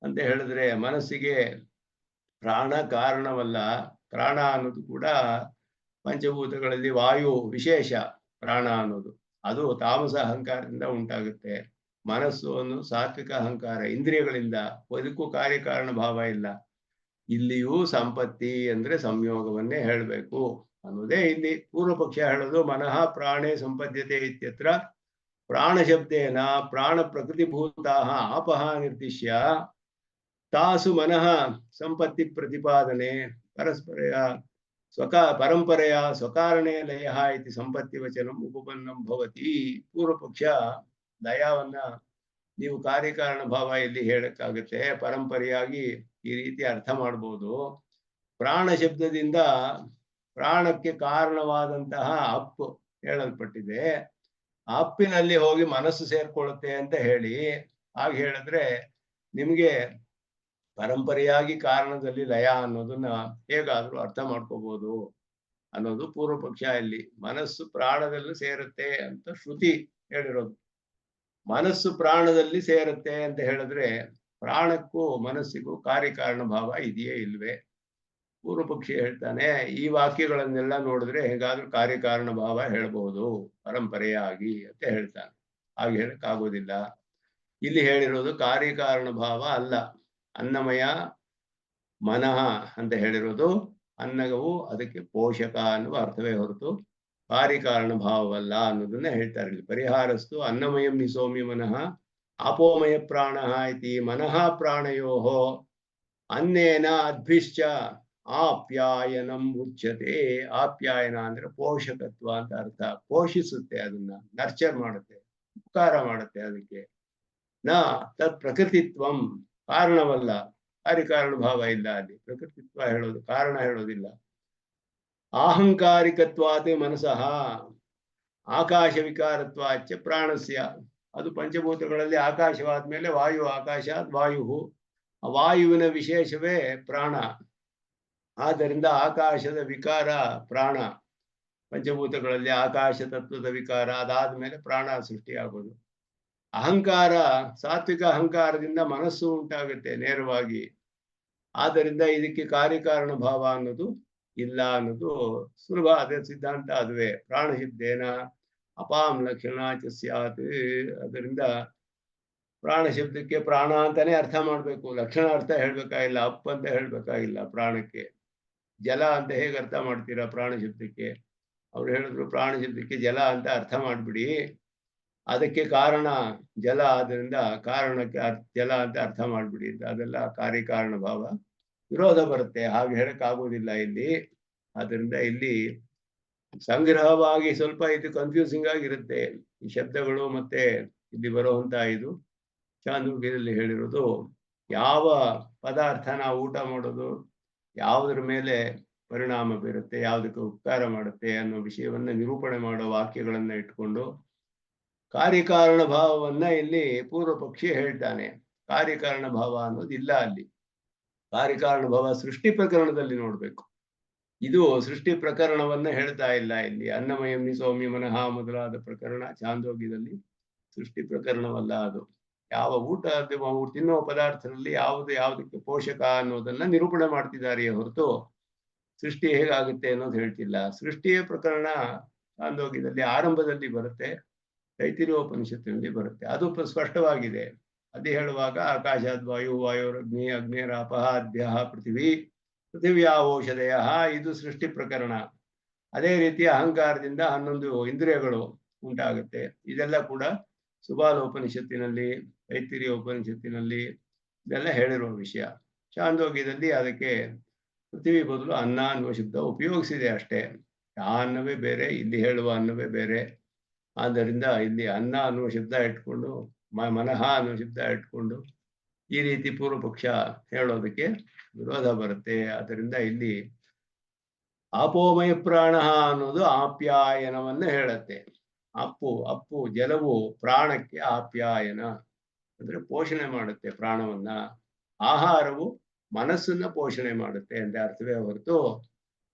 ಅಂತ ಹೇಳಿದ್ರೆ, ಮನಸ್ಸಿಗೆ ಪ್ರಾಣ ಕಾರಣವಲ್ಲ. ಪ್ರಾಣ ಅನ್ನೋದು ಕೂಡ ಪಂಚಭೂತಗಳಲ್ಲಿ ವಾಯು ವಿಶೇಷ. ಪ್ರಾಣ ಅನ್ನೋದು ಅದು ತಾಮಸ ಅಹಂಕಾರದಿಂದ ಉಂಟಾಗುತ್ತೆ. ಮನಸ್ಸು ಅನ್ನೋದು ಸಾತ್ವಿಕ ಅಹಂಕಾರ, ಇಂದ್ರಿಯಗಳಿಂದ. ಅದಕ್ಕೂ ಕಾರ್ಯಕಾರಣ ಭಾವ ಇಲ್ಲ. ಇಲ್ಲಿಯೂ ಸಂಪತ್ತಿ ಅಂದ್ರೆ ಸಂಯೋಗವನ್ನೇ ಹೇಳಬೇಕು ಅನ್ನೋದೇ ಇಲ್ಲಿ ಪೂರ್ವ ಪಕ್ಷ ಹೇಳೋದು. ಮನಃ ಪ್ರಾಣೇ ಸಂಪದ್ಯತೆ ಇತ್ಯತ್ರ ಪ್ರಾಣ ಶಬ್ದೇನ ಪ್ರಾಣ ಪ್ರಕೃತಿಭೂತಾ ಆಪಹ ನಿರ್ದಿಶ್ಯ ತಾಸು ಮನಃ ಸಂಪತ್ತಿ ಪ್ರತಿಪಾದನೆ ಪರಂಪರೆಯ ಸ್ವಕಾರಣೇ ಲಯ ಇತಿ ಸಂಪತ್ತಿ ವಚನಂ ಉಪಪನ್ನಂ ಭವತಿ. ಪೂರ್ವ ಪಕ್ಷ ಲಯವನ್ನ ನೀವು ಕಾರ್ಯಕಾರಣ ಭಾವ ಇಲ್ಲಿ ಹೇಳಕ್ಕಾಗುತ್ತೆ, ಪರಂಪರೆಯಾಗಿ ಈ ರೀತಿ ಅರ್ಥ ಮಾಡ್ಬೋದು. ಪ್ರಾಣ ಶಬ್ದದಿಂದ ಪ್ರಾಣಕ್ಕೆ ಕಾರಣವಾದಂತಹ ಅಪ್ಪು ಹೇಳಲ್ಪಟ್ಟಿದೆ, ಅಪ್ಪಿನಲ್ಲಿ ಹೋಗಿ ಮನಸ್ಸು ಸೇರ್ಕೊಳ್ಳುತ್ತೆ ಅಂತ ಹೇಳಿ ಹಾಗೆ ಹೇಳಿದ್ರೆ ನಿಮ್ಗೆ ಪರಂಪರೆಯಾಗಿ ಕಾರಣದಲ್ಲಿ ಲಯ ಅನ್ನೋದನ್ನ ಹೇಗಾದ್ರೂ ಅರ್ಥ ಮಾಡ್ಕೋಬಹುದು ಅನ್ನೋದು ಪೂರ್ವ ಪಕ್ಷ. ಇಲ್ಲಿ ಮನಸ್ಸು ಪ್ರಾಣದಲ್ಲಿ ಸೇರುತ್ತೆ ಅಂತ ಶ್ರುತಿ ಹೇಳಿರೋದು. ಮನಸ್ಸು ಪ್ರಾಣದಲ್ಲಿ ಸೇರುತ್ತೆ ಅಂತ ಹೇಳಿದ್ರೆ ಪ್ರಾಣಕ್ಕೂ ಮನಸ್ಸಿಗೂ ಕಾರ್ಯಕಾರಣ ಭಾವ ಇದೆಯೇ ಇಲ್ವೇ? ಪೂರ್ವ ಪಕ್ಷಿ ಹೇಳ್ತಾನೆ, ಈ ವಾಕ್ಯಗಳನ್ನೆಲ್ಲ ನೋಡಿದ್ರೆ ಹೇಗಾದ್ರೂ ಕಾರ್ಯಕಾರಣ ಭಾವ ಹೇಳ್ಬಹುದು ಪರಂಪರೆಯಾಗಿ ಅಂತ ಹೇಳ್ತಾನೆ. ಹಾಗೆ ಹೇಳಕ್ಕಾಗೋದಿಲ್ಲ. ಇಲ್ಲಿ ಹೇಳಿರೋದು ಕಾರ್ಯಕಾರಣ ಭಾವ ಅಲ್ಲ, ಅನ್ನಮಯ ಮನಃ ಅಂತ ಹೇಳಿರೋದು ಅನ್ನಗವು ಅದಕ್ಕೆ ಪೋಷಕ ಅನ್ನುವ ಅರ್ಥವೇ ಹೊರತು ಕಾರ್ಯಕಾರಣ ಭಾವವಲ್ಲ ಅನ್ನೋದನ್ನ ಹೇಳ್ತಾರೆ ಇಲ್ಲಿ. ಪರಿಹಾರಸ್ತು ಅನ್ನಮಯಂ ಹಿ ಸೌಮ್ಯ ಮನಃ ಆಪೋಮಯ ಪ್ರಾಣ ಇತಿ ಮನಃ ಪ್ರಾಣಯೋಃ ಅನ್ನೇನ ಅದ್ಭಿಶ್ಚ ಆಪ್ಯಾಯನಂ ಉಚ್ಯತೆ. ಆಪ್ಯಾಯನ ಅಂದ್ರೆ ಪೋಷಕತ್ವ ಅಂತ ಅರ್ಥ. ಪೋಷಿಸುತ್ತೆ, ಅದನ್ನ ನರ್ಚರ್ ಮಾಡುತ್ತೆ, ಉಪಕಾರ ಮಾಡುತ್ತೆ. ಅದಕ್ಕೆ ನ ತತ್ ಪ್ರಕೃತಿತ್ವಂ ಕಾರಣವಲ್ಲ, ಕಾರ್ಯಕಾರಣ ಭಾವ ಇಲ್ಲ ಅಲ್ಲಿ. ಪ್ರಕೃತಿತ್ವ ಹೇಳೋದು, ಕಾರಣ ಹೇಳೋದಿಲ್ಲ. ಆಹಂಕಾರಿಕತ್ವಾತ್ ಮನಸಃ ಆಕಾಶ ವಿಕಾರತ್ವಾಚ ಪ್ರಾಣಸ್ಯ. ಅದು ಪಂಚಭೂತಗಳಲ್ಲಿ ಆಕಾಶವಾದ ಮೇಲೆ ವಾಯು, ಆಕಾಶಾತ್ ವಾಯು, ಆ ವಾಯುವಿನ ವಿಶೇಷವೇ ಪ್ರಾಣ. ಆದ್ದರಿಂದ ಆಕಾಶದ ವಿಕಾರ ಪ್ರಾಣ. ಪಂಚಭೂತಗಳಲ್ಲಿ ಆಕಾಶ ತತ್ವದ ವಿಕಾರ, ಅದಾದ್ಮೇಲೆ ಪ್ರಾಣ ಸೃಷ್ಟಿಯಾಗೋದು. ಅಹಂಕಾರ, ಸಾತ್ವಿಕ ಅಹಂಕಾರದಿಂದ ಮನಸ್ಸು ಉಂಟಾಗುತ್ತೆ ನೇರವಾಗಿ. ಆದ್ದರಿಂದ ಇದಕ್ಕೆ ಕಾರ್ಯಕಾರಣ ಭಾವ ಅನ್ನೋದು ಇಲ್ಲ ಅನ್ನೋದು ಸುಲಭ. ಅದೇ ಸಿದ್ಧಾಂತ ಅದುವೇ. ಪ್ರಾಣಶಬ್ದೇನ ಅಪಾಂ ಲಕ್ಷಣ ಸ್ಯಾತ್. ಅದರಿಂದ ಪ್ರಾಣ ಶಬ್ದಕ್ಕೆ ಪ್ರಾಣ ಅಂತಾನೆ ಅರ್ಥ ಮಾಡ್ಬೇಕು, ಲಕ್ಷಣ ಅರ್ಥ ಹೇಳ್ಬೇಕಾಗಿಲ್ಲ, ಅಪ್ ಅಂತ ಹೇಳ್ಬೇಕಾಗಿಲ್ಲ. ಪ್ರಾಣಕ್ಕೆ ಜಲ ಅಂತ ಹೇಗೆ ಅರ್ಥ ಮಾಡ್ತೀರಾ ಪ್ರಾಣ ಶಬ್ದಕ್ಕೆ? ಅವ್ರು ಹೇಳಿದ್ರು ಪ್ರಾಣ ಶಬ್ದಕ್ಕೆ ಜಲ ಅಂತ ಅರ್ಥ ಮಾಡ್ಬಿಡಿ, ಅದಕ್ಕೆ ಕಾರಣ ಜಲ, ಆದ್ದರಿಂದ ಕಾರಣಕ್ಕೆ ಜಲ ಅಂತ ಅರ್ಥ ಮಾಡ್ಬಿಡಿ ಅಂತ. ಅದೆಲ್ಲ ಕಾರ್ಯಕಾರಣ ಭಾವ ವಿರೋಧ ಬರುತ್ತೆ, ಹಾಗೆ ಹೇಳಕ್ ಆಗೋದಿಲ್ಲ ಇಲ್ಲಿ. ಅದರಿಂದ ಇಲ್ಲಿ ಸಂಗ್ರಹವಾಗಿ ಸ್ವಲ್ಪ ಇದು ಕನ್ಫ್ಯೂಸಿಂಗ್ ಆಗಿರುತ್ತೆ ಈ ಶಬ್ದಗಳು. ಮತ್ತೆ ಇಲ್ಲಿ ಬರುವಂತ ಇದು ಚಾಂದೋಗ್ಯದಲ್ಲಿ ಹೇಳಿರೋದು, ಯಾವ ಪದಾರ್ಥ ನಾವು ಊಟ ಮಾಡೋದು ಯಾವುದ್ರ ಮೇಲೆ ಪರಿಣಾಮ ಬೀರುತ್ತೆ, ಯಾವುದಕ್ಕೆ ಉಪಕಾರ ಮಾಡುತ್ತೆ ಅನ್ನೋ ವಿಷಯವನ್ನ ನಿರೂಪಣೆ ಮಾಡೋ ವಾಕ್ಯಗಳನ್ನ ಇಟ್ಕೊಂಡು ಕಾರ್ಯಕಾರಣ ಭಾವವನ್ನ ಇಲ್ಲಿ ಪೂರ್ವ ಪಕ್ಷಿ ಹೇಳ್ತಾನೆ. ಕಾರ್ಯಕಾರಣ ಭಾವ ಅನ್ನೋದಿಲ್ಲ ಅಲ್ಲಿ. ಕಾರ್ಯಕಾರಣ ಭಾವ ಸೃಷ್ಟಿ ಪ್ರಕರಣದಲ್ಲಿ ನೋಡ್ಬೇಕು. ಇದು ಸೃಷ್ಟಿ ಪ್ರಕರಣವನ್ನ ಹೇಳ್ತಾ ಇಲ್ಲ ಇಲ್ಲಿ. ಅನ್ನಮಯಂ ಸೌಮ್ಯ ಮನಃ ಮೊದಲಾದ ಪ್ರಕರಣ ಚಾಂದೋಗ್ಯದಲ್ಲಿ ಸೃಷ್ಟಿ ಪ್ರಕರಣವಲ್ಲ ಅದು. ಯಾವ ಊಟ ತಿನ್ನೋ ಪದಾರ್ಥದಲ್ಲಿ ಯಾವುದಕ್ಕೆ ಪೋಷಕ ಅನ್ನೋದನ್ನ ನಿರೂಪಣೆ ಮಾಡ್ತಿದ್ದಾರೆಯೇ ಹೊರತು ಸೃಷ್ಟಿ ಹೇಗಾಗುತ್ತೆ ಅನ್ನೋದು ಹೇಳ್ತಿಲ್ಲ. ಸೃಷ್ಟಿಯ ಪ್ರಕರಣ ಚಾಂದೋಗ್ಯದಲ್ಲಿ ಆರಂಭದಲ್ಲಿ ಬರುತ್ತೆ, ತೈತಿರಿಯೋಪನಿಷತ್ತಿನಲ್ಲಿ ಬರುತ್ತೆ. ಅದು ಸ್ಪಷ್ಟವಾಗಿದೆ. ಅದೇ ಹೇಳುವಾಗ ಆಕಾಶಾದ್ ವಾಯು, ವಾಯೋರಗ್ನಿ, ಅಗ್ನೇರಾಪಃ ಅದ್ಯಃ ಪೃಥಿವಿ, ಪೃಥಿವ್ಯಾ ಔಷಧಯ, ಇದು ಸೃಷ್ಟಿ ಪ್ರಕರಣ. ಅದೇ ರೀತಿ ಅಹಂಕಾರದಿಂದ 11 ಇಂದ್ರಿಯಗಳು ಉಂಟಾಗುತ್ತೆ. ಇದೆಲ್ಲ ಕೂಡ ಸುಬಾಲೋಪನಿಷತ್ತಿನಲ್ಲಿ, ತೈತಿರಿಯ ಉಪನಿಷತ್ತಿನಲ್ಲಿ ಇದೆಲ್ಲ ಹೇಳಿರುವ ವಿಷಯ. ಚಾಂದೋಗ್ಯದಲ್ಲಿ ಅದಕ್ಕೆ ಪೃಥ್ವಿ ಬದಲು ಅನ್ನ ಅನ್ನುವ ಶಬ್ದ ಉಪಯೋಗಿಸಿದೆ ಅಷ್ಟೇ. ಆ ಅನ್ನವೇ ಬೇರೆ, ಇಲ್ಲಿ ಹೇಳುವ ಅನ್ನವೇ ಬೇರೆ. ಆದ್ದರಿಂದ ಇಲ್ಲಿ ಅನ್ನ ಅನ್ನುವ ಶಬ್ದ ಇಟ್ಕೊಂಡು, ಮನಃ ಅನ್ನುವ ಶಬ್ದ ಇಟ್ಕೊಂಡು ಈ ರೀತಿ ಪೂರ್ವ ಪಕ್ಷ ಹೇಳೋದಕ್ಕೆ ವಿರೋಧ ಬರುತ್ತೆ. ಆದ್ದರಿಂದ ಇಲ್ಲಿ ಆಪೋಮಯ ಪ್ರಾಣ ಅನ್ನೋದು ಆಪ್ಯಾಯನವನ್ನ ಹೇಳತ್ತೆ. ಅಪ್ಪು ಜಲವು ಪ್ರಾಣಕ್ಕೆ ಆಪ್ಯಾಯನ ಅಂದ್ರೆ ಪೋಷಣೆ ಮಾಡುತ್ತೆ ಪ್ರಾಣವನ್ನ. ಆಹಾರವು ಮನಸ್ಸನ್ನ ಪೋಷಣೆ ಮಾಡುತ್ತೆ ಅಂತ ಅರ್ಥವೇ ಹೊರತು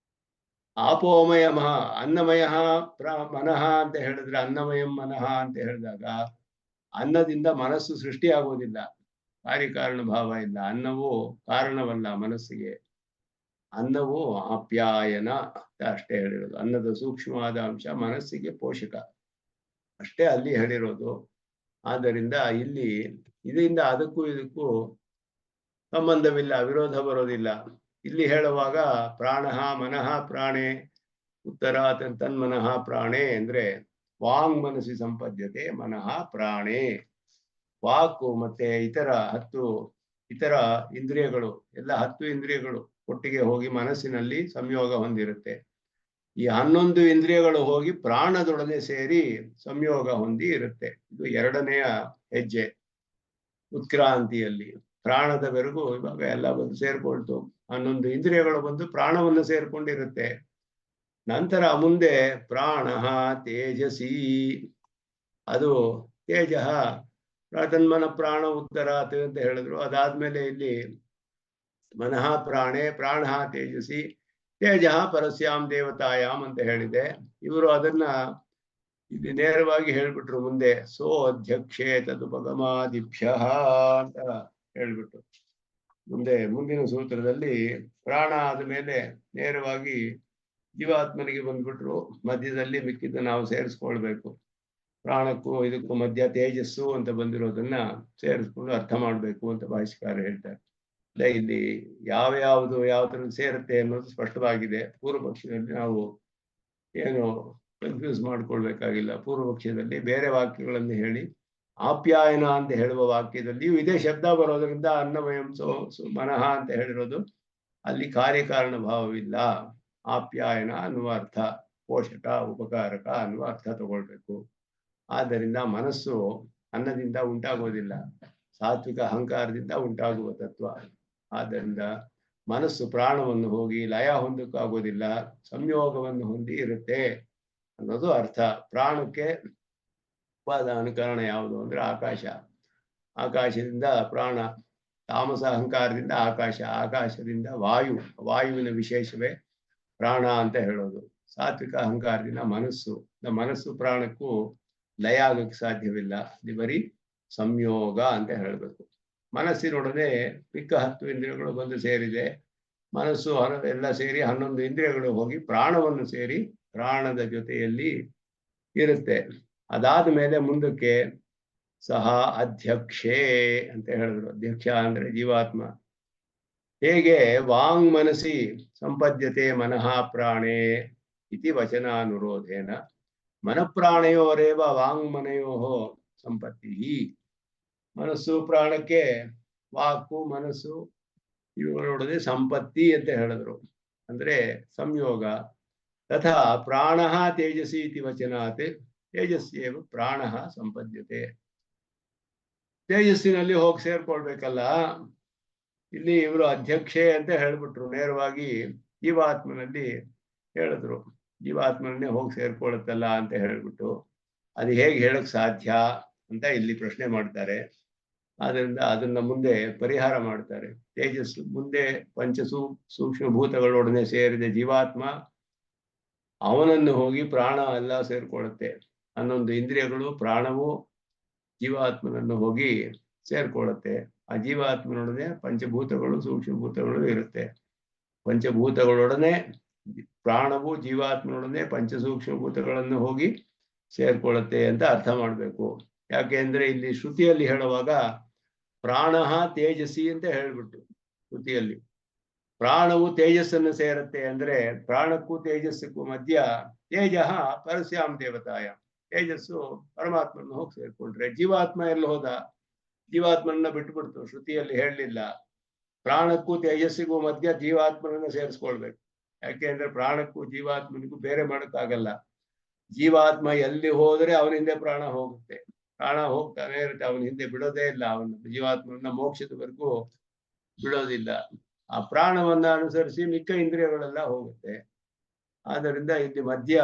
ಆಪೋಮಯ ಅನ್ನಮಯ ಮನಃ ಅಂತ ಹೇಳಿದ್ರೆ, ಅನ್ನಮಯಂ ಮನಃ ಅಂತ ಹೇಳಿದಾಗ ಅನ್ನದಿಂದ ಮನಸ್ಸು ಸೃಷ್ಟಿ ಆಗೋದಿಲ್ಲ, ಕಾರ್ಯಕಾರಣ ಭಾವ ಇಲ್ಲ. ಅನ್ನವು ಕಾರಣವಲ್ಲ ಮನಸ್ಸಿಗೆ, ಅನ್ನವು ಆಪ್ಯಾಯನ ಅಂತ ಅಷ್ಟೇ ಹೇಳಿರೋದು. ಅನ್ನದ ಸೂಕ್ಷ್ಮವಾದ ಅಂಶ ಮನಸ್ಸಿಗೆ ಪೋಷಕ ಅಷ್ಟೇ ಅಲ್ಲಿ ಹೇಳಿರೋದು. ಆದ್ದರಿಂದ ಇಲ್ಲಿ ಇದರಿಂದ ಅದಕ್ಕೂ ಇದಕ್ಕೂ ಸಂಬಂಧವಿಲ್ಲ, ವಿರೋಧ ಬರೋದಿಲ್ಲ. ಇಲ್ಲಿ ಹೇಳುವಾಗ ಪ್ರಾಣ ಮನಃ ಪ್ರಾಣೇ ಉತ್ತರ ತನ್ಮನಃ ಪ್ರಾಣೇ ಅಂದ್ರೆ ವಾಂಗ್ ಮನಸ್ಸಿ ಸಂಪದ್ಯತೆ ಮನಃ ಪ್ರಾಣೇ. ವಾಕು ಮತ್ತೆ ಇತರ ಇಂದ್ರಿಯಗಳು ಎಲ್ಲ 10 ಇಂದ್ರಿಯಗಳು ಒಟ್ಟಿಗೆ ಹೋಗಿ ಮನಸ್ಸಿನಲ್ಲಿ ಸಂಯೋಗ ಹೊಂದಿರುತ್ತೆ. ಈ 11 ಇಂದ್ರಿಯಗಳು ಹೋಗಿ ಪ್ರಾಣದೊಡನೆ ಸೇರಿ ಸಂಯೋಗ ಹೊಂದಿ ಇರುತ್ತೆ. ಇದು 2ನೆಯ ಹೆಜ್ಜೆ ಉತ್ಕ್ರಾಂತಿಯಲ್ಲಿ. ಪ್ರಾಣದವರೆಗೂ ಇವಾಗ ಎಲ್ಲ ಬಂದು ಸೇರ್ಕೊಳ್ತು, 11 ಇಂದ್ರಿಯಗಳು ಬಂದು ಪ್ರಾಣವನ್ನು ಸೇರ್ಕೊಂಡಿರುತ್ತೆ. ನಂತರ ಮುಂದೆ ಪ್ರಾಣ ತೇಜಸಿ, ಅದು ತೇಜ ತನ್ಮನ ಪ್ರಾಣ ಉತ್ತರಾತ್ ಅಂತ ಹೇಳಿದ್ರು. ಅದಾದ್ಮೇಲೆ ಇಲ್ಲಿ ಮನಃ ಪ್ರಾಣೇ ಪ್ರಾಣ ತೇಜಸಿ ತೇಜ ಪರಸ್ಯಾಂ ದೇವತಾಯಾಮ್ ಅಂತ ಹೇಳಿದೆ. ಇವರು ಅದನ್ನ ಇಲ್ಲಿ ನೇರವಾಗಿ ಹೇಳ್ಬಿಟ್ರು ಮುಂದೆ. ಸೋ ಅಧ್ಯಕ್ಷೇ ತದುಪಗಮಾದಿಭ್ಯ ಅಂತ ಹೇಳ್ಬಿಟ್ಟು ಮುಂದಿನ ಸೂತ್ರದಲ್ಲಿ ಪ್ರಾಣ ಆದ ಮೇಲೆ ನೇರವಾಗಿ ಜೀವಾತ್ಮನಿಗೆ ಬಂದ್ಬಿಟ್ರು. ಮಧ್ಯದಲ್ಲಿ ಮಿಕ್ಕಿದ್ದು ನಾವು ಸೇರಿಸ್ಕೊಳ್ಬೇಕು. ಪ್ರಾಣಕ್ಕೂ ಇದಕ್ಕೂ ಮಧ್ಯ ತೇಜಸ್ಸು ಅಂತ ಬಂದಿರೋದನ್ನ ಸೇರಿಸ್ಕೊಂಡು ಅರ್ಥ ಮಾಡ್ಬೇಕು ಅಂತ ಭಾಷ್ಯಕಾರ ಹೇಳ್ತಾರೆ. ಇಲ್ಲಿ ಯಾವ ತರ ಸೇರುತ್ತೆ ಅನ್ನೋದು ಸ್ಪಷ್ಟವಾಗಿದೆ. ಪೂರ್ವ ಪಕ್ಷದಲ್ಲಿ ನಾವು ಏನು ಕನ್ಫ್ಯೂಸ್ ಮಾಡ್ಕೊಳ್ಬೇಕಾಗಿಲ್ಲ. ಪೂರ್ವ ಪಕ್ಷದಲ್ಲಿ ಬೇರೆ ವಾಕ್ಯಗಳನ್ನು ಹೇಳಿ ಆಪ್ಯಾಯನ ಅಂತ ಹೇಳುವ ವಾಕ್ಯದಲ್ಲಿಯೂ ಇದೇ ಶಬ್ದ ಬರೋದ್ರಿಂದ ಅನ್ನಮಯಂ ಮನಃ ಅಂತ ಹೇಳಿರೋದು ಅಲ್ಲಿ ಕಾರ್ಯಕಾರಣ ಭಾವವಿಲ್ಲ. ಆಪ್ಯಾಯನ ಅನ್ನುವ ಅರ್ಥ ಪೋಷಕ ಉಪಕಾರಕ ಅನ್ನುವ ಅರ್ಥ ತಗೊಳ್ಬೇಕು. ಆದ್ದರಿಂದ ಮನಸ್ಸು ಅನ್ನದಿಂದ ಉಂಟಾಗೋದಿಲ್ಲ, ಸಾತ್ವಿಕ ಅಹಂಕಾರದಿಂದ ಉಂಟಾಗುವ ತತ್ವ. ಆದ್ದರಿಂದ ಮನಸ್ಸು ಪ್ರಾಣವನ್ನು ಹೋಗಿ ಲಯ ಹೊಂದಕ್ಕಾಗೋದಿಲ್ಲ, ಸಂಯೋಗವನ್ನು ಹೊಂದಿ ಇರುತ್ತೆ ಅನ್ನೋದು ಅರ್ಥ. ಪ್ರಾಣಕ್ಕೆ ಉಪಾದಾನ ಕಾರಣ ಯಾವುದು ಅಂದ್ರೆ ಆಕಾಶ. ಆಕಾಶದಿಂದ ಪ್ರಾಣ, ತಾಮಸ ಅಹಂಕಾರದಿಂದ ಆಕಾಶ, ಆಕಾಶದಿಂದ ವಾಯು, ವಾಯುವಿನ ವಿಶೇಷವೇ ಪ್ರಾಣ ಅಂತ ಹೇಳೋದು. ಸಾತ್ವಿಕ ಅಹಂಕಾರದಿಂದ ಮನಸ್ಸು, ಮನಸ್ಸು ಪ್ರಾಣಕ್ಕೂ ಲಯ ಆಗಕ್ಕೆ ಸಾಧ್ಯವಿಲ್ಲ, ಇದು ಬರೀ ಸಂಯೋಗ ಅಂತ ಹೇಳಬೇಕು. ಮನಸ್ಸಿನೊಡನೆ ಮಿಕ್ಕ 10 ಇಂದ್ರಿಯಗಳು ಬಂದು ಸೇರಿದೆ. ಮನಸ್ಸು ಎಲ್ಲ ಸೇರಿ 11 ಇಂದ್ರಿಯಗಳು ಹೋಗಿ ಪ್ರಾಣವನ್ನು ಸೇರಿ ಪ್ರಾಣದ ಜೊತೆಯಲ್ಲಿ ಇರುತ್ತೆ. ಅದಾದ ಮೇಲೆ ಮುಂದಕ್ಕೆ ಸಹ ಅಧ್ಯಕ್ಷೇ ಅಂತ ಹೇಳಿದ್ರು. ಅಧ್ಯಕ್ಷ ಅಂದ್ರೆ ಜೀವಾತ್ಮ. ಹೇಗೆ ವಾಂಗ್ ಮನಸಿ ಸಂಪದ್ಯತೆ ಮನಃ ಪ್ರಾಣೇ ಇತಿ ವಚನಾನುರೋಧೇನ ಮನಃಪ್ರಾಣಯೋರೇವ ವಾಂಗ್ಮನಯೋ ಸಂಪತ್ತಿ. ಮನಸ್ಸು ಪ್ರಾಣಕ್ಕೆ ವಾಕು ಮನಸ್ಸು ಇವುಗಳೊಡನೆ ಸಂಪತ್ತಿ ಅಂತ ಹೇಳಿದ್ರು, ಅಂದ್ರೆ ಸಂಯೋಗ. ತಥಾ ಪ್ರಾಣ ತೇಜಸಿ ಇತಿ ವಚನಾತ್ ತೇಜಸ್ಸೇವ ಪ್ರಾಣ ಸಂಪದ್ಯತೆ. ತೇಜಸ್ಸಿನಲ್ಲಿ ಹೋಗಿ ಸೇರ್ಕೊಳ್ಬೇಕಲ್ಲ, ಇಲ್ಲಿ ಇವರು ಅಧ್ಯಕ್ಷೆ ಅಂತ ಹೇಳ್ಬಿಟ್ರು, ನೇರವಾಗಿ ಜೀವಾತ್ಮನಲ್ಲಿ ಹೇಳಿದ್ರು. ಜೀವಾತ್ಮನೇ ಹೋಗಿ ಸೇರ್ಕೊಳ್ಳುತ್ತಲ್ಲ ಅಂತ ಹೇಳ್ಬಿಟ್ಟು ಅದು ಹೇಗೆ ಹೇಳಕ್ ಸಾಧ್ಯ ಅಂತ ಇಲ್ಲಿ ಪ್ರಶ್ನೆ ಮಾಡ್ತಾರೆ. ಆದ್ರಿಂದ ಅದನ್ನ ಮುಂದೆ ಪರಿಹಾರ ಮಾಡ್ತಾರೆ. ತೇಜಸ್ಸು ಮುಂದೆ ಸೂಕ್ಷ್ಮ ಭೂತಗಳೊಡನೆ ಸೇರಿದ ಜೀವಾತ್ಮ ಅವನನ್ನು ಹೋಗಿ ಪ್ರಾಣ ಎಲ್ಲ ಸೇರ್ಕೊಳ್ಳುತ್ತೆ. 11 ಇಂದ್ರಿಯಗಳು ಪ್ರಾಣವು ಜೀವಾತ್ಮನನ್ನು ಹೋಗಿ ಸೇರ್ಕೊಳ್ಳುತ್ತೆ. ಆ ಜೀವಾತ್ಮನೊಡನೆ ಪಂಚಭೂತಗಳು ಸೂಕ್ಷ್ಮಭೂತಗಳು ಇರುತ್ತೆ. ಪಂಚಭೂತಗಳೊಡನೆ ಪ್ರಾಣವು ಜೀವಾತ್ಮನೊಡನೆ ಪಂಚಸೂಕ್ಷ್ಮಭೂತಗಳನ್ನು ಹೋಗಿ ಸೇರ್ಕೊಳ್ಳುತ್ತೆ ಅಂತ ಅರ್ಥ ಮಾಡ್ಬೇಕು. ಯಾಕೆಂದ್ರೆ ಇಲ್ಲಿ ಶ್ರುತಿಯಲ್ಲಿ ಹೇಳುವಾಗ ಪ್ರಾಣ ತೇಜಸ್ಸಿ ಅಂತ ಹೇಳ್ಬಿಟ್ಟು, ಶ್ರುತಿಯಲ್ಲಿ ಪ್ರಾಣವು ತೇಜಸ್ಸನ್ನು ಸೇರುತ್ತೆ ಅಂದ್ರೆ ಪ್ರಾಣಕ್ಕೂ ತೇಜಸ್ಸಕ್ಕೂ ಮಧ್ಯ ತೇಜ ಪರಸ್ಯಾಂ ದೇವತಾಯ, ತೇಜಸ್ಸು ಪರಮಾತ್ಮನ ಹೋಗಿ ಸೇರ್ಕೊಂಡ್ರೆ ಜೀವಾತ್ಮ ಎಲ್ಲಿ ಹೋದ? ಜೀವಾತ್ಮನ ಬಿಟ್ಬಿಡ್ತು, ಶ್ರುತಿಯಲ್ಲಿ ಹೇಳಲಿಲ್ಲ. ಪ್ರಾಣಕ್ಕೂ ತೇಜಸ್ಸಿಗೂ ಮಧ್ಯ ಜೀವಾತ್ಮನನ್ನ ಸೇರಿಸ್ಕೊಳ್ಬೇಕು. ಯಾಕೆಂದ್ರೆ ಪ್ರಾಣಕ್ಕೂ ಜೀವಾತ್ಮನಿಗೂ ಬೇರೆ ಮಾಡೋಕ್ಕಾಗಲ್ಲ. ಜೀವಾತ್ಮ ಎಲ್ಲಿ ಹೋದ್ರೆ ಅವನ ಹಿಂದೆ ಪ್ರಾಣ ಹೋಗುತ್ತೆ, ಪ್ರಾಣ ಹೋಗ್ತಾನೆ ಇರುತ್ತೆ, ಅವನ ಹಿಂದೆ ಬಿಡೋದೇ ಇಲ್ಲ. ಅವನ ಜೀವಾತ್ಮನ ಮೋಕ್ಷದವರೆಗೂ ಬಿಡೋದಿಲ್ಲ. ಆ ಪ್ರಾಣವನ್ನ ಅನುಸರಿಸಿ ಮಿಕ್ಕ ಇಂದ್ರಿಯಗಳೆಲ್ಲ ಹೋಗುತ್ತೆ. ಆದ್ದರಿಂದ ಇಲ್ಲಿ ಮಧ್ಯ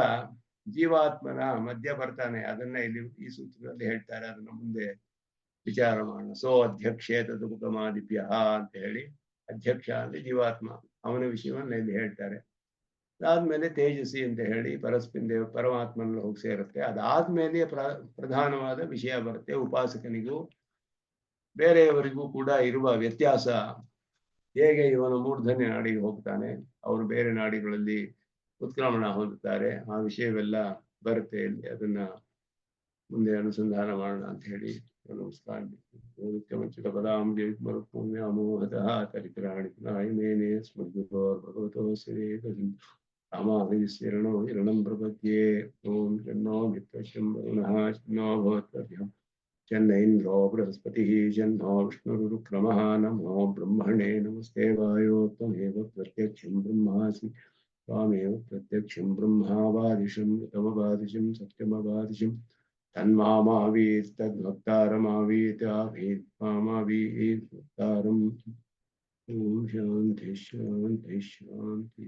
ಜೀವಾತ್ಮನ ಮಧ್ಯ ಬರ್ತಾನೆ. ಅದನ್ನ ಇಲ್ಲಿ ಈ ಸೂತ್ರದಲ್ಲಿ ಹೇಳ್ತಾರೆ, ಅದನ್ನ ಮುಂದೆ ವಿಚಾರ ಮಾಡೋಣ. ಸೋ ಅಧ್ಯಕ್ಷೇ ತದುಪಮಾದಿಪ್ಯ ಅಂತ ಹೇಳಿ, ಅಧ್ಯಕ್ಷ ಅಂದ್ರೆ ಜೀವಾತ್ಮ, ಅವನ ವಿಷಯವನ್ನ ಇಲ್ಲಿ ಹೇಳ್ತಾರೆ. ಅದಾದ್ಮೇಲೆ ತೇಜಸ್ಸಿ ಅಂತ ಹೇಳಿ ಪರಮಾತ್ಮನಲ್ಲಿ ಹೋಗಿ ಸೇರುತ್ತೆ. ಅದಾದ್ಮೇಲೆ ಪ್ರಧಾನವಾದ ವಿಷಯ ಬರುತ್ತೆ. ಉಪಾಸಕನಿಗೂ ಬೇರೆಯವರಿಗೂ ಕೂಡ ಇರುವ ವ್ಯತ್ಯಾಸ, ಹೇಗೆ ಇವನು ಮೂರ್ಧನ್ಯ ನಾಡಿಗೆ ಹೋಗ್ತಾನೆ, ಅವರು ಬೇರೆ ನಾಡಿಗಳಲ್ಲಿ ಉತ್ಕ್ರಮಣ ಹೊಂದುತ್ತಾರೆ, ಆ ವಿಷಯವೆಲ್ಲ ಬರುತ್ತೆ ಇಲ್ಲಿ. ಅದನ್ನ ಮುಂದೆ ಅನುಸಂಧಾನ ಮಾಡೋಣ ಅಂತ ಹೇಳಿ ನಮಸ್ಕಾರ. ಪುಣ್ಯಾಮೋಹತಃ ತರಿತ್ರಾಣಿಮೇನೆ ಸ್ಮೃತಿಭಗವತೋ ಶ್ರೀ ರಾಮಾಭಿಶರಣೋ ಇರಣಂ ಪ್ರಪದ್ಯೆ. ಓಂ ಚನ್ನೋ ಮಿತ್ರಶಂ ವರುಣಃ ಚನ್ನೋ ಭವತ್ವರ್ಯಂ ಚನ್ನ ಇಂದ್ರೋ ಬೃಹಸ್ಪತಿಃ ಚನ್ನೋ ವಿಷ್ಣುರುಕ್ರಮಃ. ನಮೋ ಬ್ರಹ್ಮಣೇ ನಮಸ್ತೆ ವಾಯೋ ತ್ವಮೇವ ಪ್ರತ್ಯಕ್ಷಂ ಬ್ರಹ್ಮಾಸಿ ತ್ವಮೇವ ಪ್ರತ್ಯಕ್ಷಂ ಬ್ರಹ್ಮಾವಾದಿಶಂ ಋತಮವಾದಿಶಂ ಸತ್ಯಮವಾದಿಶಂ ತನ್ಮಾಮಾವೀತ್ ತದ್ಭಕ್ತಾರಮಾವೀತ್ ಆವೀತ್ ಮಾಮಾವೀತ್ ಭಕ್ತಾರಂ. ಓಂ ಶಾಂತಿ ಶಾಂತಿ ಶಾಂತಿ.